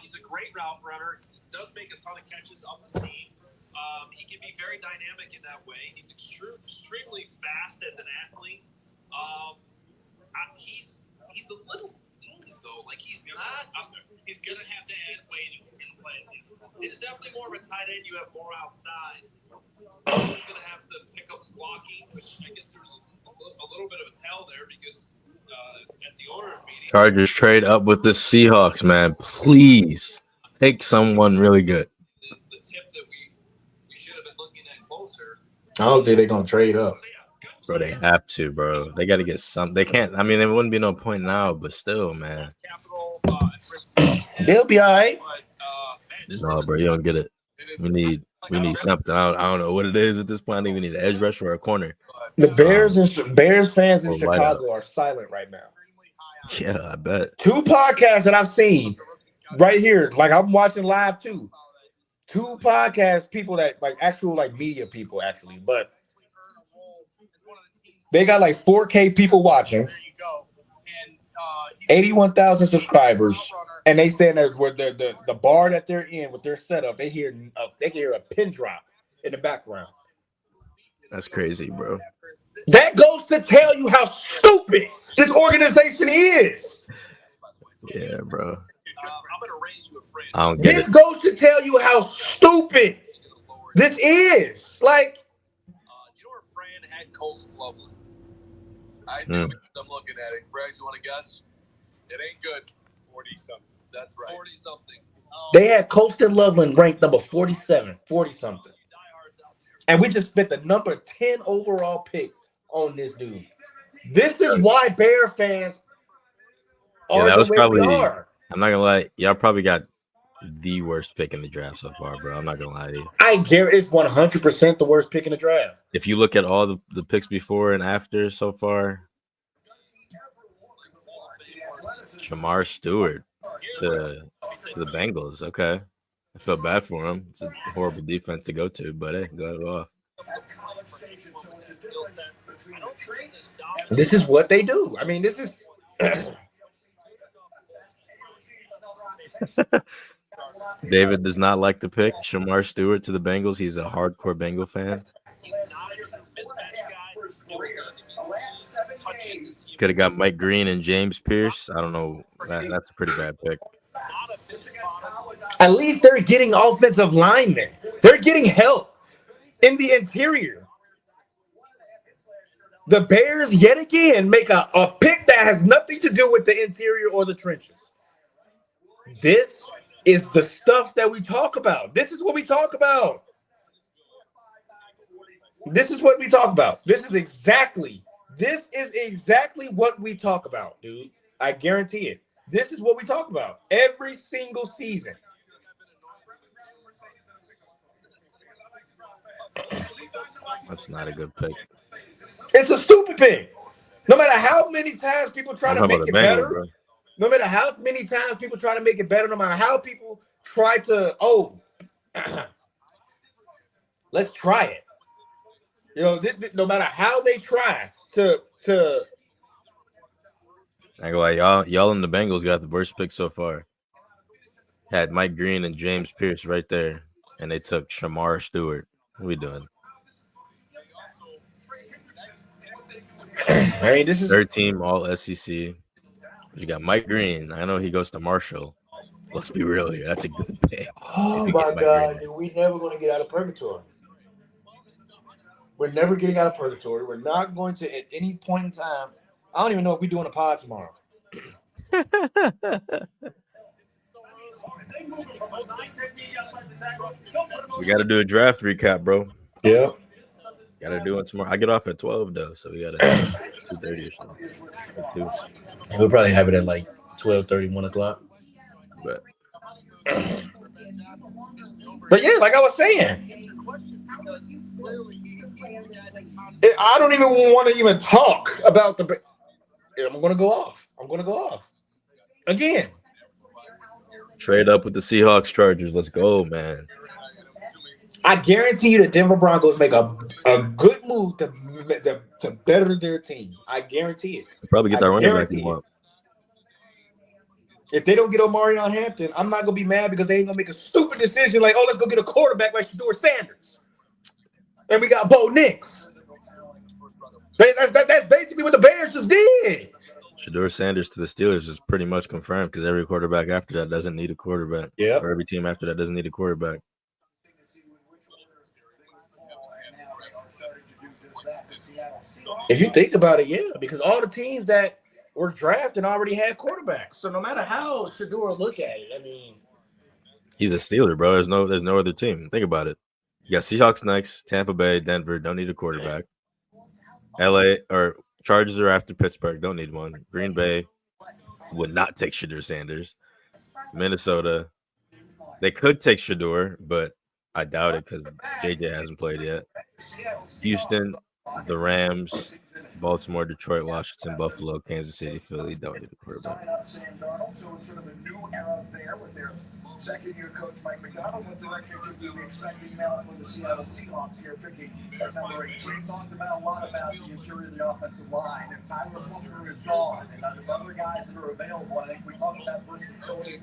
He's a great route runner. He does make a ton of catches up the seam. He can be very dynamic in that way. He's extremely fast as an athlete. He's a little lean, though. Like, he's not. He's going to have to add weight if he's going to play. He's definitely more of a tight end. You have more outside. He's going to have to pick up blocking, which I guess there's a little bit of a tell there because at the owners' meeting. Chargers trade up with the Seahawks, man. Please take someone really good. The tip that we should have been looking at closer. I don't think they're gonna trade up. Bro, they have to, bro. They got to get some. They can't. I mean, there wouldn't be no point now, but still, man. They'll be all right. No, bro, you don't get it. We need something. I don't know what it is at this point. I think we need an edge rusher or a corner. The Bears fans in Chicago are silent right now. Yeah, I bet. 2 podcasts that I've seen right here, like I'm watching live too. 2 podcasts, people that like actual like media people actually, but they got like 4K people watching, 81,000 subscribers, and they saying that with the bar that they're in with their setup, they hear a pin drop in the background. That's crazy, bro. That goes to tell you how stupid this organization is. Yeah, bro. I'm going to raise you a friend. I don't get This it. goes to tell you how stupid this is. Like, Your friend had Colston Loveland. I do. I'm looking at it. Braggs, you want to guess? It ain't good. 40-something. That's right. 40-something. they had Colston Loveland ranked number 47, 40-something. And we just spent the number 10 overall pick on this dude. This is why Bear fans are that was the way probably. we are. I'm not gonna lie, y'all probably got the worst pick in the draft so far, bro. I'm not gonna lie to you. I guarantee it's 100% the worst pick in the draft. If you look at all the picks before and after so far, Jamar Stewart to the Bengals. Okay, I feel bad for him. It's a horrible defense to go to, but hey, go off. This is what they do. I mean, this is. David does not like the pick. Jamar Stewart to the Bengals. He's a hardcore Bengal fan. Could have got Mike Green and James Pierce. I don't know. That's a pretty bad pick. At least they're getting offensive linemen. They're getting help in the interior. The Bears, yet again, make a pick that has nothing to do with the interior or the trenches. This is the stuff that we talk about. This is what we talk about. This is what we talk about. This is exactly what we talk about, dude. I guarantee it. This is what we talk about every single season. That's not a good pick. It's a stupid pick. No matter how many times people try to make it better, bro. no matter how many times people try to make it better, no matter how people try to, let's try it. You know, no matter how they try to. I go like y'all and the Bengals got the worst pick so far. Had Mike Green and James Pierce right there, and they took Shamar Stewart. What are we doing? I mean, this is third team All SEC. You got Mike Green. I know he goes to Marshall. Let's be real here. That's a good pick. Oh my God, dude, we're never going to get out of purgatory. We're never getting out of purgatory. We're not going to at any point in time. I don't even know if we're doing a pod tomorrow. We got to do a draft recap, bro. Yeah. Got to do it tomorrow. I get off at 12 though, so we got to 2:30 or something. Or 2. We'll probably have it at like 12:30, 1 o'clock. But yeah, like I was saying, I don't even want to even talk about the. I'm going to go off. Again. Trade up with the Seahawks Chargers. Let's go, man. I guarantee you the Denver Broncos make a good move to better their team. I guarantee it. They'll probably get that running back they want. If they don't get Omarion Hampton, I'm not going to be mad because they ain't going to make a stupid decision like, let's go get a quarterback like Shedeur Sanders. And we got Bo Nix. That's basically what the Bears just did. Shedeur Sanders to the Steelers is pretty much confirmed because every quarterback after that doesn't need a quarterback. Yeah. Or every team after that doesn't need a quarterback. If you think about it, yeah, because all the teams that were drafted already had quarterbacks. So no matter how Shedeur look at it, I mean, he's a Steeler, bro. There's no other team. Think about it. You got Seahawks next, Tampa Bay, Denver, don't need a quarterback. LA or Chargers are after Pittsburgh, don't need one. Green Bay would not take Shedeur Sanders. Minnesota, they could take Shedeur, but I doubt it because JJ hasn't played yet. Houston, the Rams, Baltimore, Detroit, Washington, Buffalo, Kansas City, Philly don't need a quarterback. Second-year coach Mike McDonald, what direction should we be expecting now for the Seattle Seahawks here, picking at number 18? Talked about a lot about the interior of the offensive line, and Tyler Booker is gone, and there's other guys that are available. I think we talked about versatility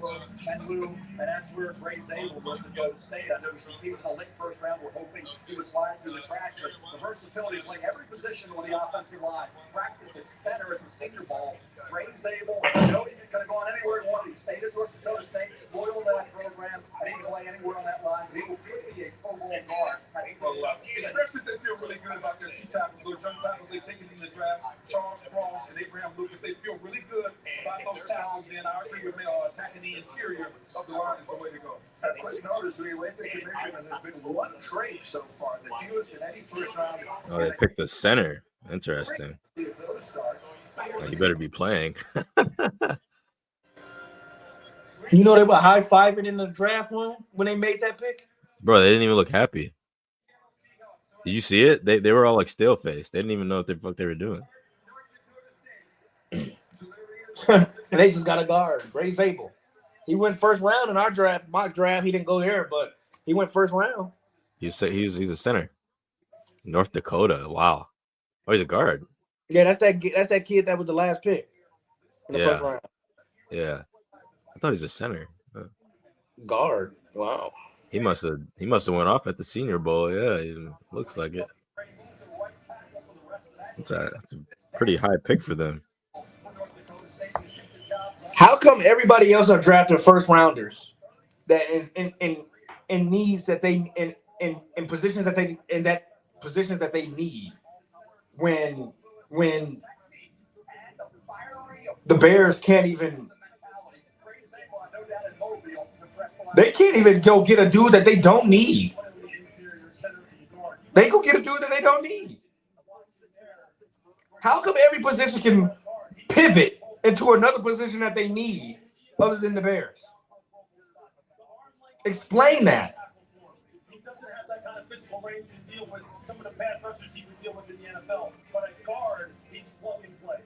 and Lou, and that's where Gray's able to go to state. I know he was a late first round. We're hoping he would slide through the cracks, but the versatility of playing every position on the offensive line, practice at center at the senior ball. Gray's able, you know, he's going to go on anywhere he wanted. He stayed at North Dakota State, loyal to that program. I didn't play anywhere on that line, but he will be a Pro Bowl guard at the pro level. Especially if they feel really good about their two tackles, those young tackles they've taken in the draft, Charles Cross and Abraham Lucas. They feel really good about those tackles, and I agree with attacking the interior of the line is the way to go. A quick notice, we went to commission, and there's been one trade so far. The fewest in any first round. Oh, they picked the center. Interesting. Well, you better be playing. You know they were high-fiving in the draft one when they made that pick? Bro, they didn't even look happy. Did you see it? They were all like stale-faced. They didn't even know what the fuck they were doing. And they just got a guard, Gray Zabel. He went first round in our draft. Mock draft, he didn't go there, but he went first round. He's a center. North Dakota. Wow. Oh, he's a guard. Yeah, that's that kid that was the last pick in the first round. Yeah. I thought he was a center. Guard. Wow. He must have went off at the Senior Bowl. Yeah, it looks like it. It's a pretty high pick for them. How come everybody else are drafted first rounders that is in needs that they in positions that they positions that they need when the Bears can't even They can't even go get a dude that they don't need. They go get a dude that they don't need. How come every position can pivot into another position that they need other than the Bears? Explain that. He doesn't have that kind of physical range to deal with some of the pass rushers he would deal with in the NFL. But at guard, he's plug and play.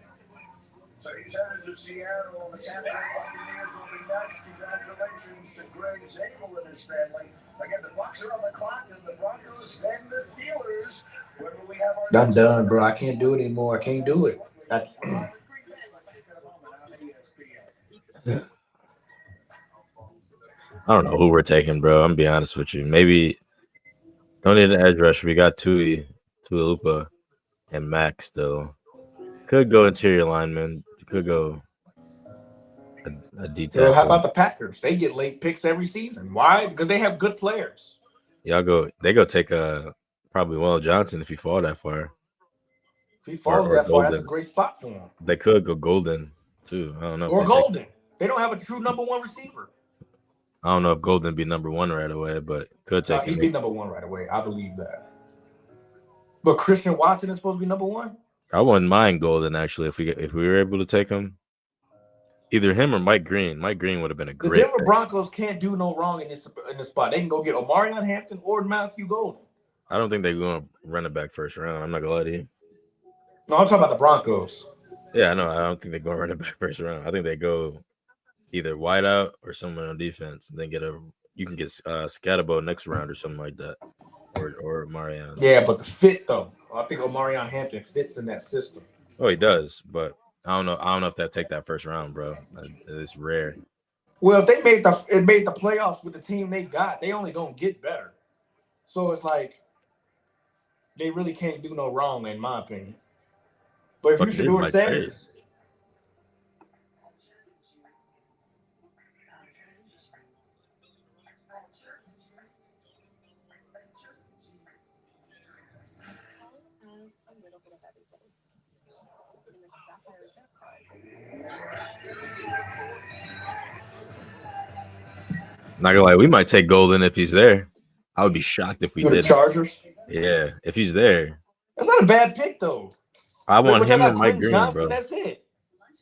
So he's headed to Seattle. The Tampa Bay Buccaneers will be next. Congratulations to Greg Zabel and his family. Again, the Bucs are on the clock, and the Broncos and the Steelers. When will we have our I'm done, bro. I can't do it anymore. I can't do it. I don't know who we're taking, bro. I'm gonna be honest with you. Maybe don't need an edge rusher. We got Tuilupa, and Max still. Could go interior lineman. Could go a D tackle. So how about the Packers? They get late picks every season. Why? Because they have good players. They go take probably Will Johnson if he fall that far. If he falls Or that far, that's a Golden. great spot for him. They could go Golden too. I don't know. if Or they take- Golden. They don't have a true number one receiver. I don't know if Golden be number one right away, but could take He'd him. be number one right away. I believe that. But Christian Watson is supposed to be number one? I wouldn't mind Golden actually if we were able to take him. Either him or Mike Green. Mike Green would have been a The great Denver pick. Broncos can't do no wrong in this spot. They can go get Omarion Hampton or Matthew Golden. I don't think they're going to run it back first round. I'm not gonna lie to you. No, I'm talking about the Broncos. Yeah, I know. I don't think they're going to run it back first round. I think they go either wide out or someone on defense, and then you can get Scatterbo next round or something like that, or Marion. Yeah, but the fit though, I think Omarion Hampton fits in that system. Oh, he does, but I don't know if they take that first round, bro. It's rare. Well, if they made the playoffs with the team they got, they only gonna get better. So it's like they really can't do no wrong, in my opinion. But if you should do it, Sanders. Not gonna lie, we might take Golden if he's there. I would be shocked if we To the did. Chargers? Yeah, if he's there. That's not a bad pick though. I want But him y'all and got Mike Quentin Green, Johnson, bro. That's it.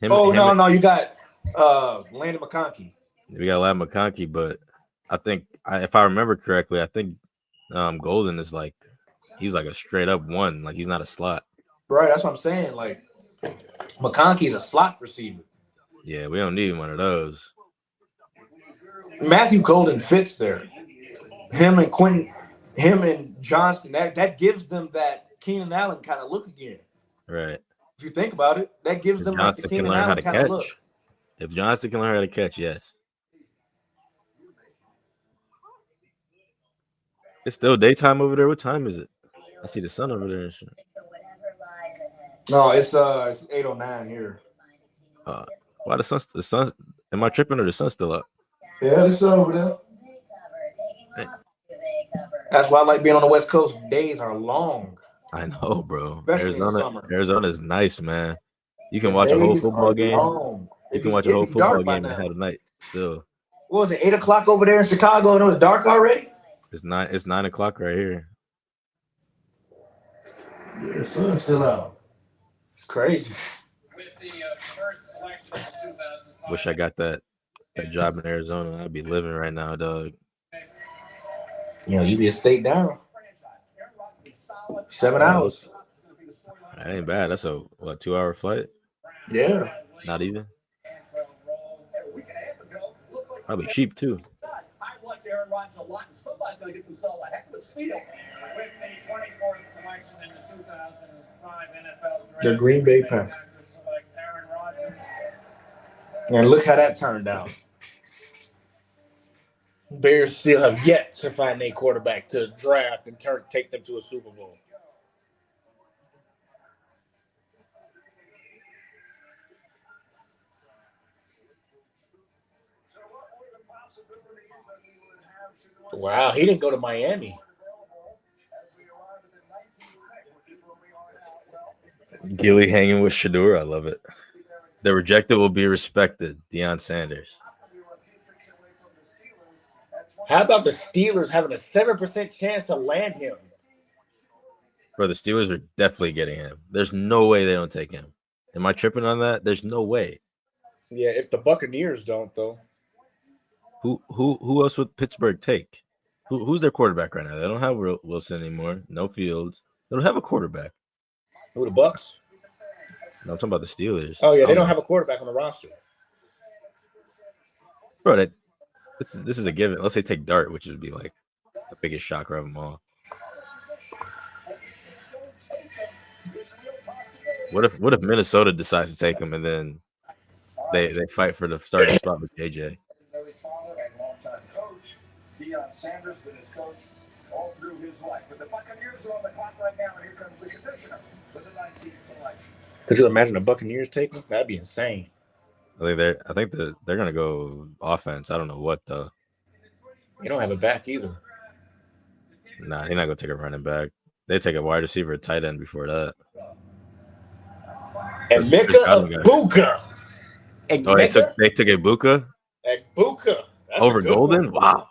Him No, you got Landon McConkey. We got Lad McConkey, but I think if I remember correctly, I think Golden is he's like a straight up one, like he's not a slot. Right, that's what I'm saying. Like McConkey's a slot receiver. Yeah, we don't need one of those. Matthew Golden fits there. Him and Johnston, that gives them that Keenan Allen kind of look again. Right. If you think about it, that gives them like the Johnson can Keenan learn how Allen to kind of catch. look. If Johnson can learn how to catch, yes. It's still daytime over there. What time is it? I see the sun over there and shit. No, it's 8:09 here. Why the sun? Am I tripping or the sun's still up? Yeah, the sun over there. That's why I like being on the West Coast. Days are long. I know, bro. Especially in the summer. Arizona is nice, man. You can The watch a whole days football are game. long. You It can be- watch it a whole be football dark by game and now. have a night still. What was it, 8 o'clock over there in Chicago and it was dark already? It's 9 o'clock right here. Yeah, the sun's still out. It's crazy. Wish I got that job in Arizona. I'd be living right now, dog. You know, you be a state down. 7 hours. That ain't bad. That's a 2-hour flight? Yeah. Not even. Probably cheap too. I like Aaron Rodgers a lot, and somebody's going to get themselves a heck of a steal. With the 24th selection in the 2005 NFL Draft, The Green Bay Packers. select Aaron Rodgers. And look how that turned out. Bears still have yet to find a quarterback to draft and take them to a Super Bowl. Wow, he didn't go to Miami. Gilly hanging with Shador. I love it. The rejected will be respected. Deion Sanders. How about the Steelers having a 7% chance to land him? Bro, the Steelers are definitely getting him. There's no way they don't take him. Am I tripping on that? There's no way. Yeah, if the Buccaneers don't, though. Who else would Pittsburgh take? Who's their quarterback right now? They don't have Wilson anymore. No Fields. They don't have a quarterback. Who, the Bucks? No, I'm talking about the Steelers. Oh, yeah, they don't have a quarterback on the roster. Bro, this is a given. Let's say take Dart, which would be like the biggest shocker of them all. What if Minnesota decides to take him and then they fight for the starting spot with JJ? Deion Sanders been his coach all through his life. But the Buccaneers are on the clock right now, and here comes the commissioner with the 19th selection. Could you imagine the Buccaneers taking? That'd be insane. I think they're gonna go offense. I don't know what though. They don't have a back either. Nah, he's not gonna take a running back. They take a wide receiver, a tight end before that. And Emeka Egbuka. Oh, they took Egbuka? Egbuka. Over Golden? Wow.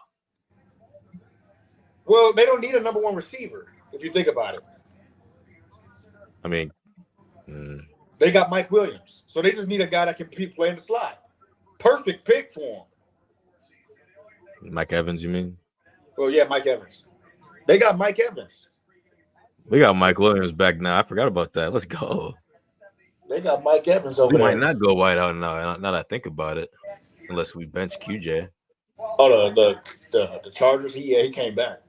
Well, they don't need a number one receiver, if you think about it. I mean, they got Mike Williams. So they just need a guy that can play in the slot. Perfect pick for him. Mike Evans, you mean? Well, yeah, Mike Evans. They got Mike Evans. We got Mike Williams back now. I forgot about that. Let's go. They got Mike Evans over we there. We might not go wide out now that I think about it. Unless we bench QJ. Oh, the Chargers, he came back.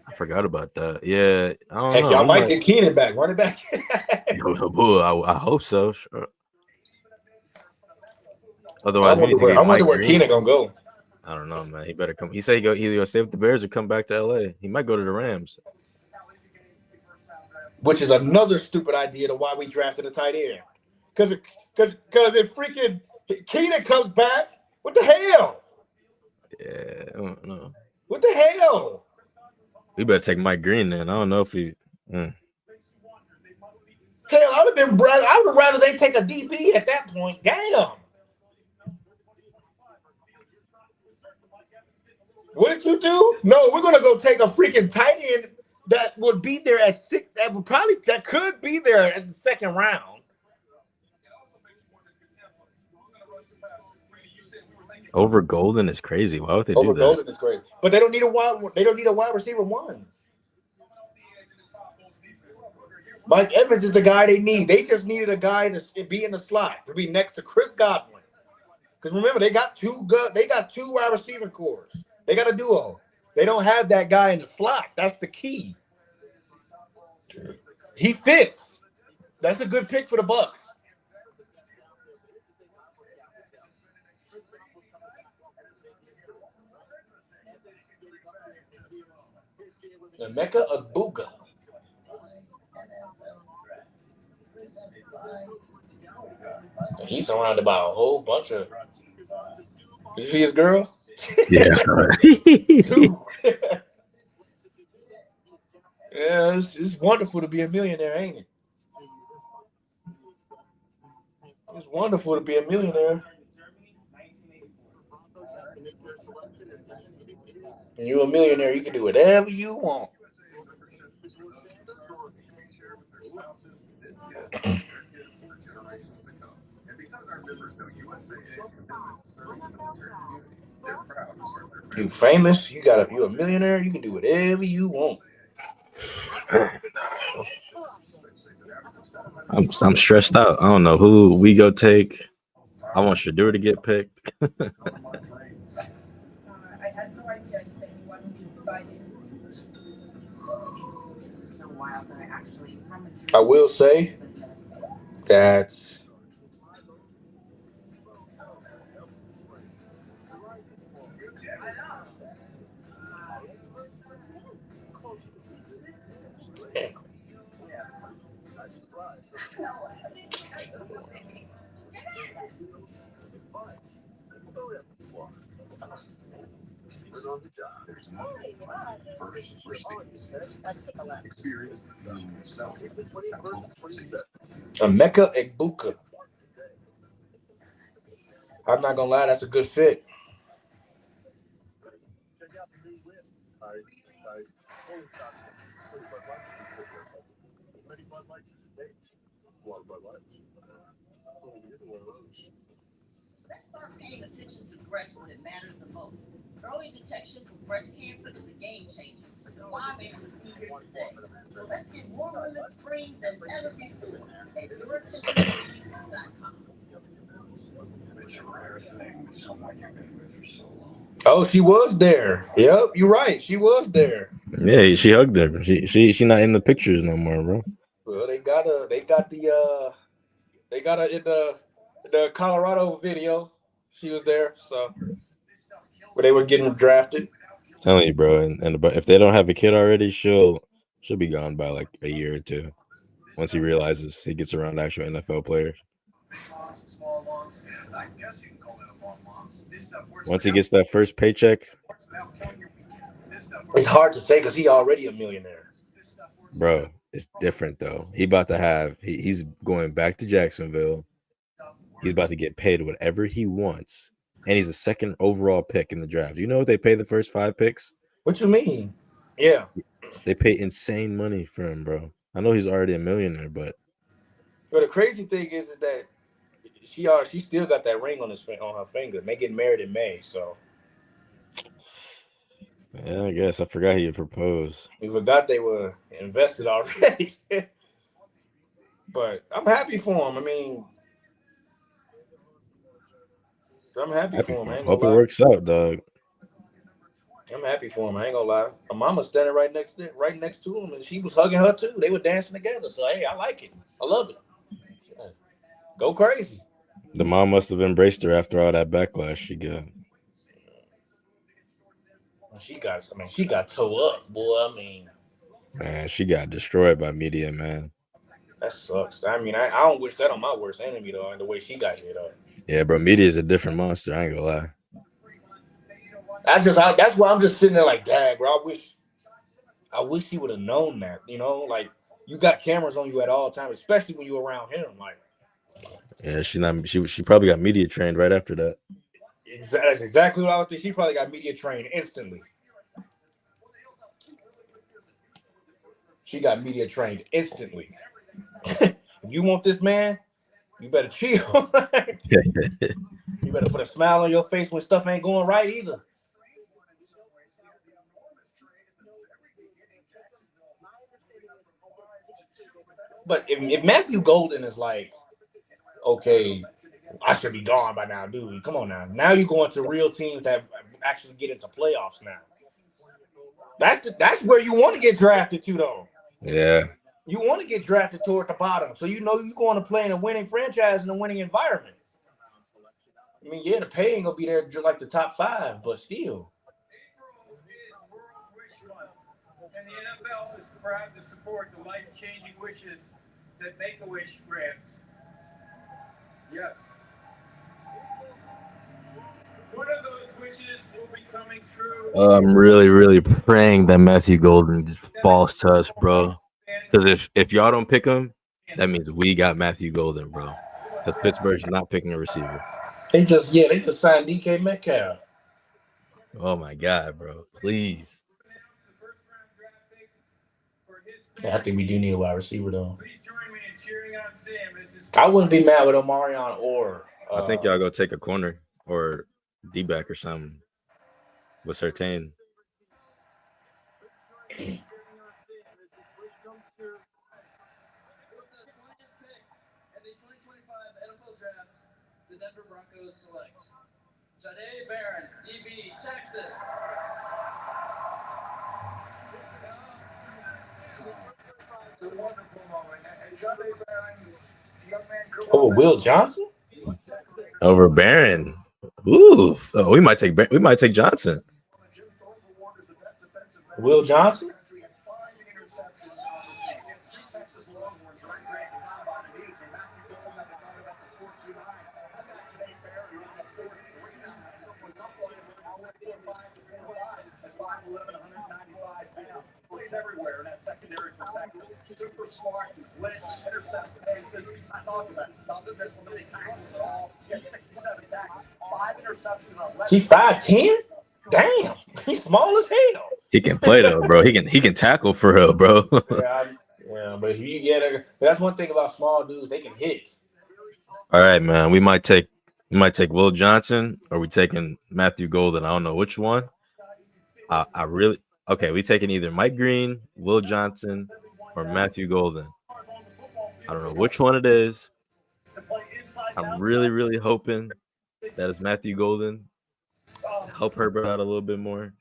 I forgot about that. Yeah, I don't know. Y'all might get Keenan back. Run it back. I hope so. Sure. Otherwise, I wonder where Keenan gonna go. I don't know, man. He better come. He said he either go stay with the Bears or come back to LA. He might go to the Rams. Which is another stupid idea to why we drafted a tight end. Because if freaking Keenan comes back, what the hell? Yeah, I don't know. What the hell? We better take Mike Green then. I don't know if he. Hell, I would rather they take a DB at that point. Damn. What did you do? No, we're gonna go take a freaking tight end that would be there at 6. That could be there at the second round. Over Golden is crazy. Why would they do that? Over Golden is crazy, but they don't need a wide receiver one. Mike Evans is the guy they need. They just needed a guy to be in the slot, to be next to Chris Godwin. Because remember, they got two wide receiver cores. They got a duo. They don't have that guy in the slot. That's the key. He fits. That's a good pick for the Bucs. Emeka Egbuka. And he's surrounded by a whole bunch of. Did you see his girl? Yeah. Yeah, it's wonderful to be a millionaire, ain't it? It's wonderful to be a millionaire. And you're a millionaire, you can do whatever you want. You famous, you're a millionaire, you can do whatever you want. I'm stressed out. I don't know who we go take. I want Shedeur to get picked. I had no idea you said you wanted to buy this. This is so wild that I actually I will say that There's nothing like first experience being yourself. Emeka Egbuka. I'm not gonna lie, that's a good fit. Let's start paying attention to breast when it matters the most. Early detection for breast cancer is a game changer. Why I'm able to be here today. So let's get more women screened than ever before at YourAttentionPlease.com. It's a rare thing with someone you've been with for so long. Oh, she was there. Yep, you're right. She was there. Yeah, she hugged her. She not in the pictures no more, bro. Well, they got her in the Colorado video. She was there, so where they were getting drafted. Telling you, bro. And if they don't have a kid already, she'll be gone by like a year or two. Once he realizes he gets around actual NFL players. Once he gets that first paycheck, it's hard to say because he already a millionaire. Bro, it's different though. He's going back to Jacksonville. He's about to get paid whatever he wants. And he's a second overall pick in the draft. You know what they pay the first 5 picks? What you mean? Yeah. They pay insane money for him, bro. I know he's already a millionaire, but the crazy thing is that she still got that ring on her finger. They get married in May, so yeah, I guess I forgot he had proposed. we forgot they were invested already. But I'm happy for him. I mean, I'm happy for him. I ain't Hope it gonna lie. works out, dog. I'm happy for him. I ain't gonna lie. My mama's standing right next to him, and she was hugging her too. They were dancing together. So hey, I like it. I love it. Yeah. Go crazy. The mom must have embraced her after all that backlash she got. She got towed up, boy. I mean, Man, she got destroyed by media, man. that sucks. I mean, I don't wish that on my worst enemy though, and the way she got hit up. Yeah, bro, media is a different monster. I ain't gonna lie. That's why I'm just sitting there like, dang, bro. I wish he would have known that. You know, like you got cameras on you at all times, especially when you're around him. Like, Yeah, she probably got media trained right after that. that's exactly what I was thinking. She probably got media trained instantly. She got media trained instantly. If you want this man, you better chill. You better put a smile on your face when stuff ain't going right either. But if Matthew Golden is like, okay, I should be gone by now, dude. Come on now. Now you're going to real teams that actually get into playoffs now. That's where you want to get drafted to, though. Yeah. You want to get drafted toward the bottom, so you know you're going to play in a winning franchise in a winning environment. I mean, yeah, the pay ain't gonna be there just like the top 5, but still. And the NFL is proud to support the life-changing wishes that Make-A-Wish grants. Yes. One of those wishes will be coming true. I'm really, really praying that Matthew Golden just falls to us, bro. Because if y'all don't pick him, that means we got Matthew Golden, bro. Because Pittsburgh's not picking a receiver. They just signed DK Metcalf. Oh my God, bro. Please. I think we do need a wide receiver though. I wouldn't be mad with Omarion or I think y'all go take a corner or D-back or something with Surtain. The Denver Broncos select Jahdae Barron, DB, Texas. Oh, Will Johnson? Over Barron. Ooh, oh, we might take Johnson. Will Johnson? Everywhere in that secondary for Texas. Super smart, lit, interception. I talked about it. Doesn't miss many tackles at all. Gets 67 tackles. 5 interceptions on left. He's 5'10"? Damn, he's small as hell. He can play though, bro. He can tackle for real, bro. Yeah, but that's one thing about small dudes. They can hit. All right, man. We might take Will Johnson, or we taking Matthew Golden. I don't know which one. We taking either Mike Green, Will Johnson, or Matthew Golden. I don't know which one it is. I'm really, really hoping that it's Matthew Golden to help Herbert out a little bit more.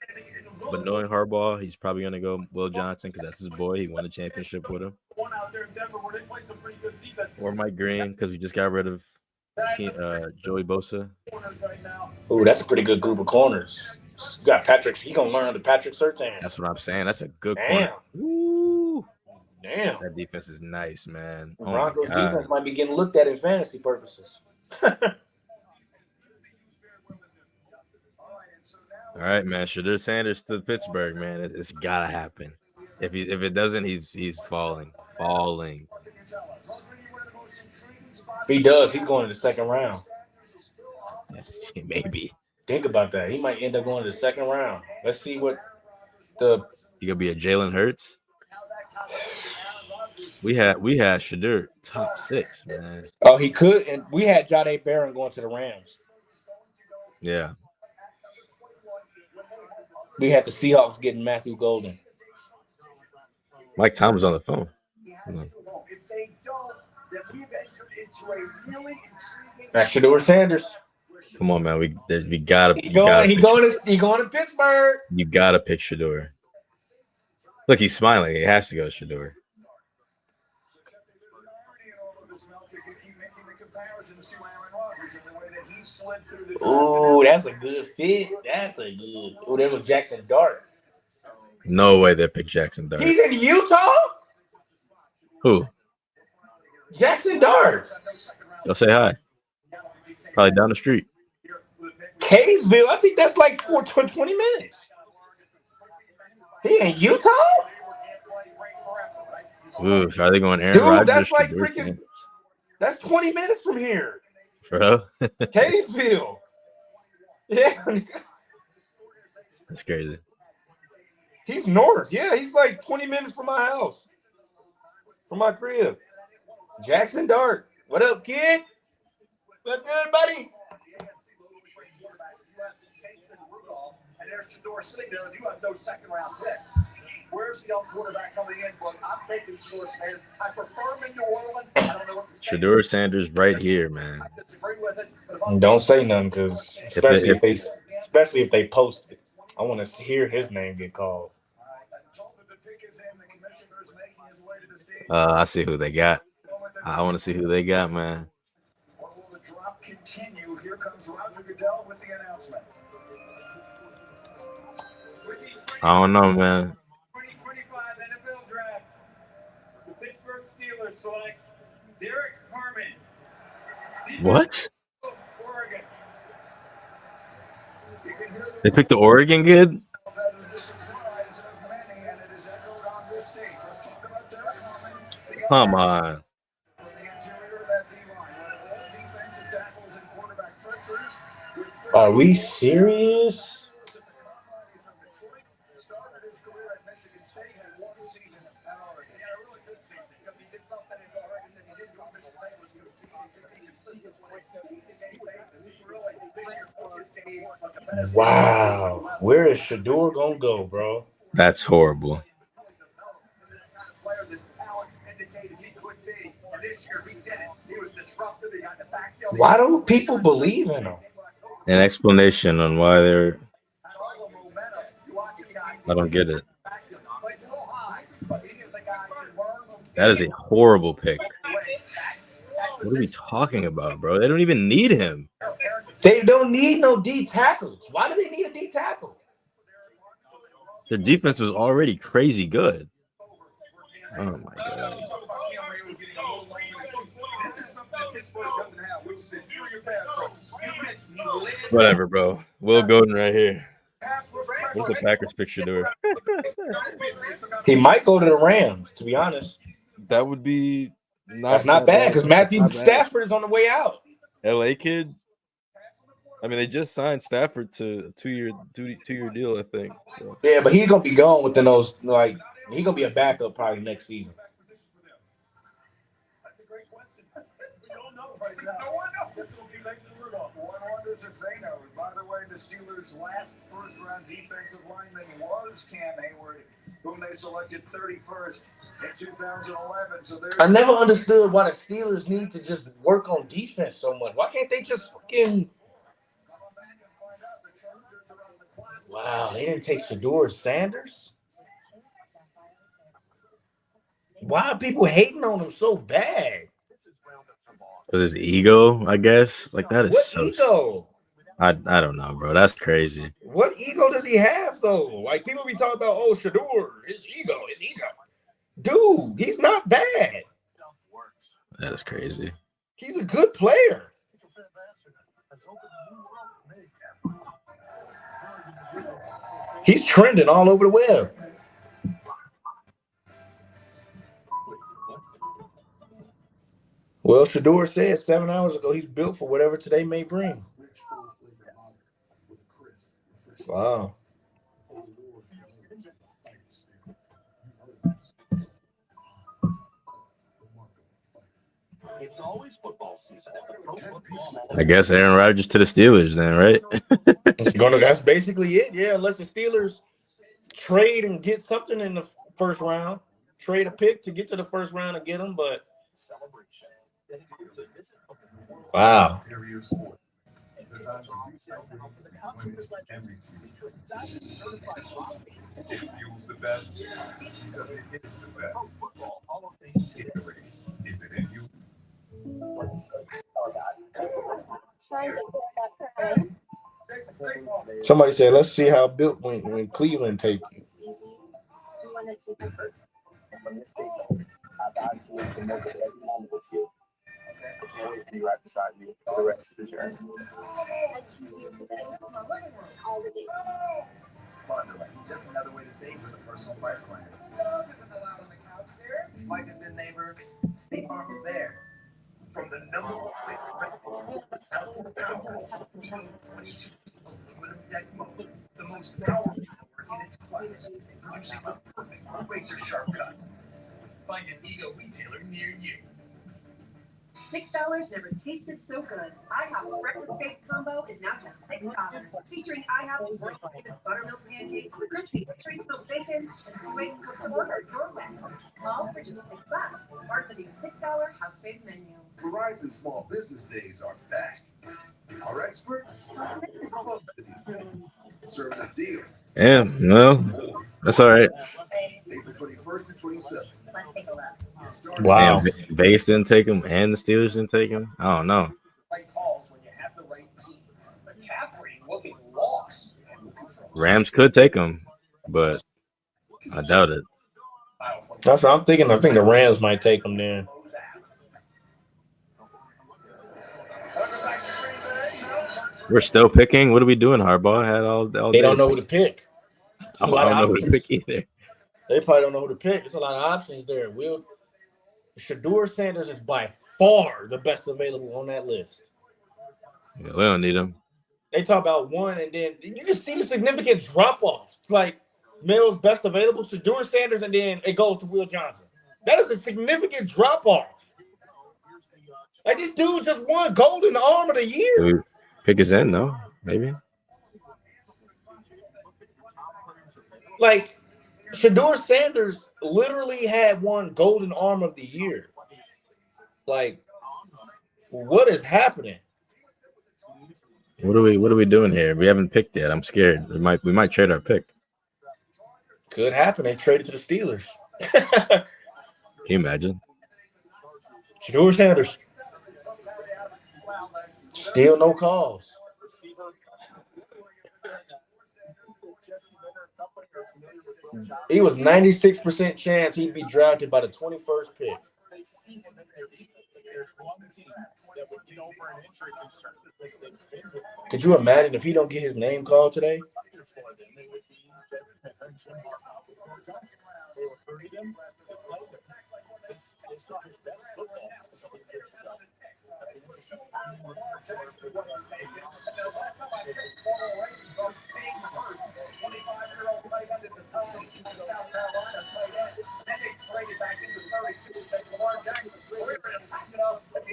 But knowing Harbaugh, he's probably going to go Will Johnson because that's his boy. He won a championship with him. Or Mike Green because we just got rid of Joey Bosa. Ooh, that's a pretty good group of corners. You got Patrick. He going to learn under Patrick Surtain. That's what I'm saying. That's a good corner. Woo. Damn. That defense is nice, man. The Broncos defense might be getting looked at in fantasy purposes. All right, man. Shedeur Sanders to Pittsburgh, man. It's gotta happen. If it doesn't, he's falling. If he does, he's going to the second round. Maybe. Think about that. He might end up going to the second round. Let's see what he gonna be a Jalen Hurts. We had Shedeur top 6, man. Oh, he could, and we had Jahdae Barron going to the Rams. Yeah. We had the Seahawks getting Matthew Golden. Mike Thomas on the phone. That's Shedeur Sanders. Come on, man. We gotta. He going to Pittsburgh. You gotta pick Shedeur. Look, he's smiling. He has to go to Shedeur. Ooh, that's a good fit. Oh, there was Jackson Dart. No way they picked Jackson Dart. He's in Utah? Who? Jackson Dart. Go say hi. Probably down the street. Kaysville, I think that's like 20 minutes. He in Utah? Ooh, are they going Aaron Dude, Rodgers? that's like freaking. That's 20 minutes from here. Bro. Kaysville. Yeah. That's crazy. He's north. Yeah, he's like 20 minutes from my house. From my crib. Jackson Dart. What up, kid? What's good, buddy? And there's Shedeur sitting there, and you have no second-round pick. Where's the young quarterback coming in? But I'm taking Shedeur Sanders. I prefer him in New Orleans. I don't know what to say. Shedeur Sanders right here, man. Don't say nothing, because especially if they post it, I want to hear his name get called. I see who they got. I want to see who they got, man. Continue. Here comes Roger Goodell with the announcement. I don't know, man. 2025 NFL Draft. The Pittsburgh Steelers select Derek Harmon. What? Oregon. They picked the Oregon kid? Come on. Are we serious? Wow. Where is Shedeur gonna go, bro? That's horrible. Why don't people believe in him? An explanation on why they're. I don't get it. That is a horrible pick. What are we talking about, bro? They don't even need him. They don't need no D tackles. Why do they need a D tackle? The defense was already crazy good. Oh my god. Whatever, bro. Will Golden right here. What's the Packers picture doing? He might go to the Rams, to be honest. That would be That's not bad because Matthew Stafford is on the way out. LA kid? I mean, they just signed Stafford to a two-year deal, I think. So. Yeah, but he's gonna be gone within those. Like he's gonna be a backup probably next season. That's a great question. We don't know right now. No one knows. Guess it'll be Mason Rudolph. One wonders if they know. By the way, the Steelers' last first-round defensive lineman was Cam Hayward, whom they selected 31st in 2011. So I never understood why the Steelers need to just work on defense so much. Why can't they just fucking? Wow, they didn't take Shedeur Sanders. Why are people hating on him so bad? With his ego, I guess. Like that is What so. ego? I don't know, bro. That's crazy. What ego does he have though? Like people be talking about, oh, Shedeur, his ego. Dude, he's not bad. That is crazy. He's a good player. He's trending all over the web. Well, Shedeur said 7 hours ago he's built for whatever today may bring. Wow. It's always football season. I guess Aaron Rodgers to the Steelers then, right? That's basically it. Yeah, unless the Steelers trade and get something in the first round, trade a pick to get to the first round and get them. But wow. It fuels the best because it is the best. Is it in you? Somebody said, let's see how built when Cleveland take you. From this day forward, I got to work the most of every moment with you. I can't wait to be right beside you for the rest of the journey. I choose you today. All the days. Bundling, just another way to save with a personal price plan. Dog isn't allowed on the couch there. Like a good neighbor, State Farm is there. From the number one aluminum deck motor, the most powerful mower in its class, producing the perfect razor sharp cut. Find an Ego retailer near you. $6 never tasted so good. IHOP's breakfast steak combo is now just $6. Featuring IHOP's world famous buttermilk pancakes, crispy pastry smoked bacon, and 2 eggs cooked to order your way. All for just $6. Part of the new $6 House Faves menu. Verizon Small Business Days are back. Our experts serving up deals. Yeah, well, that's all right. April 21st to 27th. Let's take a look. Wow. And Vegas didn't take him, and the Steelers didn't take him. I don't know. Right calls when you have the right team. McCaffrey looking lost. Rams could take him, but I doubt it. That's what I'm thinking. I think the Rams might take him then. We're still picking. What are we doing, Harbaugh? Had all They day don't know who to pick. Oh, I don't know who to pick either. They probably don't know who to pick. There's a lot of options there. Shedeur Sanders is by far the best available on that list. Yeah, we don't need him. They talk about one, and then you can see the significant drop-off. It's like Mills best available, Shedeur Sanders, and then it goes to Will Johnson. That is a significant drop-off. Like, this dude just won Golden Arm of the Year. Do we pick his end, no? Maybe. Like, Shedeur Sanders literally had won Golden Arm of the Year. Like, what is happening? What are we doing here? We haven't picked yet. I'm scared. We might trade our pick. Could happen. They traded to the Steelers. Can you imagine? Shedeur Sanders. Still no calls. He was 96% chance he'd be drafted by the 21st pick. Could you imagine if he don't get his name called today?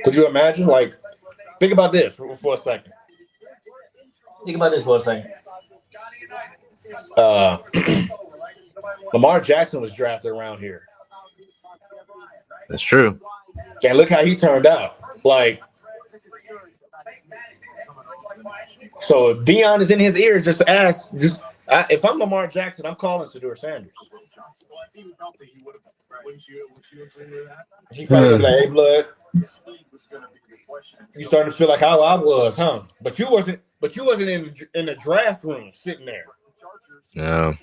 Could you imagine? Like, think about this for a second. Think about this for a second. Lamar Jackson was drafted around here. That's true. And look how he turned out. Like, so if Deion is in his ears, just ask. If I'm Lamar Jackson, I'm calling Shedeur Sanders. He probably like, hey, blood. You starting to feel like how I was, huh? But you wasn't in the draft room sitting there. No.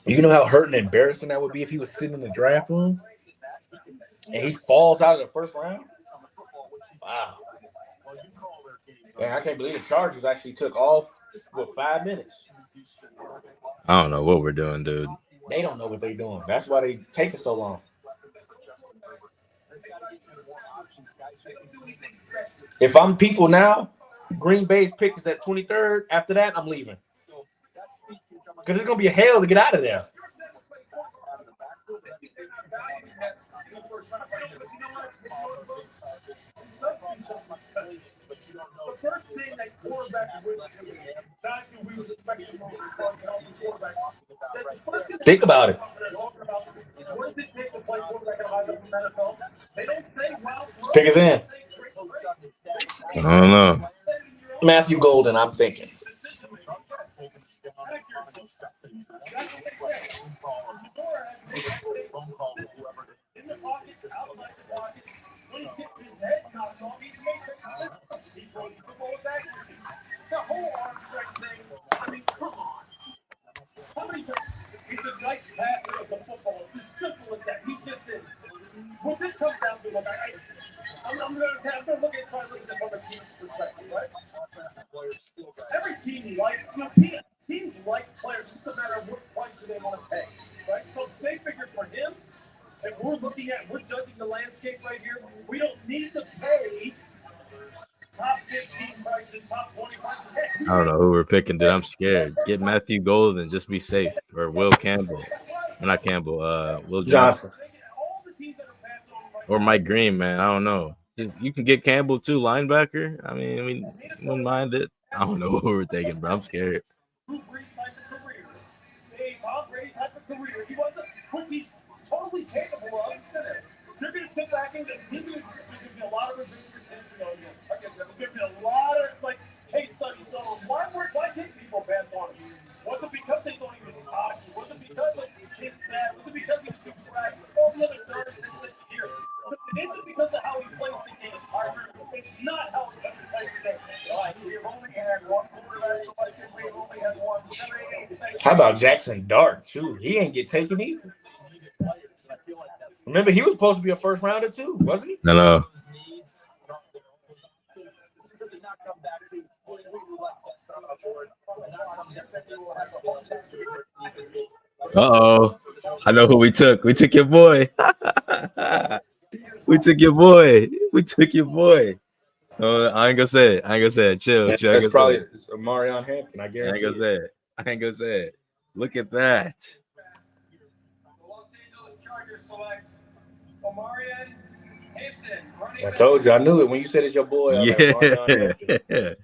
You know how hurt and embarrassing that would be if he was sitting in the draft room and he falls out of the first round? Wow. Man, I can't believe the Chargers actually took off with 5 minutes. I don't know what we're doing, dude. They don't know what they're doing. That's why they take it so long. If I'm people now, Green Bay's pick is at 23rd. After that, I'm leaving. Because it's going to be a hell to get out of there. Think about it. Pick us in. I don't know. Matthew Golden, I'm thinking. He's a nice passer of the football. It's as simple as that. He just is. What this comes down to, look, I'm going to look at this from a team perspective, right? Every team likes teams like players. It's just a matter of what price do they want to pay, right? So they figure for him, if we're judging the landscape right here, we don't need to pay top 15 prices, top 20 prices. I don't know who we're picking, dude. I'm scared. Get Matthew Golden, just be safe. Or Will Campbell. Not Campbell, Will Johnson. Or Mike Green, man. I don't know. You can get Campbell too, linebacker. I mean, wouldn't mind it. I don't know what we're taking, bro. I'm scared. Tom Brady type of career. He wasn't, which he's totally capable of. You're going to sit back and there's going to be a lot of resistance. There's going to be a lot of case studies on why did people pass on him? Was it because they thought he was cocky? Was it because his dad? Was it because he was too swag? All the other stories here. It isn't because of how he plays the game, Harvard. It's not how he plays the game. We've only had one quarterback, so I think we've only had one. How about Jackson Dart, too? He ain't get taken either. Remember, he was supposed to be a first rounder, too, wasn't he? No. Uh-oh. I know who we took. We took your boy. We took your boy. No, I ain't gonna say it. Chill. That's probably Marion Hampton, I guarantee. I ain't gonna say it. Look at that. Los Angeles Chargers select Omarion Hampton. I told you. I knew it when you said it's your boy. Yeah.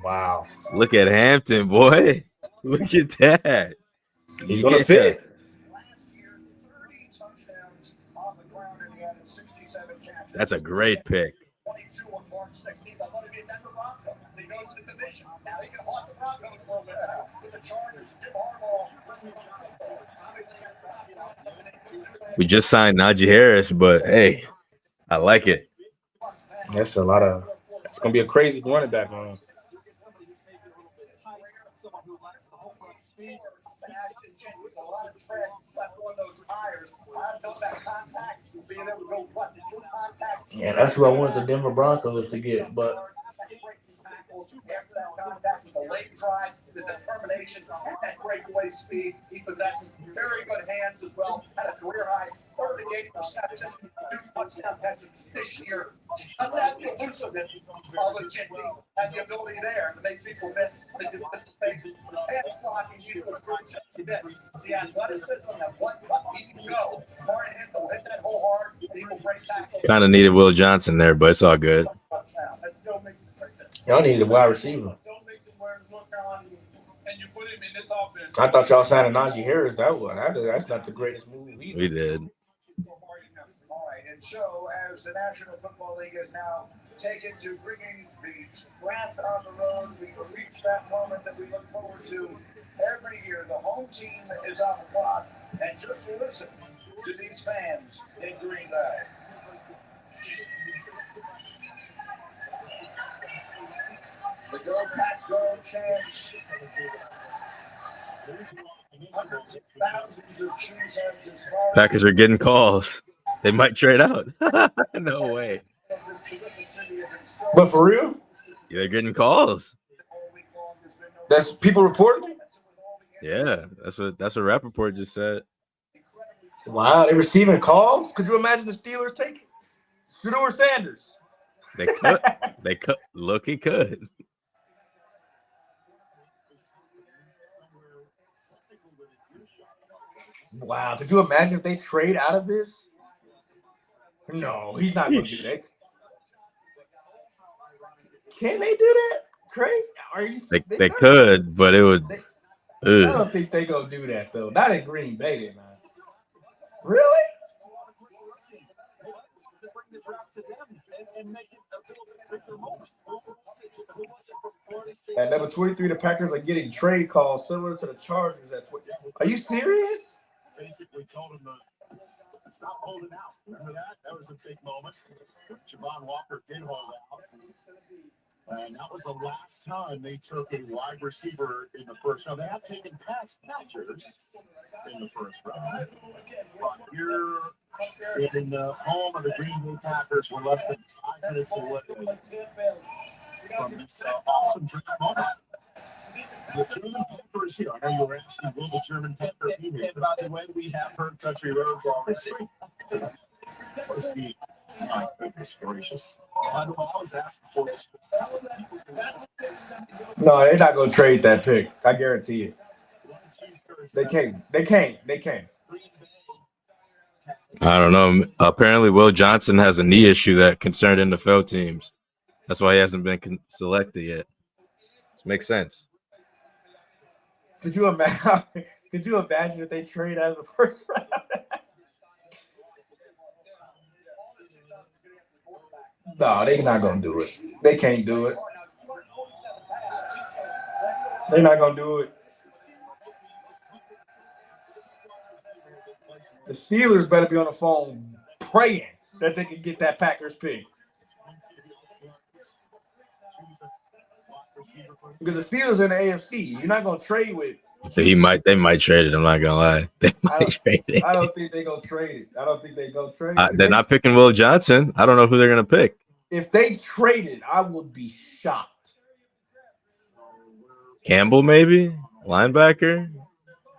Wow. Look at Hampton, boy. Look at that. He's going to fit. That's a great pick. We just signed Najee Harris, but hey, I like it. That's a lot of. It's going to be a crazy running back on. Yeah, that's who I wanted the Denver Broncos to get, but contact with a late drive, the determination, and that breakaway speed. He possesses very good hands as well. Had a career high 38 receptions, 2 touchdown catches this year. Doesn't have the elusiveness, although Jimmy had the ability there to make people miss the consistent things. Pass blocking, you do just a bit. The athleticism and what he can go. Hard hit, will hit that hole hard. He will break back. Kind of needed Will Johnson there, but it's all good. Y'all needed a wide receiver. And you put him in this offense. I thought y'all signed Najee Harris. That's not the greatest move either. We did. All right, and so as the National Football League is now taken to bringing the draft on the road, we will reach that moment that we look forward to every year. The home team is on the clock, and just listen to these fans in Green Bay. The Go Pack Go chants. Hundreds of thousands of cheeseheads as far as Packers are getting calls. They might trade out. No way. this terrific city of himself. But for real, They're getting calls. that's people reporting it. Yeah, that's what Rappaport just said. Wow, they receiving calls. Could you imagine the Steelers taking Shedeur Sanders? They could. They could. Look, he could. Wow, could you imagine if they trade out of this? No, he's not going to do that. Can they do that? Crazy? Are you? They could, but it would. I don't think they gonna do that though. Not in Green Bay, they not. Really? At number 23, the Packers are getting trade calls similar to the Chargers. Are you serious? Basically told him to stop holding out. Remember that? That was a big moment. Javon Walker did hold out. And that was the last time they took a wide receiver in the first round. They have taken pass catchers in the first round. But you're in the home of the Green Bay Packers. We're less than 5 minutes away from this awesome draft moment. The German Pepper is here. I know you were asking, will the German Pepper be here? And by the way, we have heard Country Roads already. Let's see. My goodness gracious. I was asking for this. No, they're not gonna trade that pick. I guarantee it. They can't. I don't know. Apparently, Will Johnson has a knee issue that concerned NFL teams. That's why he hasn't been selected yet. This makes sense. Could you imagine? Could you imagine if they trade out of the first round? No, they're not gonna do it. They can't do it. They're not gonna do it. The Steelers better be on the phone praying that they can get that Packers pick. Because the Steelers in the AFC, you're not gonna trade with. They might trade it. I'm not gonna lie. They might trade it. I don't think they're gonna trade it. They're not picking Will Johnson. I don't know who they're gonna pick. If they traded, I would be shocked. Campbell, maybe linebacker.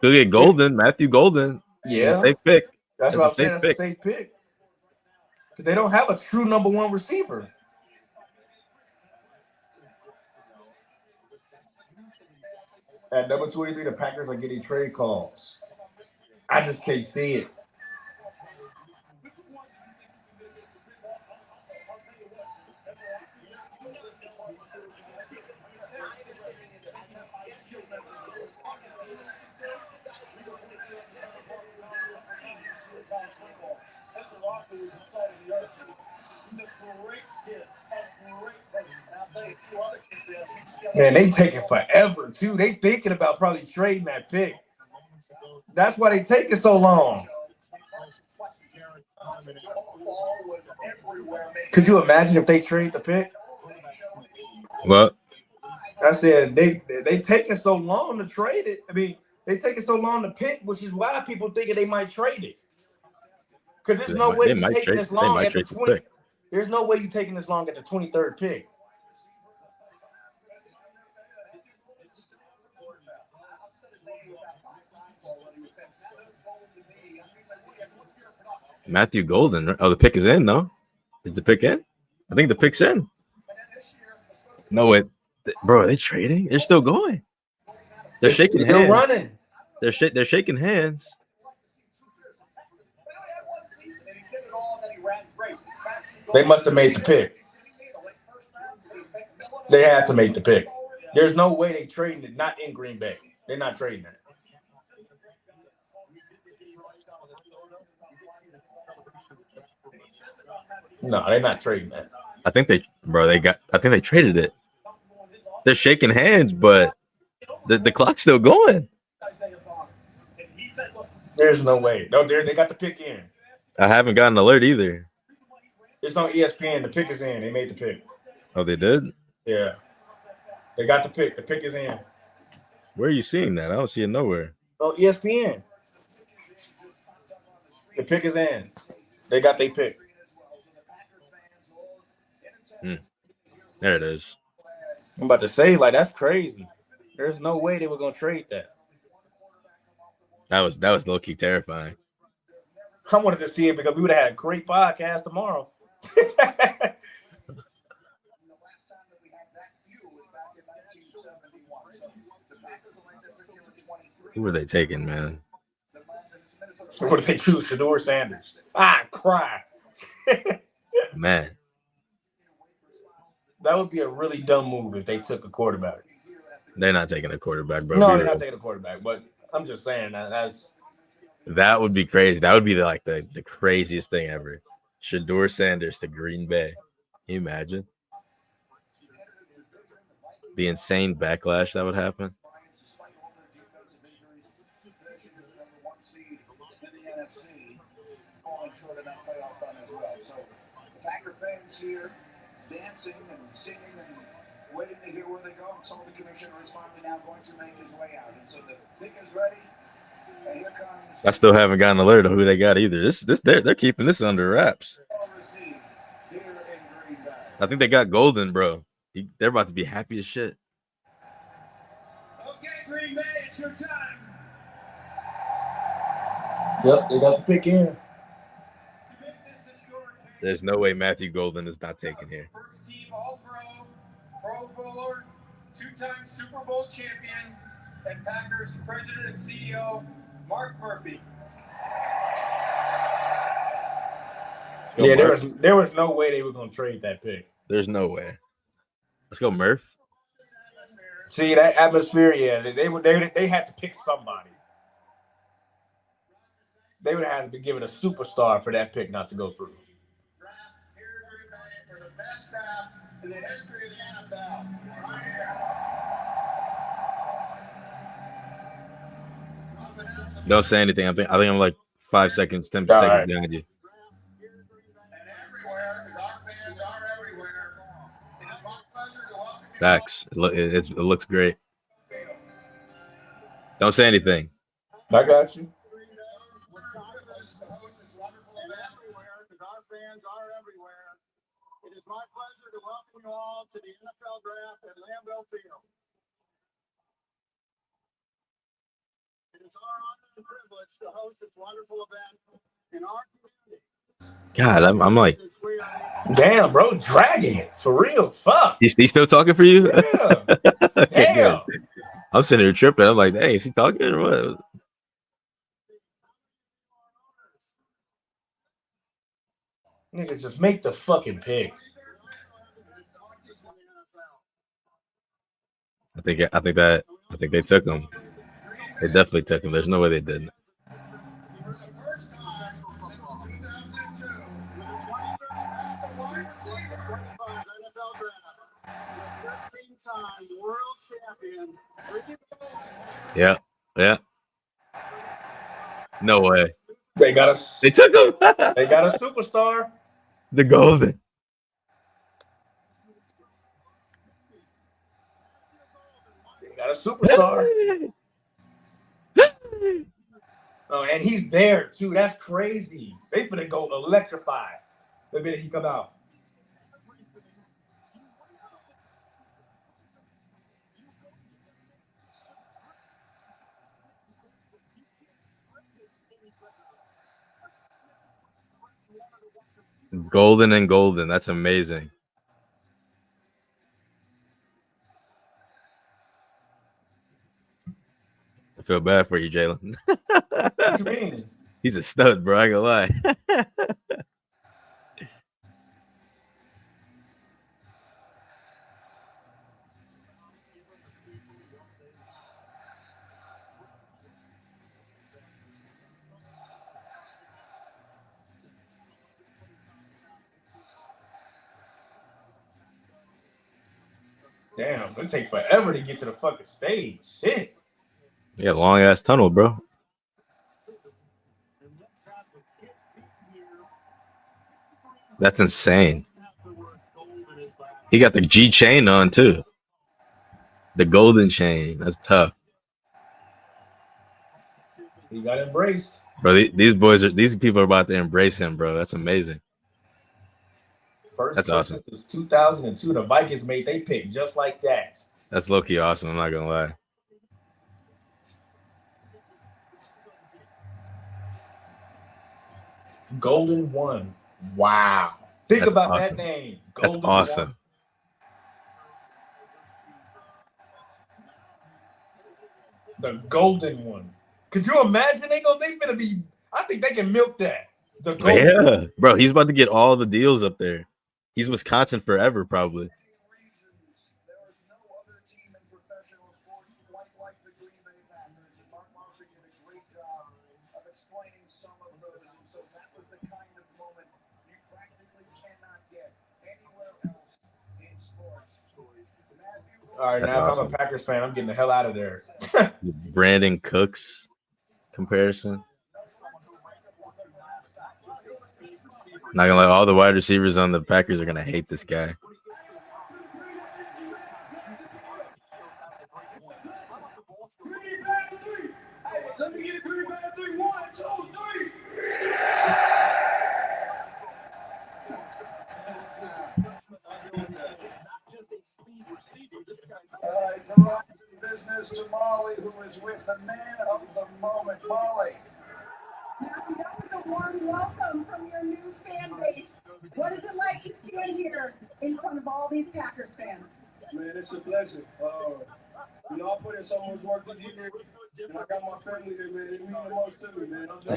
Could get Golden, Matthew Golden. Yeah, it's a safe pick. That's what I'm saying. That's a safe pick because they don't have a true number one receiver. At number 23, the Packers are getting trade calls. I just can't see it. Man, they taking forever too. They thinking about probably trading that pick. That's why they taking so long. Could you imagine if they trade the pick? What? I said they taking so long to trade it. I mean, they taking so long to pick, which is why people thinking they might trade it. Because there's no way you're taking this long at the 20. There's no way you're taking this long at the 23rd pick. Matthew Golden. Oh, the pick is in. No, is the pick in? I think the pick's in. No, bro. Are they trading? They're still going. They're shaking Still hands. running. They're shaking hands. They must have made the pick. They had to make the pick. There's no way they trading it. Not in Green Bay. They're not trading it. No, they're not trading that. I think they traded it. They're shaking hands, but the clock's still going. There's no way. No, they got the pick in. I haven't gotten an alert either. It's on ESPN. The pick is in. They made the pick. Oh, they did? Yeah. They got the pick. The pick is in. Where are you seeing that? I don't see it nowhere. Oh, ESPN. The pick is in. They got their pick. There it is. I'm about to say, like, that's crazy. There's no way they were gonna trade that. That was low key terrifying. I wanted to see it because we would have had a great podcast tomorrow. Who were they taking, man? What if they choose Shedeur Sanders? Cry. Man. That would be a really dumb move if they took a quarterback. They're not taking a quarterback, bro. No, they're not taking a quarterback, but I'm just saying that would be crazy. That would be the craziest thing ever. Shedeur Sanders to Green Bay. Can you imagine? The insane backlash that would happen. Packer fans here dancing and singing and waiting to hear where they go. Some of the commissioner is finally now going to make his way out. And so the pick is ready. And here comes. I still haven't gotten an alert of who they got either. They're keeping this under wraps. I think they got Golden, bro. They're about to be happy as shit. Okay, Green Bay, it's your time. Yep, they got the pick in. There's no way Matthew Golden is not taken here. First team All-Pro, Pro Bowler, two-time Super Bowl champion, and Packers president and CEO, Mark Murphy. Yeah, there was no way they were gonna trade that pick. There's no way. Let's go, Murph. See that atmosphere? Yeah, they had to pick somebody. They would have had to be given a superstar for that pick not to go through. Best draft in the history of the NFL. Right here. Don't say anything. I think I'm like 5 seconds, 10 seconds behind you. Facts. It looks great. Don't say anything. I got you. It is my pleasure to welcome you all to the NFL Draft at Lambeau Field. It is our honor and privilege to host this wonderful event in our community. God, I'm like, damn, bro, dragging it for real. Fuck. He's still talking for you? Yeah. Damn. I'm sitting here tripping. I'm like, hey, is he talking or what? Nigga, just make the fucking pick. I think they took him. They definitely took him. There's no way they didn't. Yeah. No way. They took him. They got a superstar. The Golden. They got a superstar. Oh, and he's there too. That's crazy. They finna go electrify the minute he come out. Golden and golden. That's amazing. I feel bad for you, Jalen. What you mean? He's a stud, bro. I ain't gonna lie. Damn, it takes forever to get to the fucking stage. Shit. Yeah, long ass tunnel, bro. That's insane. He got the G chain on too. The golden chain. That's tough. He got embraced. Bro, these people are about to embrace him, bro. That's amazing. First That's awesome. This was 2002. The Vikings made they pick just like that. That's low-key awesome. I'm not gonna lie. Golden One. Wow. Think That's about awesome. that name. That's Golden awesome. One. The Golden One. Could you imagine? They gonna be. I think they can milk that. The Golden Yeah, bro. He's about to get all the deals up there. He's Wisconsin forever, probably. All right, That's now awesome. if I'm a Packers fan, I'm getting the hell out of there. Brandon Cooks comparison. Not gonna lie, all the wide receivers on the Packers are gonna hate this guy. Let me get a green bag 3, 1, 2, 3. All right, to run business to Molly, who is with the man of the moment, Molly. That was a warm welcome from your new fan base. What is it like to stand here in front of all these Packers fans? Man, it's a blessing. You know, I put in so much work to get here, and I got my family here, man. It means the most to me, man. I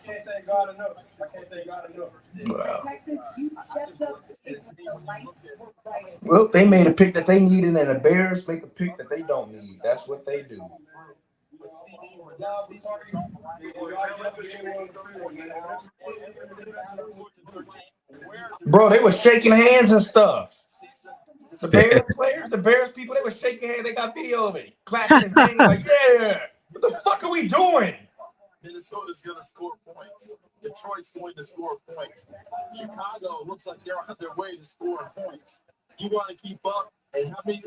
can't thank God enough. I can't thank God enough. Wow. Texas, you stepped up when the lights were brightest. Well, they made a pick that they needed, and the Bears make a pick that they don't need. That's what they do. Bro, they were shaking hands and stuff. The Bears players, the Bears people, they were shaking hands. They got video of it, clapping and singing like, "Yeah, what the fuck are we doing?" Minnesota's going to score points. Detroit's going to score points. Chicago looks like they're on their way to score points. You want to keep up. And how many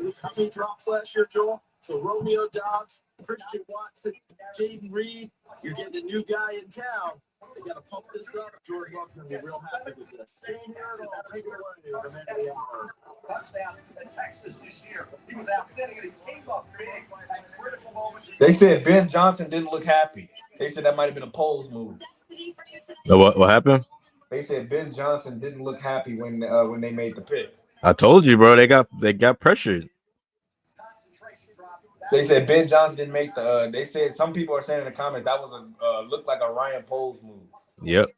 drops last year, Joel? So Romeo Dobbs, Christian Watson, Jaden Reed, you're getting a new guy in town. They got to pump this up. Jordan Love's going to be real happy with this. Touchdown to Texas this year. He was outstanding and he came up big at critical moments. They said Ben Johnson didn't look happy. They said that might have been a polls move. What happened? They said Ben Johnson didn't look happy when they made the pick. I told you, bro. They got pressured. They said Ben Johnson didn't make the. They said some people are saying in the comments that was a looked like a Ryan Poles move. Yep.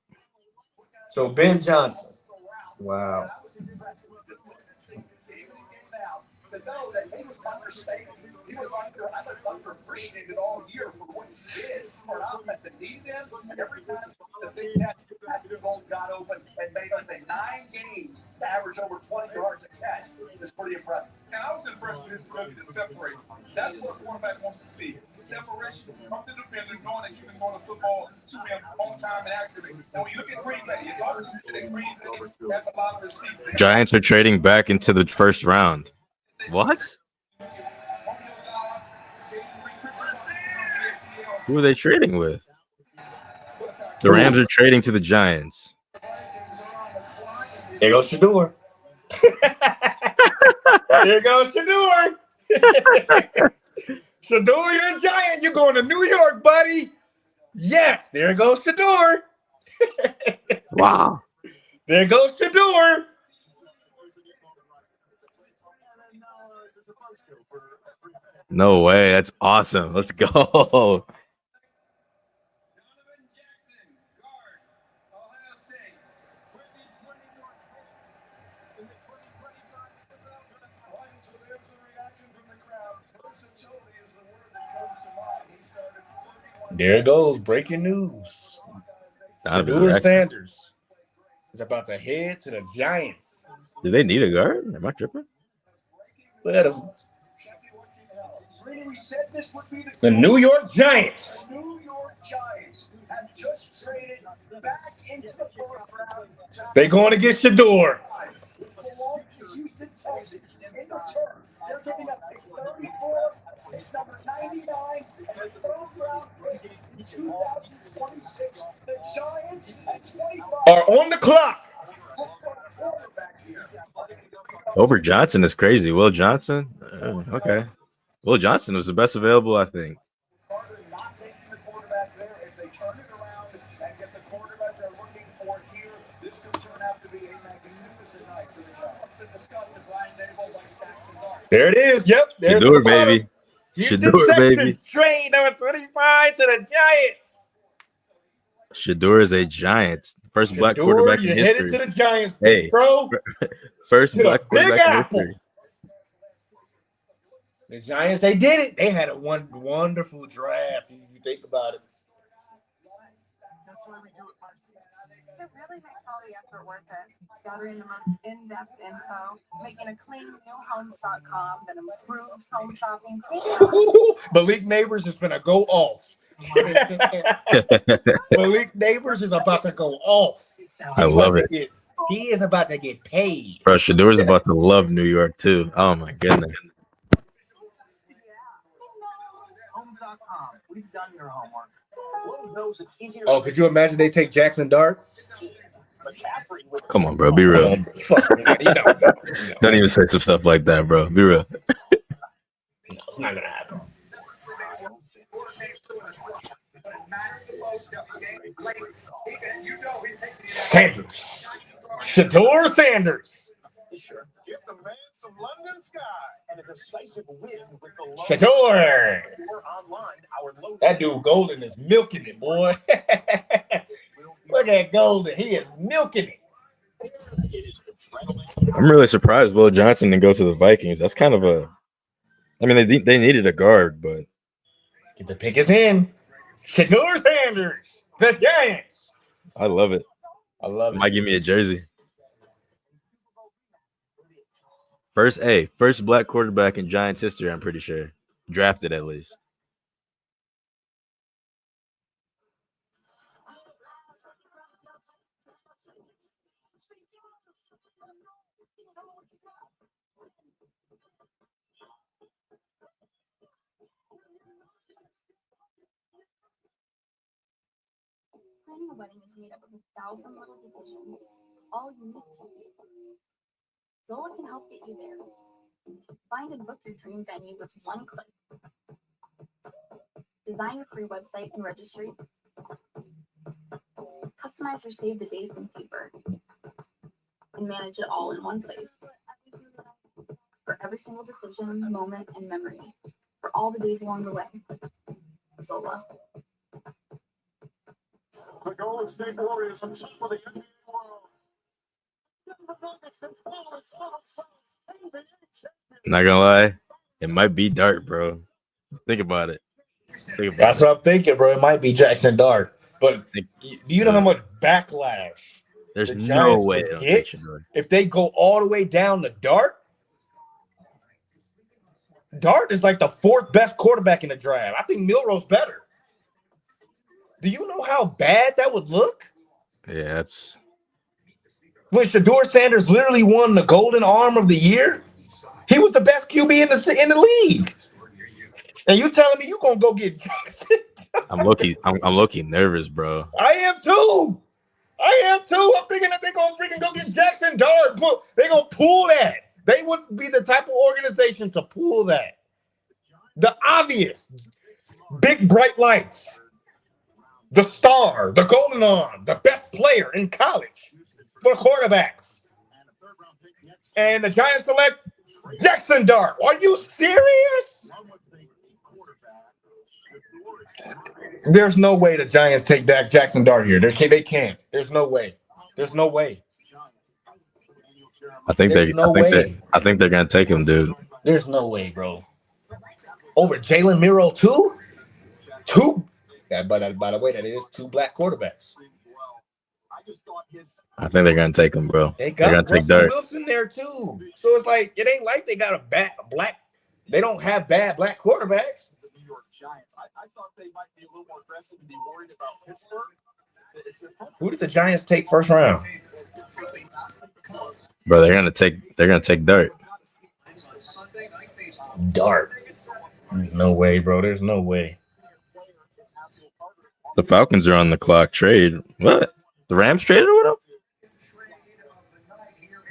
So Ben Johnson. Wow. To know that he was understated. He was underappreciated all year for what he did for an offensive defense. And every time the big catch got open and made us in 9 games to average over 20 yards a catch is pretty impressive. And I was impressed with his ability to separate. That's what a quarterback wants to see. Separation from the defender, knowing that you can throw the football to him on time and accurately. And when you look at Green Bay, you're talking to Green Bay at the bottom of the season. Giants are trading back into the first round. What? Who are they trading with? The Rams are trading to the Giants. There goes Shador. There goes Shador. Shador, you're a Giant. You're going to New York, buddy. Yes, there goes Shador. Wow. There goes Shador. No way. That's awesome. Let's go. There it goes. Breaking news. Donovan Shador Jackson. Sanders is about to head to the Giants. Do they need a guard? Am I tripping? Look at him. The New York Giants. The New York Giants have just traded back into the first round. They're going to get Shador. Which belonged to Houston Texans. In return, they're giving up pick 34, pick number 99, and a third-round pick in 2026. The Giants at 25 Are on the clock. Over Johnson is crazy. Will Johnson? Okay. Will Johnson was the best available, I think. Not taking the quarterback there. If they turn it around and get the quarterback they're looking for here, this could turn out to be a magnificent night for the Giants. To discuss the Brian Dable like Jackson Dart. There it is. Yep. There's Shador, the bottom. baby. Houston Shador, Texans baby. trade number 25 to the Giants. Shador is a Giant. First black Shador, quarterback in you're headed history. to the Giants, Hey, bro. first To the black Big quarterback in Apple. history. The Giants, they did it. They had a wonderful draft. If you think about it. It really makes all the effort worth it. Gathering the most in-depth info, making a clean newhomes.com that improves home shopping. Malik Neighbors is gonna go off. Malik Neighbors is about to go off. I love it. He is about to get paid. Bro, Shador's about to love New York too. Oh my goodness. Homes.com. We've done your homework. Lowe's knows it's easier. Oh, could you imagine they take Jackson Dart? Come on, bro. Be real. Don't even say some stuff like that, bro. Be real. No, it's not gonna happen. Sanders. Shador Sanders. Get the man some London Sky and a decisive win with the Lowe's. Shador. Or online, our Lowe's. That dude Golden is milking it, boy. Look at Golden. He is milking it. I'm really surprised Will Johnson didn't go to the Vikings. That's kind of a. I mean, they needed a guard, but the pick is in. Shador Sanders, the Giants. I love it. I love it. Might give me a jersey. First black quarterback in Giants history, I'm pretty sure. Drafted at least. Planning a wedding is made up of 1,000 little decisions, all unique to you. Zola can help get you there. Find and book your dream venue with one click. Design your free website and registry. Customize or save the dates and paper. And manage it all in one place. For every single decision, moment, and memory. For all the days along the way. Zola. The Golden State Warriors on top of the NBA world. Not gonna lie, it might be Dart, bro. Think about it. That's what I'm thinking, bro. It might be Jackson Dart. But do you know how much backlash There's the no Giants way would it'll get take Shador. if they go all the way down to Dart? Dart is like the fourth best quarterback in the draft. I think Milroe's better. Do you know how bad that would look? Yeah, that's When Shador Sanders literally won the Golden Arm of the Year, he was the best QB in the league. And you telling me you gonna go get Jackson? I'm low-key nervous, bro. I am too. I'm thinking that they're gonna freaking go get Jackson Dart. They're gonna pull that. They would be the type of organization to pull that. The obvious big bright lights. the star, the golden arm, the best player in college for quarterbacks. And the Giants select Jackson Dart. Are you serious? There's no way the Giants take back Jackson Dart here. They can't. There's no way. There's no way. I think There's no way. I think they're gonna take him, dude. There's no way, bro. Over Jalen Miro, two. By the way, that is two black quarterbacks. I think they're gonna take him, bro. They They're got gonna take Russell Dart. Wilson there too. So it's like it ain't like they got a bad black. They don't have bad black quarterbacks. The New York Giants. I thought they might be a little more aggressive and be worried about Pittsburgh. Who did the Giants take first round? Bro, they're gonna take Dart. Dart. No way, bro. There's no way. The Falcons are on the clock. Trade. What? The Rams traded with him?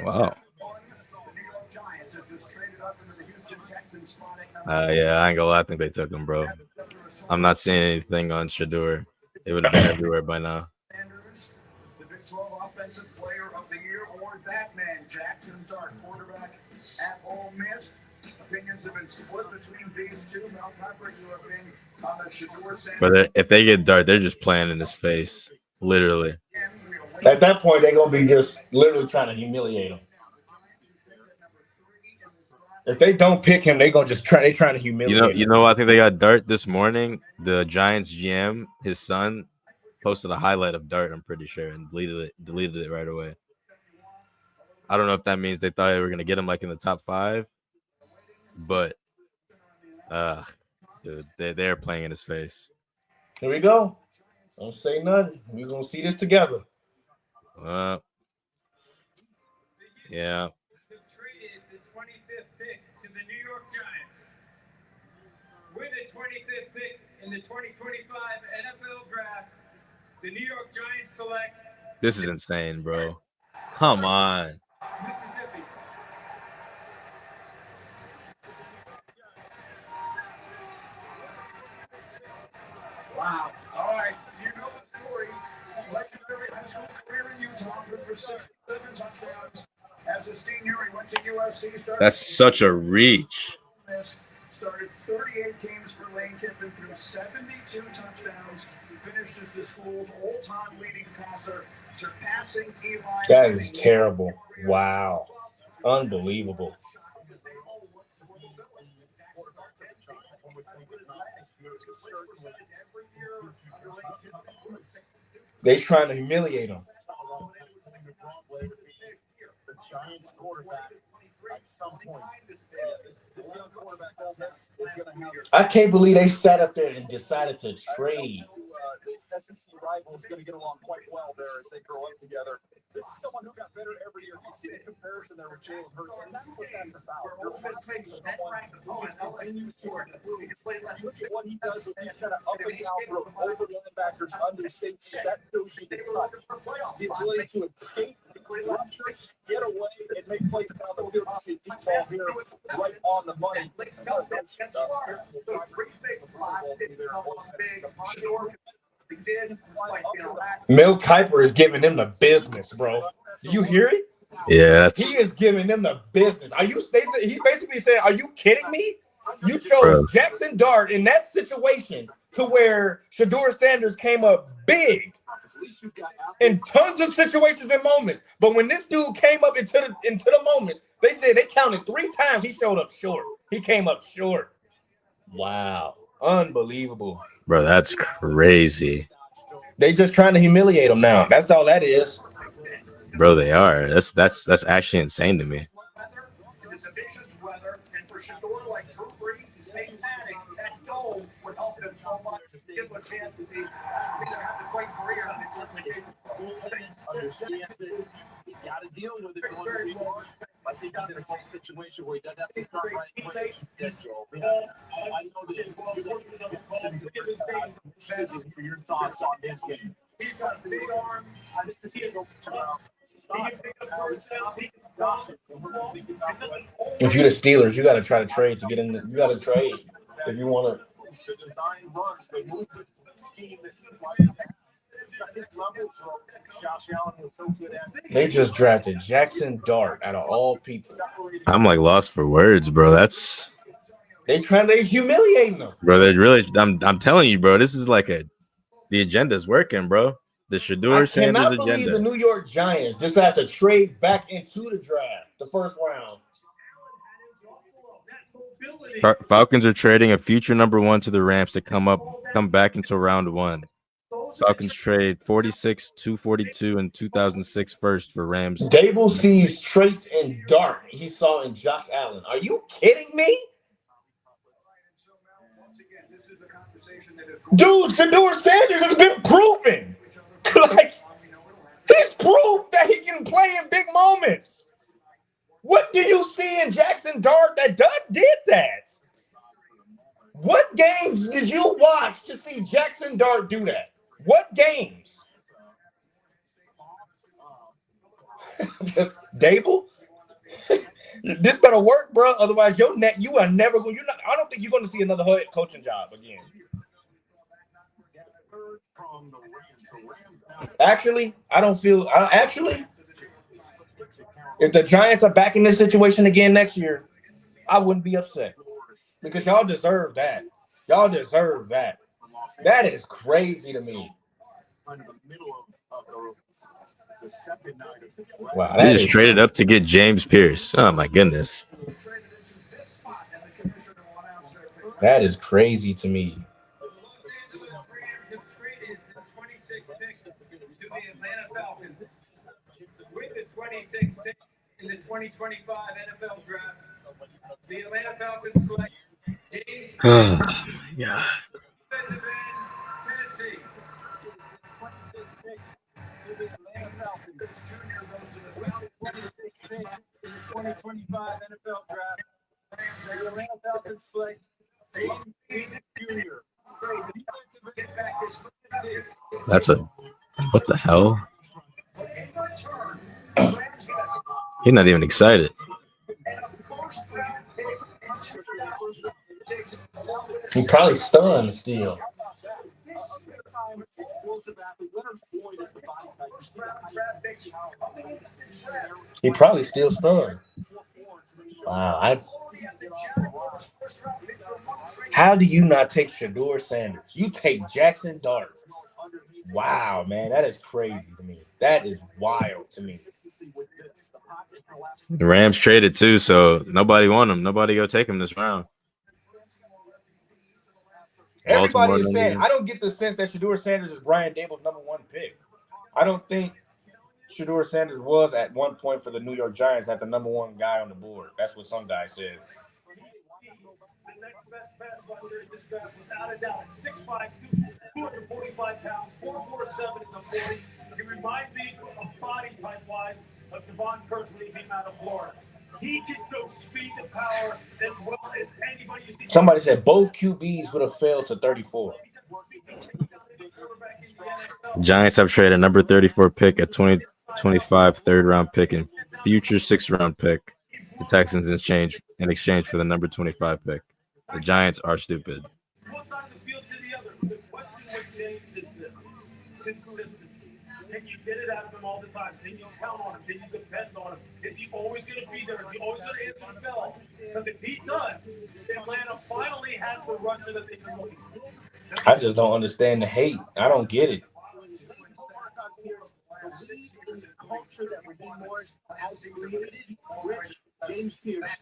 Wow. Yeah, I ain't gonna lie. I think they took him, bro. I'm not seeing anything on Shedeur. It would have been everywhere by now. The Big 12 Offensive Player of the Year award, that man, Jackson Dart, quarterback at Ole Miss. Opinions have been split between these two. Mel Kiper, you have been on the Shedeur Sanders. But if they get Dart, they're just playing in his face, literally. At that point, they're gonna be just literally trying to humiliate him. If they don't pick him, they're gonna just trying to humiliate him. You know, I think they got Dart this morning. The Giants GM, his son, posted a highlight of Dart, I'm pretty sure, and deleted it right away. I don't know if that means they thought they were gonna get him like in the top 5, but dude, they're playing in his face. Here we go. Don't say nothing. We're gonna see this together. Yeah. Traded the 25th pick to the New York Giants. With the 25th pick in the 2025 NFL Draft, the New York Giants select This is insane, bro. Come on. Mississippi. Wow. All right. You know the story. Legendary high school career in Utah for 67 touchdowns. As a senior, he went to USC. That's such a reach. Started 38 games for Lane Kiffin, threw 72 touchdowns. Finished as the school's all-time leading passer, surpassing Eli. That is terrible. Wow. Unbelievable. They trying to humiliate him. The Giants quarterback at some point. This young quarterback is going to have. I can't believe they sat up there and decided to trade. The SEC rival is going to get along quite well there as they grow up together. This is someone who got better every year. You see the comparison there with Jalen Hurts, and that's what that's about. You're facing someone who continues to improve. Look at what he does with these kind of up and down throws over the linebackers, under safety. That shows you the touch, the ability to escape, just get away, and make plays down the field. You see deep ball here, right on the money. Mel Kiper is giving them the business, bro. Do you hear it? Yeah, He is giving them the business. He basically said, "Are you kidding me? You chose Bro. Jackson Dart in that situation to where Shedeur Sanders came up big in tons of situations and moments. But when this dude came up into the moments, they said they counted 3 times he showed up short. He came up short. Wow, unbelievable, Bro, that's crazy. They just trying to humiliate him now. That's all that is. Bro, they are. That's actually insane to me. It's a vicious weather, and for Shedeur like Drew Brees, Peyton Manning, that dome would help them so much. Just give them a chance to be either have a great career and they certainly did. He's got to deal with it going to be hard. I think he's in a great situation where he doesn't have to start right away. I know that for your thoughts on his game. He's got a big arm. I think he is If you're the Steelers, you got to try to trade to get in. You got to trade if you want to. The design runs, the movement scheme that he likes. Second level, Josh Allen was so good at. They just drafted Jackson Dart out of all people. I'm like lost for words, bro. They humiliating them. Bro, they really. I'm telling you, bro. This is like the agenda's working, bro. The Shedeur I Sanders cannot believe agenda. the New York Giants just had to trade back into the draft, the first round. Falcons are trading a future number 1 to the Rams to come back into round 1. Falcons trade 46, 242, and 2006 first for Rams. Dable sees traits in Dart he saw in Josh Allen. Are you kidding me? Dude, Shedeur Sanders has been proven. Like, he's proof that he can play in big moments. What do you see in Jackson Dart that did that? What games did you watch to see Jackson Dart do that? What games? Just Dable? This better work, bro. Otherwise, you are never going. I don't think you're going to see another head coaching job again. Actually, if the Giants are back in this situation again next year, I wouldn't be upset because y'all deserve that. Y'all deserve that. That is crazy to me. Wow, They just traded up to get James Pierce. Oh my goodness. That is crazy to me. With the 26th pick in the 2025 NFL Draft, the Atlanta Falcons select James Oh my God. defensive end, Tennessee. The Atlanta Falcons Jr. goes to the 26th pick in the 2025 NFL Draft. The Atlanta Falcons select James Pierce Jr. That's what the hell? He's not even excited. He probably stunned still. He probably still stunned. Wow. How do you not take Shedeur Sanders? You take Jackson Dart. Wow, man, that is crazy to me. That is wild to me. The Rams traded too, so nobody won him. Nobody go take him this round. Everybody is saying, I don't get the sense that Shedeur Sanders is Brian Dable's number 1 pick. I don't think Shedeur Sanders was at one point for the New York Giants at the number 1 guy on the board. That's what some guy said. The next best pass rusher in this draft, without a doubt, 6'5", 245 pounds, 4'7" in the 40. He reminds me of body type-wise of Devon Curse when he came out of Florida. He can go speed and power as well as anybody you see. Somebody said both QBs would have failed to 34. Giants have traded number 34 pick at 2025 third-round pick and future 6th-round pick. The Texans in exchange for the number 25 pick. The Giants are stupid. One side of the field to the other. The question with James is this: consistency. Can you get it out of him all the time? Can you count on him? Can you depend on him? Is he always going to be there? Is he always going to answer the bell? Because if he does, Atlanta finally has the rusher that they can look for. I just don't understand the hate. I don't get it. Culture that would be more as created, Rich, James Pierce,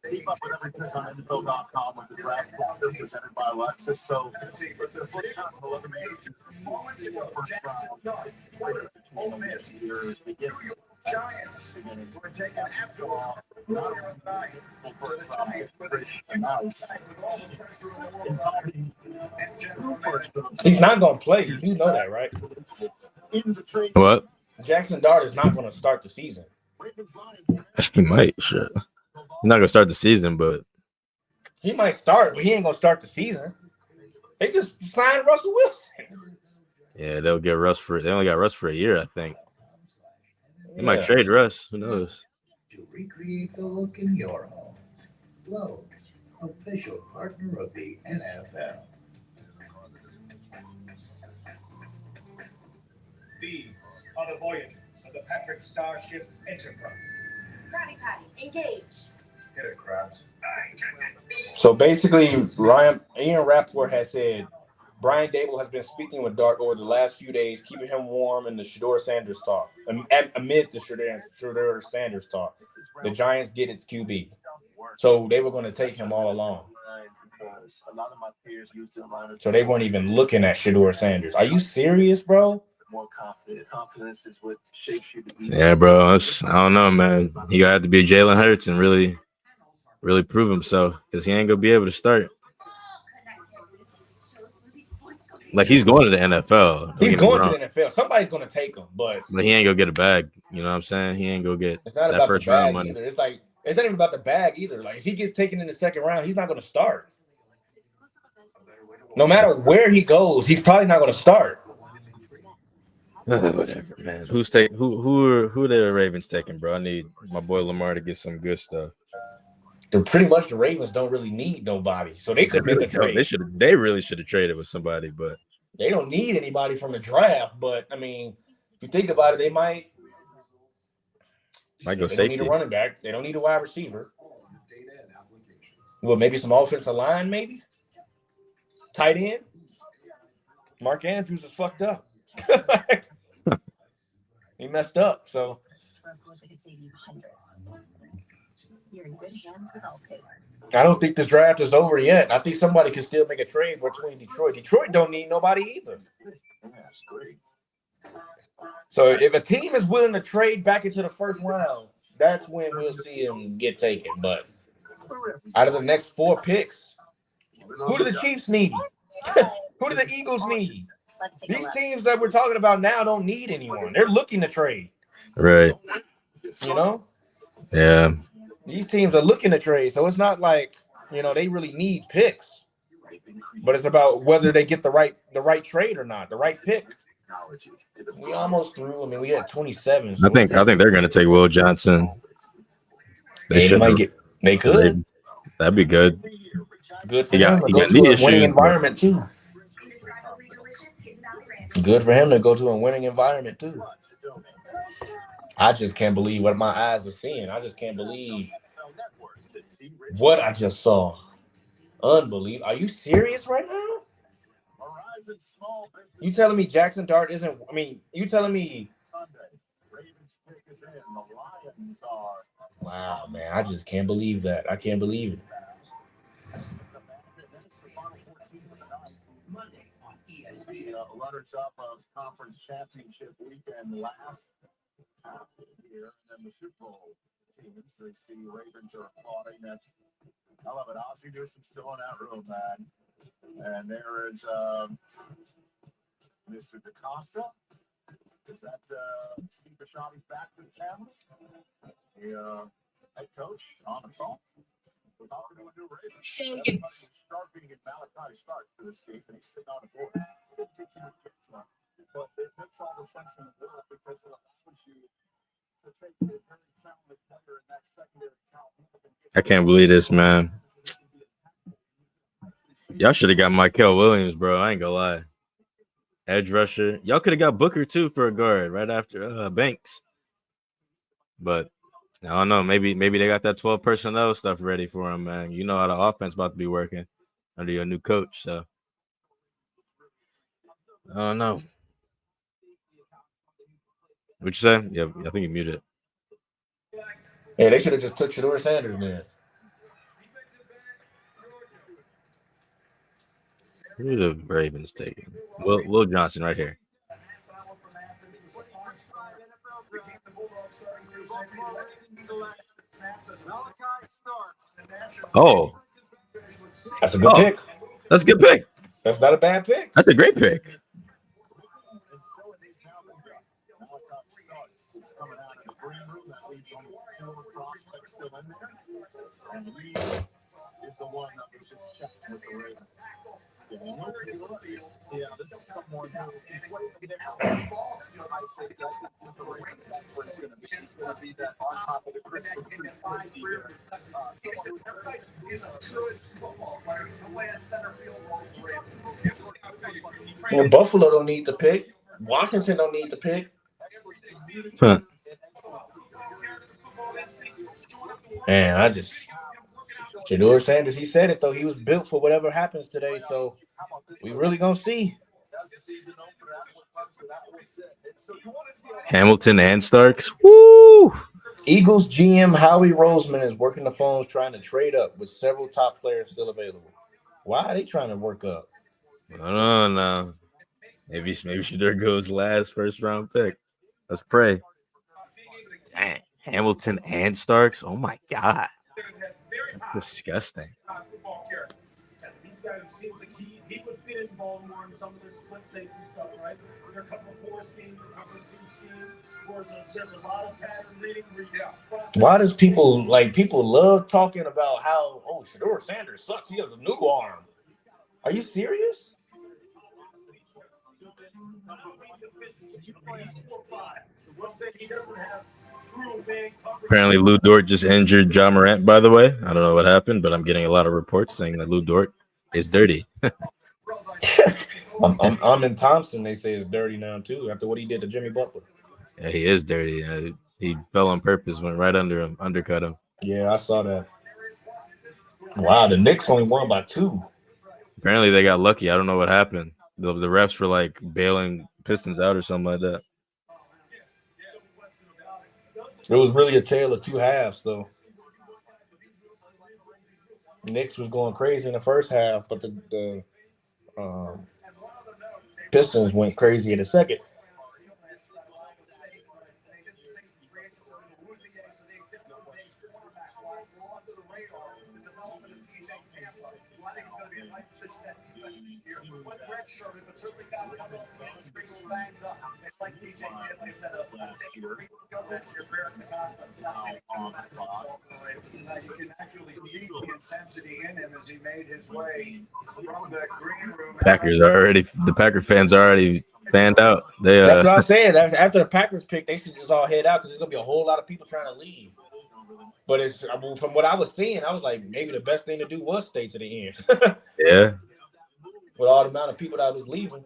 keep up with everything on NFL.com with the draft process presented by Alexis. So, for the first time in 11 years, Giants were taken after all. He's not going to play. You know that, right? What? Jackson Dart is not going to start the season. He might. Shit. He's not gonna start the season, but he might start, but he ain't gonna start the season. They just signed Russell Wilson. Yeah, they'll get Russ for. They only got Russ for a year, I think. They might trade Russ. Who knows? To recreate the look in your home, Lowe's, official partner of the NFL. These are the voyages of the Patrick Starship Enterprise. Krabby Patty, engage. Hit it, Krabs. So basically, Ian Rappaport has said Brian Dable has been speaking with Dart over the last few days, keeping him warm in the Shedeur Sanders talk. Amid the Shedeur Sanders talk, the Giants get its QB. So they were going to take him all along. So they weren't even looking at Shedeur Sanders. Are you serious, bro? Confidence is what shapes you to be. Yeah, bro. I don't know, man. He got to be Jalen Hurts and really prove himself because he ain't gonna be able to start. Like he's going to the NFL. He's going to the NFL. Somebody's gonna take him, but he ain't gonna get a bag. You know what I'm saying? He ain't gonna get it's not that about first the bag round money. either. It's not even about the bag either. Like if he gets taken in the second round, he's not gonna start. No matter where he goes, he's probably not gonna start. Whatever, man. Who are the Ravens taking, bro? I need my boy Lamar to get some good stuff. They're pretty much the Ravens don't really need nobody, so they could make a trade. They really should have traded with somebody, but they don't need anybody from the draft. But I mean, if you think about it, they might go safety. They don't need a running back. They don't need a wide receiver. Well, maybe some offensive line, maybe tight end. Mark Andrews is fucked up. He messed up, so. I don't think this draft is over yet. I think somebody can still make a trade between Detroit. Detroit don't need nobody either. That's great. So if a team is willing to trade back into the first round, that's when we'll see him get taken. But out of the next 4 picks, who do the Chiefs need? Who do the Eagles need? These teams that we're talking about now don't need anyone. They're looking to trade. Right. You know? Yeah. These teams are looking to trade. So it's not like, they really need picks. But it's about whether they get the right trade or not, the right pick. We almost through. I mean, we had 27. So I think they're gonna take Will Johnson. They could. That'd be good. Good for him to go to a winning environment too. Good for him to go to a winning environment too. I just can't believe what my eyes are seeing. I just can't believe what I just saw. Unbelievable. Are you serious right now? You telling me Jackson Dart isn't? I mean, you telling me? Wow, man, I just can't believe that. I can't believe it. Runners-up of conference championship weekend last year, and then the Super Bowl teams. They see Ravens are applauding. I love it. Ozzie Newsome still in that room, man. And there is Mr. DaCosta. Is that Steve Bisciotti's back to the camera? The head coach on the phone. So yes. Starting at Malachi starts to this game, and he's sitting on the board. But it makes all the sense in the world because it allows you to take a very talented player in that secondary count. I can't believe this, man. Y'all should have got Michael Williams, bro. I ain't gonna lie. Edge rusher. Y'all could have got Booker too for a guard right after Banks. But I don't know. Maybe they got that 12 personnel stuff ready for him, man. You know how the offense about to be working under your new coach. So I don't know. What you say? Yeah, I think you muted. Yeah, they should have just took Shedeur Sanders, man. Who are the Ravens taking? Will Johnson right here. Oh, that's a good pick. That's a good pick. That's not a bad pick. That's a great pick. Is the one that was just checking with the Ravens. Yeah, this is someone who can play the game. I say exactly with the Ravens, that's what it's going to be. It's going to be that on top of the Christmas tree. Someone who is a good football player. Play at center field role for the Ravens. Well, Buffalo don't need the pick. Washington don't need the pick. Huh. Man, Shedeur Sanders, he said it, though. He was built for whatever happens today, so we really going to see. Hamilton and Starks. Woo! Eagles GM Howie Roseman is working the phones trying to trade up with several top players still available. Why are they trying to work up? I don't know. Maybe Shedeur goes last first round pick. Let's pray. Dang. Hamilton and Starks. Oh my God. That's disgusting. These guys seem like he would fit in Baltimore in some of their split safety stuff, right? There are a couple of 4 schemes, a couple of 2 schemes. There's a lot of pattern reading. Why does people love talking about how Shedeur Sanders sucks? He has a new arm. Are you serious? Apparently, Lou Dort just injured John Morant, by the way. I don't know what happened, but I'm getting a lot of reports saying that Lou Dort is dirty. Amin Thompson, they say, is dirty now, too, after what he did to Jimmy Butler. Yeah, he is dirty. He fell on purpose, went right under him, undercut him. Yeah, I saw that. Wow, the Knicks only won by 2. Apparently, they got lucky. I don't know what happened. The refs were like bailing Pistons out or something like that. It was really a tale of 2 halves, though. Knicks was going crazy in the first half, but the Pistons went crazy in the second. You can actually see the intensity in him as he made his way from the green room. The Packer fans are already fanned out. That's what I'm saying. After the Packers pick, they should just all head out because there's gonna be a whole lot of people trying to leave. But from what I was seeing, I was like, maybe the best thing to do was stay to the end. Yeah. With all the amount of people that was leaving.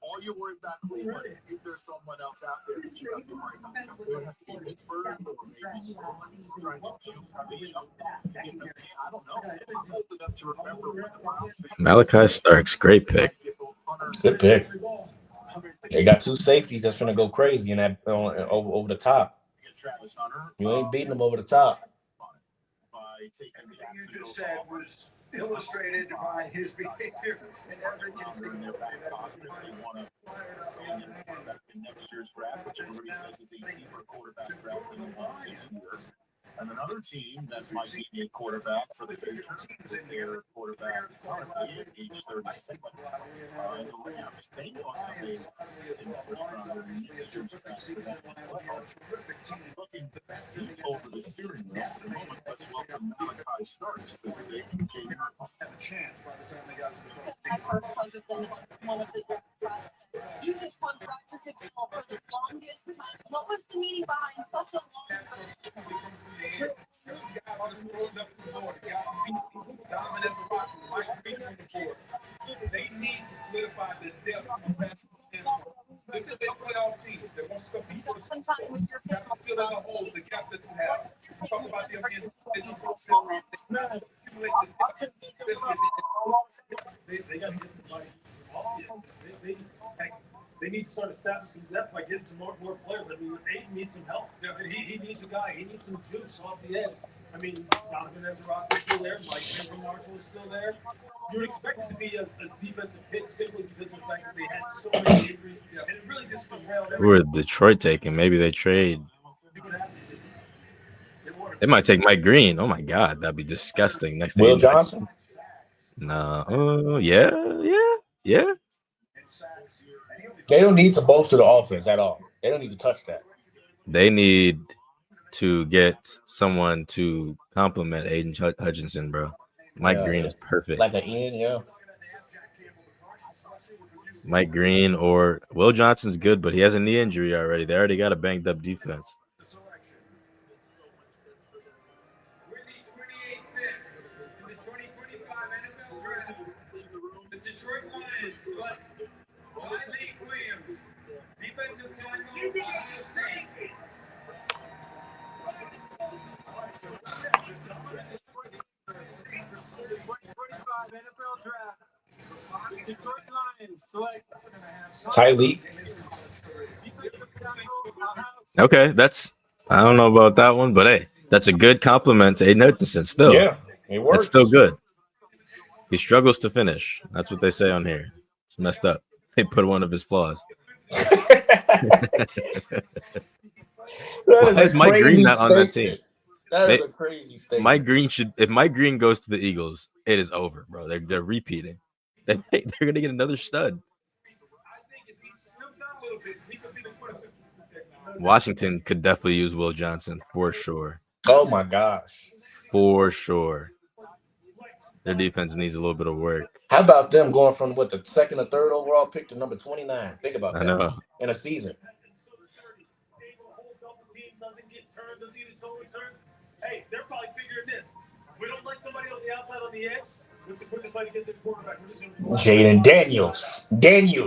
All you're worried about Cleveland, is there someone else out there that you have to worry about? There have to be Pittsburgh or maybe someone trying to shoot. I don't know. I'm old enough to remember when the Browns Malachi Starks, great pick. Good pick. They got 2 safeties that's gonna go crazy in that over the top. You ain't beating them over the top. Everything you just said was illustrated by his behavior in every conceivable way. Next year's draft, which everybody says is 18 for a quarterback draft this year. And another team that might need a quarterback for the future is their quarterback currently at age 37. And the Rams, they don't have a in the first round of next year's draft for that as well. Looking deep over the steering wheel for the moment, let's welcome Malachi Starks to the junior. Had a chance by the time they got to the My first hug of one of the draft processes. You just won Roger Goodell for the longest time. What was the meaning behind such a long They need to solidify the depth of basketball. This is a playoff team that wants to compete for the Super Bowl. You have to fill in the holes, the gap that you have. Talk about them being They need to start establishing depth by getting some more players. I mean, Aiden needs some help. He needs a guy. He needs some juice off the end. I mean, Donovan Ezra is still there. Mike Henry Marshall is still there. You would expect it to be a defensive hit simply because of the fact that they had so many injuries. And it really just derailed everything. Who are Detroit taking? Maybe they trade. They might take Mike Green. Oh my God, that'd be disgusting. Next to Will Johnson? No. Oh yeah. They don't need to bolster the offense at all. They don't need to touch that. They need to get someone to complement Aiden Hutchinson, bro. Mike Green is perfect. Like an Ian, yeah. Mike Green or Will Johnson's good, but he has a knee injury already. They already got a banged up defense. Tyleek. Okay, I don't know about that one, but hey, that's a good compliment to Aiden Hutchinson. Still, Yeah, it works. It's still good. He struggles to finish. That's what they say on here. It's messed up. They put one of his flaws. Why is Mike Green not on that team? That is a crazy statement. Mike Green if Mike Green goes to the Eagles, it is over, bro. They're repeating. They're gonna get another stud. Washington could definitely use Will Johnson for sure. Oh my gosh. For sure. Their defense needs a little bit of work. How about them going from the 2nd or 3rd overall pick to number 29? Think about that. I know. In a season. Hey, they're probably figuring this. We don't like somebody on the outside on the edge. What's the quickest way to get this quarterback? Jaden Daniels. Remaining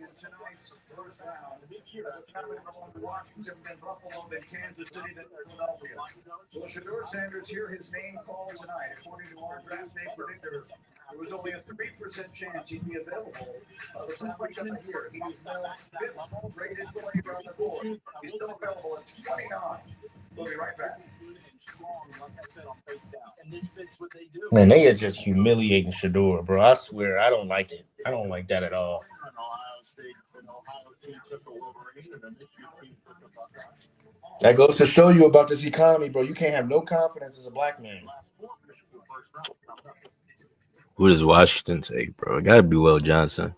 in tonight's first round. Washington, then Buffalo, then Kansas City, then Philadelphia. Well, Shedeur Sanders, hear his name called tonight. According to our draft day predictor, there was only a 3% chance he'd be available. This is what you're here. He is now 5th rated player on the board. He's still available at 29. We'll be right back. Man, they are just humiliating Shedeur, bro. I swear, I don't like it. I don't like that at all. That goes to show you about this economy, bro. You can't have no confidence as a black man. Who does Washington take, bro? It got to be Will Johnson.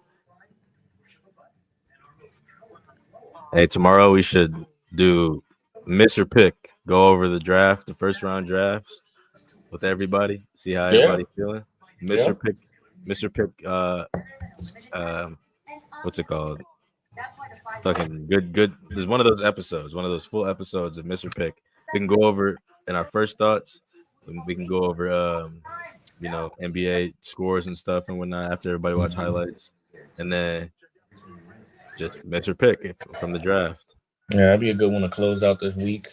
Hey, tomorrow we should do Mr. Pick. Go over the draft, the first round drafts with everybody. See how everybody's feeling. Mr. Pick. What's it called? Fucking good. There's one of those episodes, one of those full episodes of Mr. Pick. We can go over in our first thoughts. We can go over, NBA scores and stuff and whatnot after everybody watch highlights, and then just Mr. Pick from the draft. Yeah, that'd be a good one to close out this week.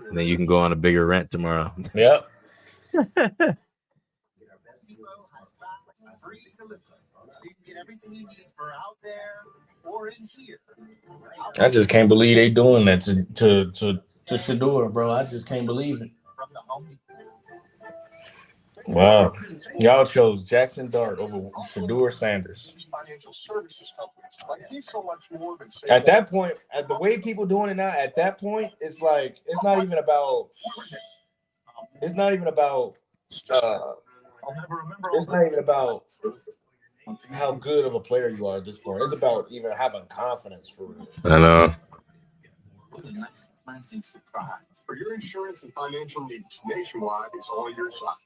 And then you can go on a bigger rant tomorrow. Yep. I just can't believe they doing that to Shedeur, bro. I just can't believe it. Wow. Y'all chose Jackson Dart over Shedeur Sanders. At that point, at the way people doing it now, at that point, it's like it's not even about how good of a player you are at this point. It's about even having confidence for real. I know. What a nice, pleasant surprise. For your insurance and financial needs, Nationwide is on your side.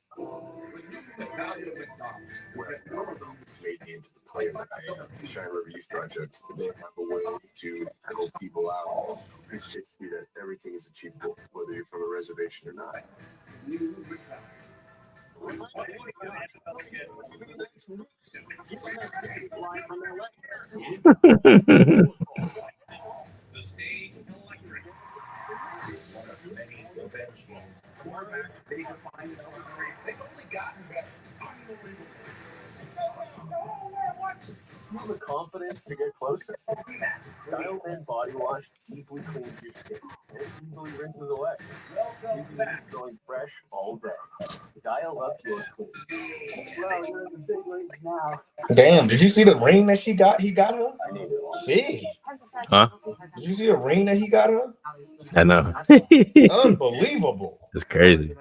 It's made me into the player that I am. The Shine River Youth Project, they have a way to help people out. It's see that everything is achievable, whether you're from a reservation or not. The confidence to get closer. Dial in Body Wash deeply cleans your skin and it easily rinses away. Leaving you feeling fresh all day. Dial up your clean. Well, you're in the big leagues now. Damn, did you see the ring that he got her? Gee. Huh? Did you see the ring that he got her? I know. Unbelievable. It's crazy.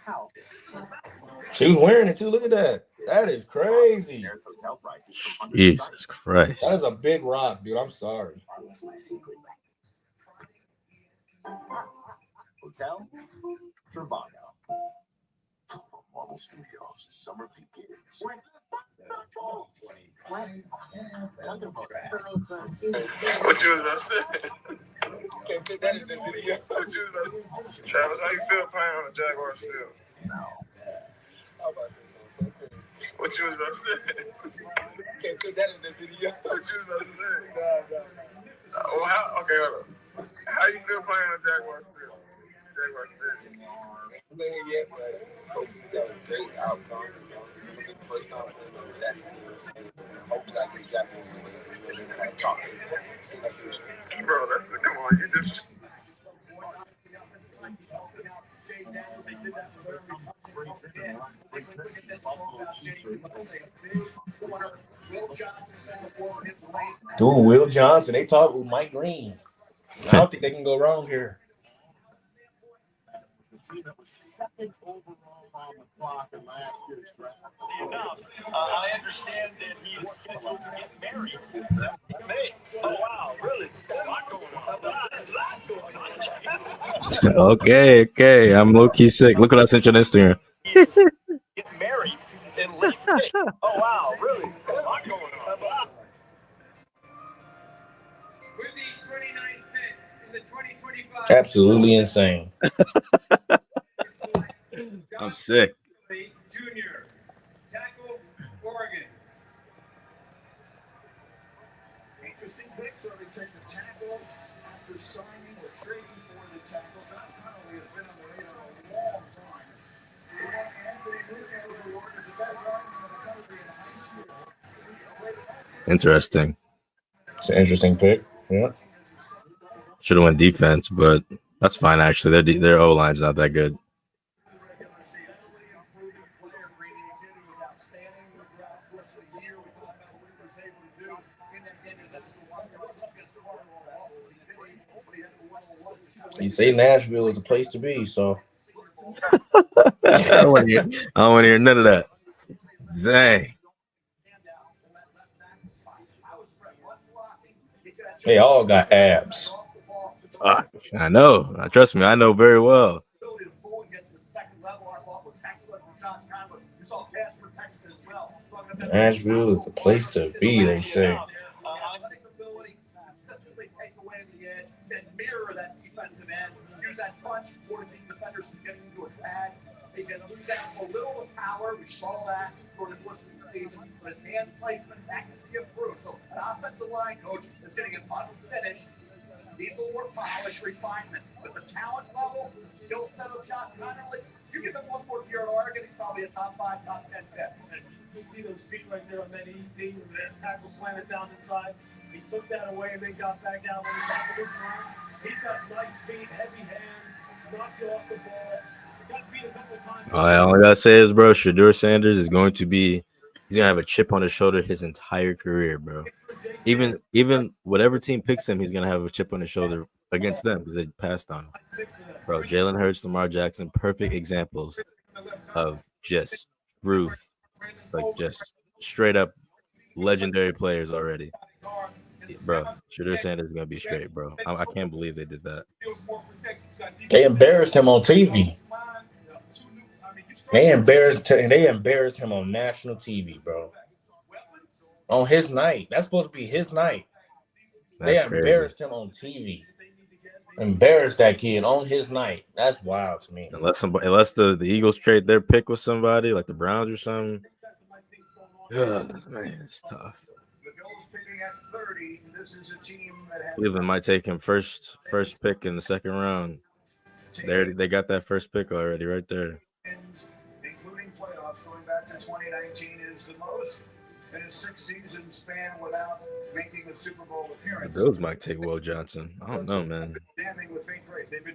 How? She was wearing it too. Look at that. That is crazy. Jesus Christ. That is a big rock, dude. I'm sorry. Hotel Trivago. Marvel Studios, summer begins. What you was about to say? Can't put that in the video. What you was about to say? Travis, how you feel playing on the Jaguars field? What you was about to say? Can't put that in the video. What you was about to say? Okay, hold on. How you feel playing on Jaguars field? Jaguars field. I mean, yeah, but Coach got a great outcome. Look at the first time in Jacksonville, and hopefully I get Jacksonville talking. Bro, come on, you just. Dude, Will Johnson. They talk with Mike Green. I don't think they can go wrong here. The team that was second overall on the clock in last year's draft. I understand that he is scheduled to get married. Hey, oh wow, really? A lot going on. Okay. I'm low key sick. Look what I sent you on Instagram. Get married in late May. Oh wow, really? A lot going on. With the 29th pick in the 2025 Absolutely insane. I'm sick. Junior, tackle, Oregon. Interesting pick, so they take the tackle after signing or trading for the tackle. Josh Connolly has been on the radar a long time. Anthony Munoz was awarded the best lineman in the country in high school. Interesting. It's an interesting pick. Yeah. Should have went defense, but that's fine. Actually, their O line's not that good. You say Nashville is the place to be, so I don't want to hear none of that. Dang. they all got abs. I know. Trust me, I know very well. Nashville is the place to be, they say. Mirror that defensive end, use that punch for the defenders from getting into his bag. They can lose out a little of power. We saw that for the course of the season. But his hand placement, that can be improved. So an offensive line coach is getting an unfinished, needs a little more polish, refinement. With the talent level, the skill set of Josh Connolly, you give him one more year at Oregon, he's probably a top 5, top 10 pick. You see those feet right there on that ED, when that tackle slanted down inside. He took that away and then got back down when he got the run. He's got nice feet, heavy hands, knocked you off the ball. He got beat a couple of times. All I gotta say is, bro, Shedeur Sanders is going to be. He's gonna have a chip on his shoulder his entire career, bro. Even whatever team picks him, he's gonna have a chip on his shoulder against them because they passed on him. Bro, Jalen Hurts, Lamar Jackson, perfect examples of just truth, like just straight up legendary players already. Bro, Shedeur Sanders is gonna be straight, bro. I can't believe they did that. They embarrassed him on TV. They embarrassed him on national TV, bro. On his night. That's supposed to be his night. They embarrassed him on TV. Embarrassed that kid on his night. That's wild to me. Unless the Eagles trade their pick with somebody like the Browns or something. Man, it's tough. Cleveland might take him first pick in the second round. They got that first pick already right there. Including playoffs going back to 2019 is the most in a 6-season span without making a Super Bowl appearance. The Bills might take Will Johnson. I don't know, man.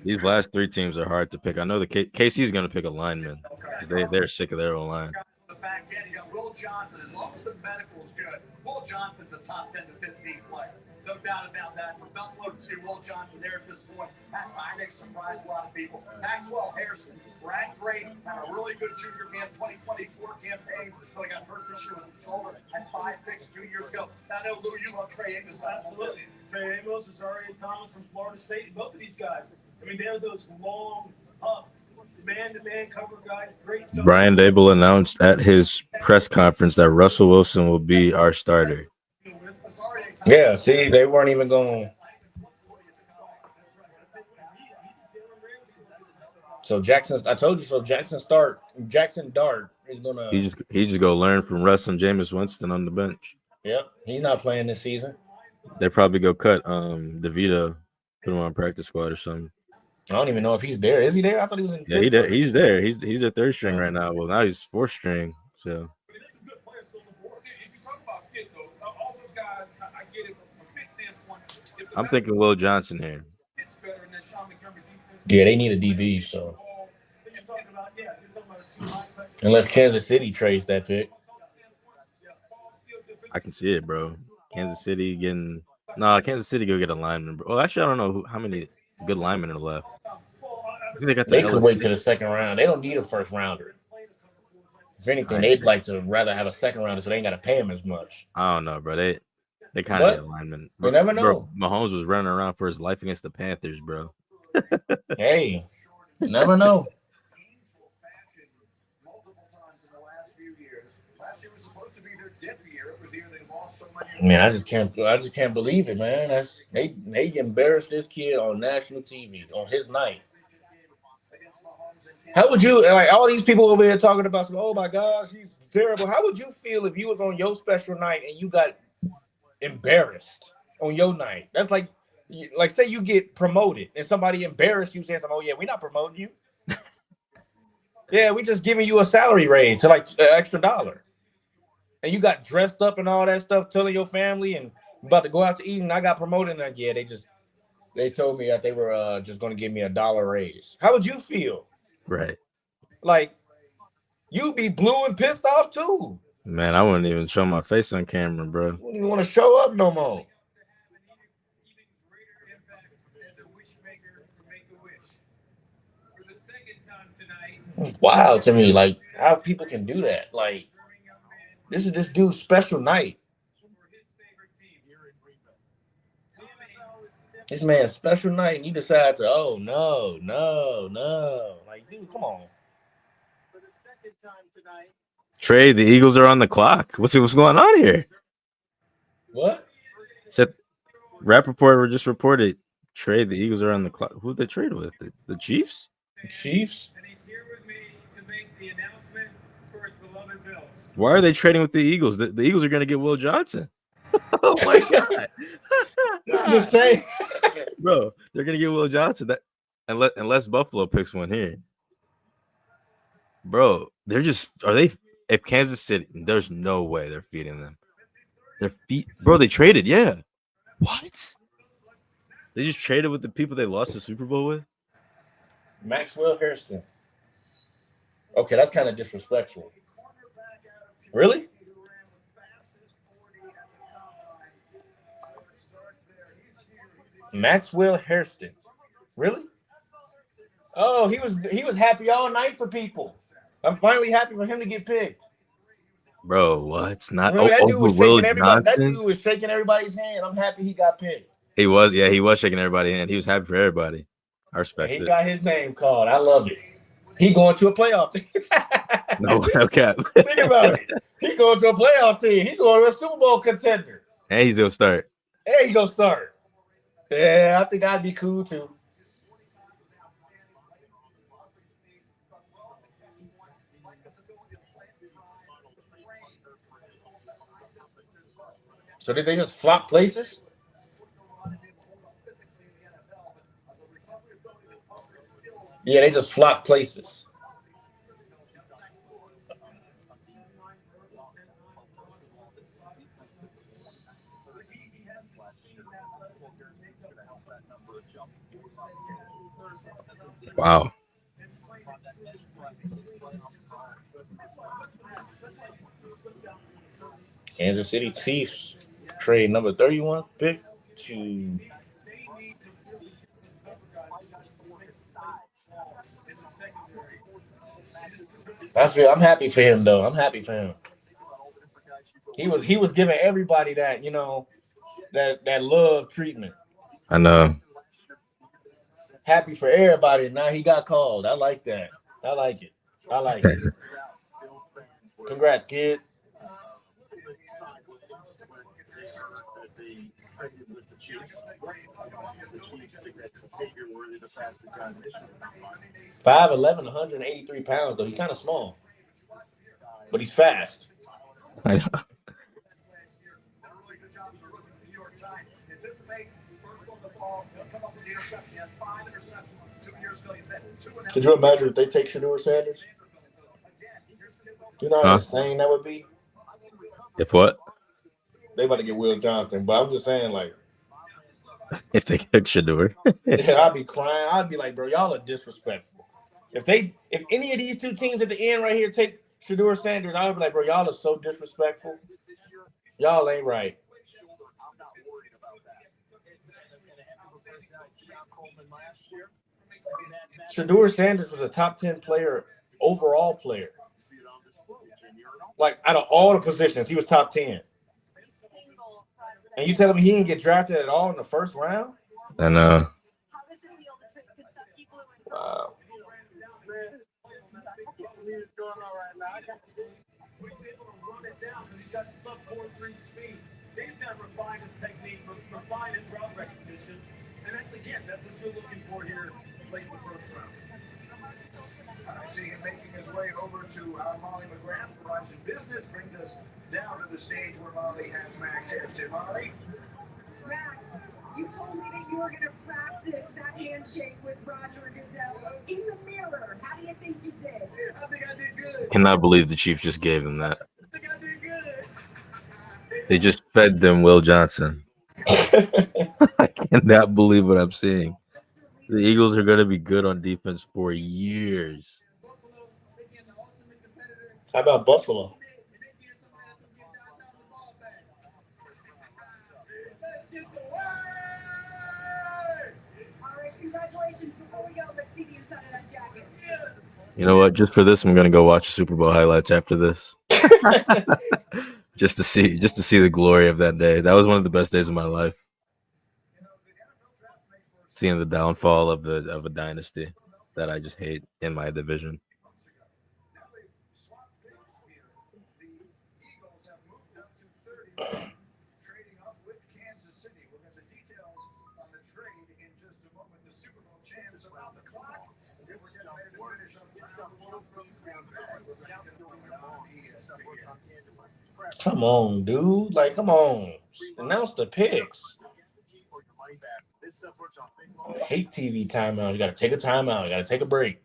These last 3 teams are hard to pick. I know the KC's going to pick a lineman. They're sick of their own line. The back end, you got Will Johnson. As long as the medical is good, Will Johnson's a top 10 to 15 player. No doubt about that. For Buffalo to see Will Johnson there at this point, I think surprised a lot of people. Maxwell Harrison ran great, had a really good junior camp, 2024 campaign. So he got hurt this year with his shoulder, had 5 picks 2 years ago. I know, Lou, you love Trey Amos. Absolutely. Trey Amos is already Thomas from Florida State. Both of these guys, I mean, they're those long, up, man-to-man cover guys. Great job. Brian Dable announced at his press conference that Russell Wilson will be our starter. Yeah, see, they weren't even going. So I told you so. Jackson Dart is gonna. He just go learn from Russ and Jameis Winston on the bench. Yep, he's not playing this season. They probably go cut DeVito, put him on practice squad or something. I don't even know if he's there. Is he there? I thought he was in. Yeah, Pittsburgh. he's there. He's a third string right now. Well, now he's fourth string. So If you talk about fit, though, all those guys, I get it from a fit standpoint. If the I'm thinking Will Johnson here. fit's better than Sean McDermott defense, Yeah, they need a DB. So then you're talking about, you're talking about unless Kansas City trades that pick, I can see it, bro. Kansas City getting Kansas City go get a lineman, bro. Well, actually, I don't know how many good linemen are left. I think they got they the could wait to the second round. They don't need a first rounder. If anything, they'd like to rather have a second rounder so they ain't got to pay him as much. I don't know, bro. They kind of need a lineman. You never know. Bro, Mahomes was running around for his life against the Panthers, bro. Hey, you never know. Man, I just can't believe it, man. They embarrassed this kid on national TV on his night. How would you like all these people over here talking about? Oh my gosh, he's terrible. How would you feel if you was on your special night and you got embarrassed on your night? That's like say you get promoted and somebody embarrassed you, saying, "Oh yeah, we're not promoting you. Yeah, we just giving you a salary raise to like an extra $1." And you got dressed up and all that stuff, telling your family and about to go out to eat, and I got promoted. And yeah, they told me that they were just going to give me a $1 raise. How would you feel? Right. Like, you'd be blue and pissed off too. Man, I wouldn't even show my face on camera, bro. You wouldn't even want to show up no more. It's wild to me, like how people can do that. Like, this is this dude's special night. This man's special night, and you decide to, oh no. Like, dude, come on. Trey, the Eagles are on the clock. What's going on here? What? Said Rappaport just reported Trey, the Eagles are on the clock. Who they trade with? The Chiefs? Chiefs? And he's here with me to make the announcement for his beloved Bills. Why are they trading with the Eagles? The Eagles are going to get Will Johnson. Oh my God. The same. Bro, they're going to get Will Johnson. Unless Buffalo picks one here. Bro, if Kansas City, there's no way they're feeding them. Bro, they traded, yeah. What? They just traded with the people they lost the Super Bowl with? Maxwell Hairston. Okay, that's kind of disrespectful. Really? Maxwell Hairston. Really? Oh, he was happy all night for people. I'm finally happy for him to get picked. Bro, what? Not Really, over Will that Johnson? dude was shaking everybody's hand. I'm happy he got picked. He was shaking everybody's hand. He was happy for everybody. I respect He it. got his name called. I love it. He going to a playoff team. No cap. Think about it. He going to a playoff team. He going to a Super Bowl contender. And he's gonna start. There you go, start. Yeah, I think I'd be cool too. So did they just flop places? Yeah, they just flop places. Wow. Kansas City Chiefs trade number 31 pick to I'm happy for him though. I'm happy for him. He was giving everybody that, that love treatment. I know. Happy for everybody. Now he got called. I like that. I like it. Congrats, kid. Five 5'11", 183 pounds though. He's kind of small, but he's fast. I know. Could you imagine if they take Shedeur Sanders? You know how insane that would be? If what? They about to get Will Johnson, but I'm just saying, like, if they get Shedeur. Yeah, I'd be crying. I'd be like, bro, y'all are disrespectful. If any of these two teams at the end right here take Shedeur Sanders, I would be like, bro, y'all are so disrespectful. Y'all ain't right. Shedeur Sanders was a top 10 player, overall player. Like, out of all the positions, he was top 10. And you tell me he didn't get drafted at all in the first round? I know. Wow. He's got sub 4.3 speed. He's got to refine his technique, refine his route recognition. And that's what you're looking for here late in the first round. I see him making his way over to Molly McGrath for Rhymes in Business. Brings us down to the stage where Molly has Max Hairston. Molly? Max, you told me that you were going to practice that handshake with Roger Goodell in the mirror. How do you think you did? I think I did good. Cannot believe the Chiefs just gave him that. I think I did good. They just fed them Will Johnson. I cannot believe what I'm seeing. The Eagles are going to be good on defense for years. How about Buffalo? All right, congratulations. Before we go, let's see the inside of that jacket. You know what? Just for this, I'm going to go watch Super Bowl highlights after this. just to see the glory of that day. That was one of the best days of my life. Seeing the downfall of a dynasty that I just hate in my division. Trading up with Kansas City. We'll get the details on the trade in just a moment. The Super Bowl champ is around the clock. We're getting ready to finish up Come on, dude. Like, come on. Announce the picks. I hate TV timeout. You got to take a timeout. You got to take a break.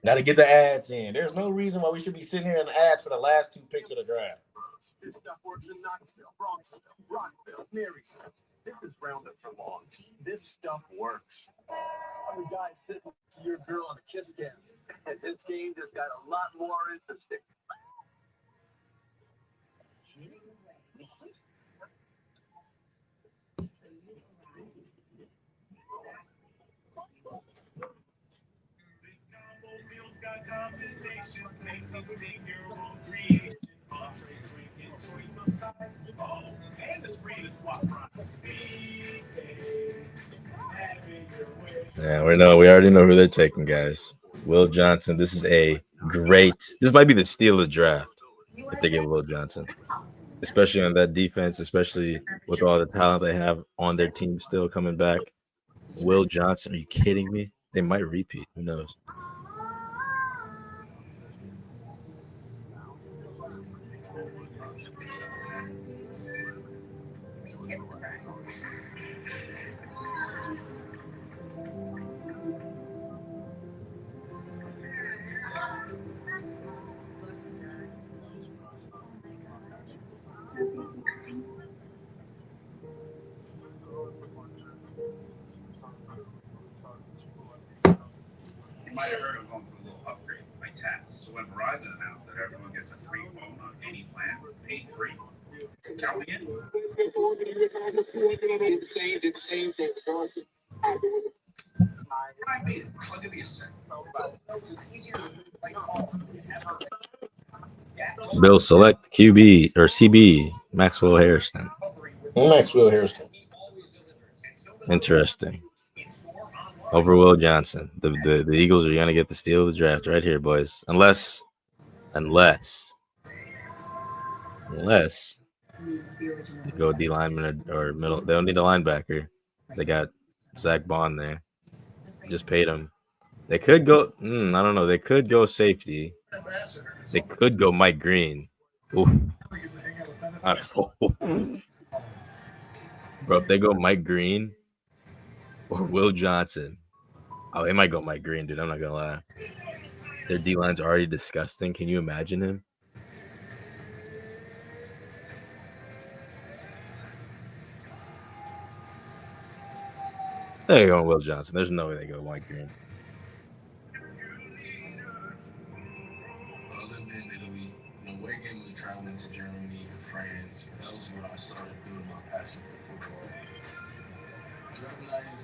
Got to get the ads in. There's no reason why we should be sitting here in the ads for the last two picks of the draft. This stuff works in Knoxville, Bronxville, Rockville, Marysville. This is Roundup for lawns. This stuff works. I'm the guy sitting to your girl on a kiss cam. And this game just got a lot more interesting. Yeah, we already know who they're taking, guys. Will Johnson. This might be the steal of the draft if they get Will Johnson, especially on that defense, especially with all the talent they have on their team still coming back. Will Johnson, are you kidding me? They might repeat. Who knows? You might have heard I'm going through a little upgrade with my tats. So when Verizon announced that everyone gets a free phone on any plan, paid free, count me in. I made it. I'll give you a sec. It's easier to play calls. Bill, select QB or CB, Maxwell Hairston. Maxwell Hairston. Interesting. Over Will Johnson. The Eagles are going to get the steal of the draft right here, boys. Unless they go D lineman or middle. They don't need a linebacker. They got Zach Bond there. Just paid him. They could go. I don't know. They could go safety. They could go Mike Green. Oof. Bro, if they go Mike Green or Will Johnson, Oh, they might go Mike Green, dude. I'm not gonna lie. Their D line's already disgusting. Can you imagine him? They're going Will Johnson. There's no way they go Mike Green. I lived in Italy. The away game was traveling to Germany and France. That was when I started building my passion for football.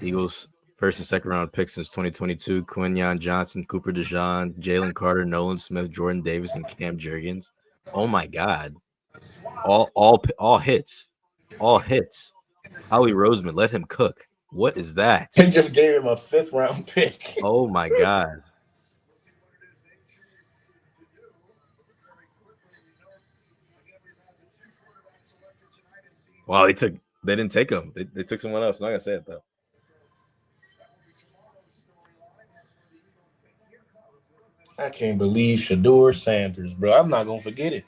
Eagles first and second round picks since 2022. Quinyon Johnson, Cooper DeJean, Jalen Carter, Nolan Smith, Jordan Davis, and Cam Jurgens. Oh my God! All hits, all hits. Howie Roseman, let him cook. What is that? They just gave him a 5th round pick. Oh my God! Wow, they didn't take him. They took someone else. I'm not gonna say it though. I can't believe Shedeur Sanders, bro. I'm not gonna forget it.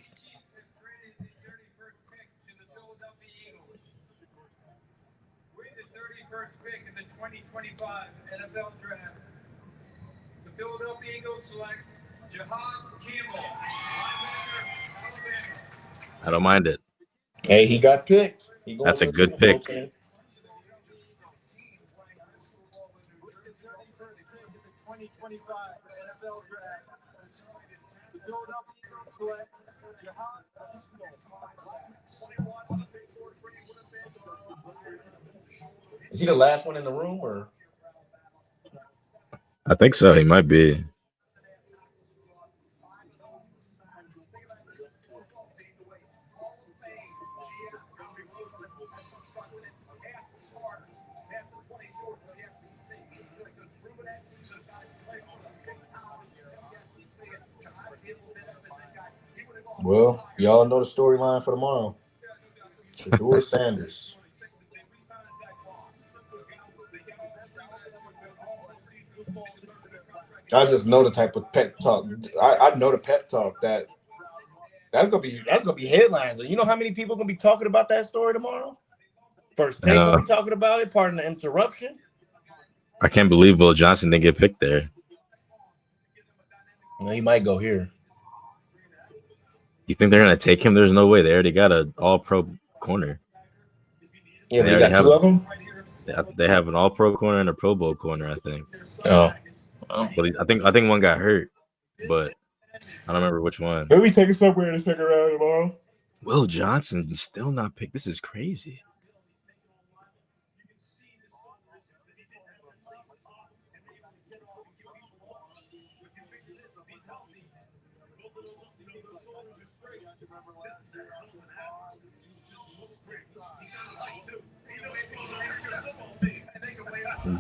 With the 31st pick in the 2025 NFL Draft, the Philadelphia Eagles select Jihad Campbell, linebacker, Alabama. I don't mind it. Hey, he got picked. That's a good pick. Okay. Is he the last one in the room, or? I think so. He might be. Well, y'all know the storyline for tomorrow. Shedeur Sanders. I just know the type of pep talk. I know the pep talk that's gonna be headlines. You know how many people gonna be talking about that story tomorrow? First Take gonna be talking about it. Pardon the interruption. I can't believe Will Johnson didn't get picked there. Well, he might go here. You think they're gonna take him? There's no way. They already got an All-Pro corner. Yeah, they got 2 of them. They have an All-Pro corner and a Pro Bowl corner, I think. Oh. But I think one got hurt, but I don't remember which one. Maybe take us somewhere in the second round tomorrow. Will Johnson still not picked. This is crazy.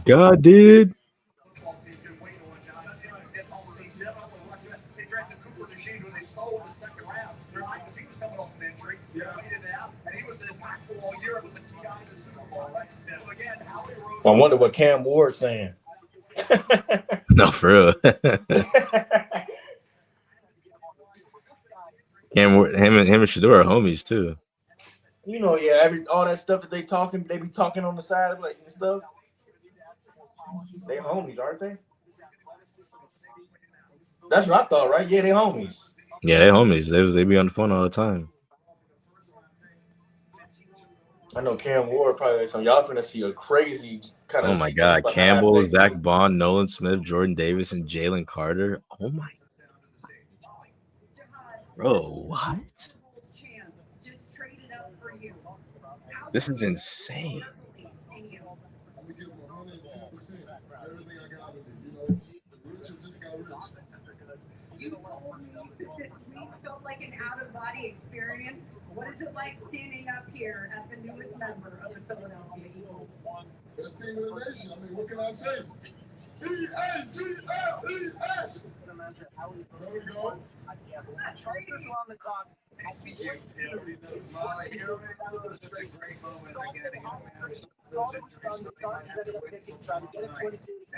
God did. I wonder what Cam Ward's saying. No, for real. Cam Ward, him and Shedeur are homies too. You know, yeah, all that stuff that they be talking on the side, like and stuff. They homies, aren't they? That's what I thought, right? Yeah, they homies. Yeah, they homies. They be on the phone all the time. I know Cam Ward probably. So y'all finna see a crazy kind of. Oh my God, Campbell, Zach Bond, Nolan Smith, Jordan Davis, and Jalen Carter. Oh my. Bro, what? This is insane. You told me that this week felt like an out-of-body experience. What is it like standing up here as the newest member of the Philadelphia Eagles? Best team in the nation. I mean, what can I say? E-A-G-L-E-S. There we go. Strikers on the clock.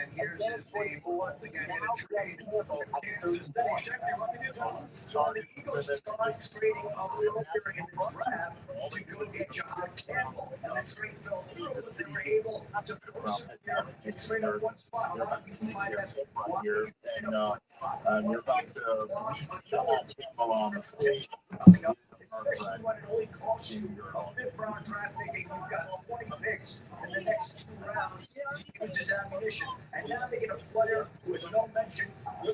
And here's his name again in a trade. So the Eagles start trading up earlier in the draft to go get John Campbell. And the trade fell through, but they were able to persevere and trade up one spot. Here, and you're about to meet John Campbell on the stage. Especially when it only costs you a 5th round draft pick and you've got 20 picks in the next 2 rounds to use as ammunition. And now they get a player who has no mention. He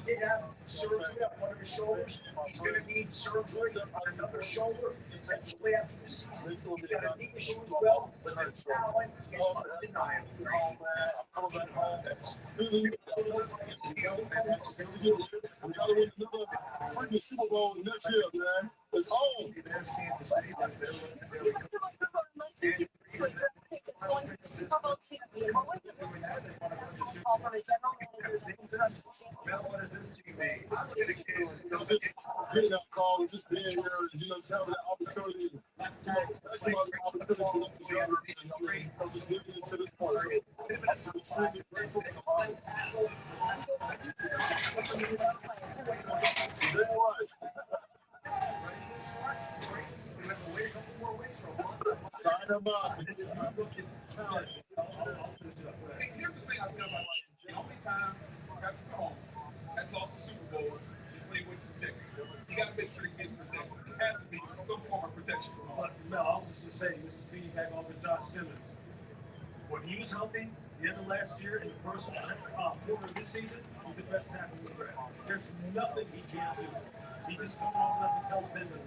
did have surgery on one of his shoulders. He's going to need surgery on another shoulder potentially after the season. He's got a knee issue as well, but the talent is undeniable. Freaking Super Bowl next year, man. It's home. It's going to the Super Bowl champion. What was the call from a general manager? Just getting that call and just being here and, just having the opportunity to maximize the opportunity to I'm just living it to this point. So, I'm extremely grateful. Sign him up. Here's the thing I feel about the only time Patrick Mahomes has lost a Super Bowl is when he went to Texas. You got to make sure he gets protected. This has to be some form of protection for him. No, I was just going to say, this is piggyback off of Josh Simmons. When he was healthy, the end of last year and the first quarter of this season, he's the best tackle in the draft. There's nothing he can't do. He's just coming off enough to tell tendon.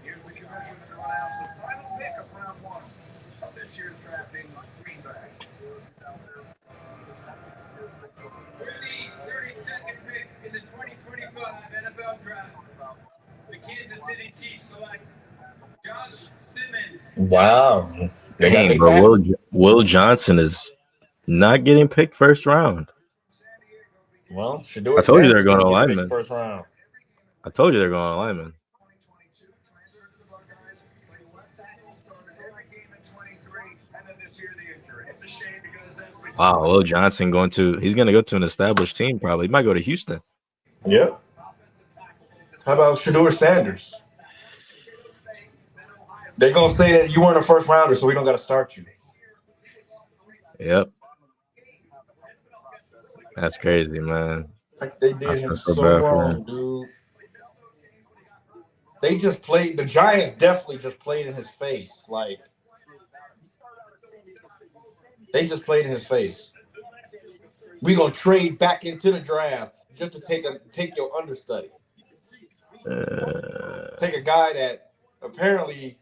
Here's the commercial to announce the final pick of round 1 of this year's drafting Green Bay. With the 32nd pick in the 2025 NFL Draft, the Kansas City Chiefs select Josh Simmons. Wow. Dang, bro. Will Johnson is not getting picked first round. Well, I told you they're going to to lineman. first round. I told you they're going to lineman. Wow, Will Johnson he's going to go to an established team probably. He might go to Houston. Yep. How about Shedeur Sanders? They're going to say that you weren't a first rounder, so we don't got to start you. Yep. That's crazy, man. Like they did him so bad for wrong, him. dude. They just played. The Giants definitely just played in his face. Like, they just played in his face. We're going to trade back into the draft just to take your understudy. Take a guy that apparently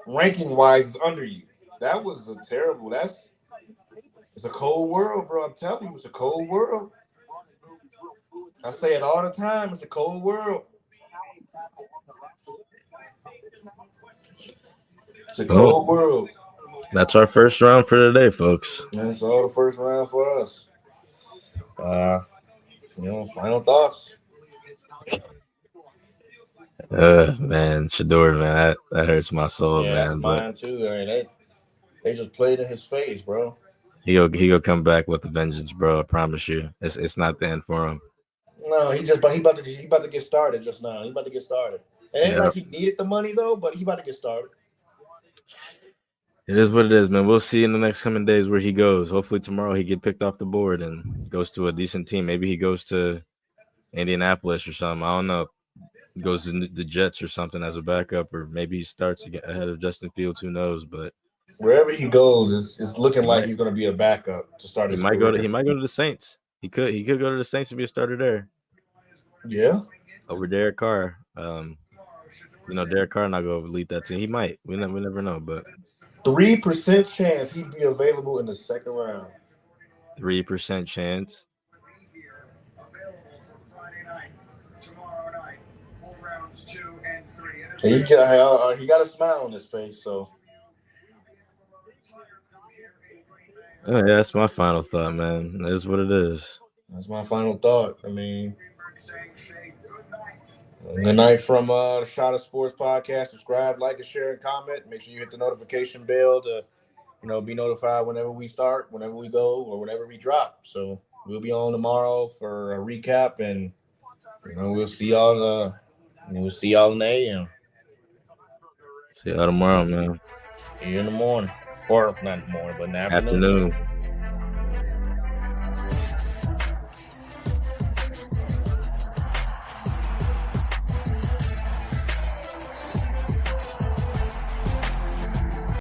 ranking-wise is under you. That was a terrible. It's a cold world, bro. I'm telling you, it's a cold world. I say it all the time. It's a cold world. It's a cold world. That's our first round for today, folks. That's all the first round for us. Final thoughts. Man, Shedeur, man, that hurts my soul, Yeah, man. that's But mine too. I mean, they just played in his face, bro. he'll come back with a vengeance, bro. I promise you. It's not the end for him. No, he about to get started just now. He about to get started. It ain't Yeah. like he needed the money though, but he about to get started. It is what it is, man. We'll see in the next coming days where he goes. Hopefully tomorrow he get picked off the board and goes to a decent team. Maybe he goes to Indianapolis or something. I don't know. Goes to the Jets or something as a backup, or maybe he starts to get ahead of Justin Fields. Who knows? But Wherever he goes, it's looking like he's going to be a backup to start. he His might go to career. the Saints. He could go to the Saints and be a starter there. Yeah. Over Derek Carr. Derek Carr not going to lead that team. He might. We never know. But 3% chance he'd be available in the second round. 3% chance. And he got a smile on his face. So Yeah, that's my final thought, man. That is what it is. that's my final thought. I mean, Good night from the Shot of Sports podcast. Subscribe, like, and share, and comment. Make sure you hit the notification bell to, be notified whenever we start, whenever we go, or whenever we drop. So we'll be on tomorrow for a recap, and we'll see y'all. We'll see y'all in the AM. See y'all tomorrow, man. See you in the morning, or not in the morning, but in the Afternoon.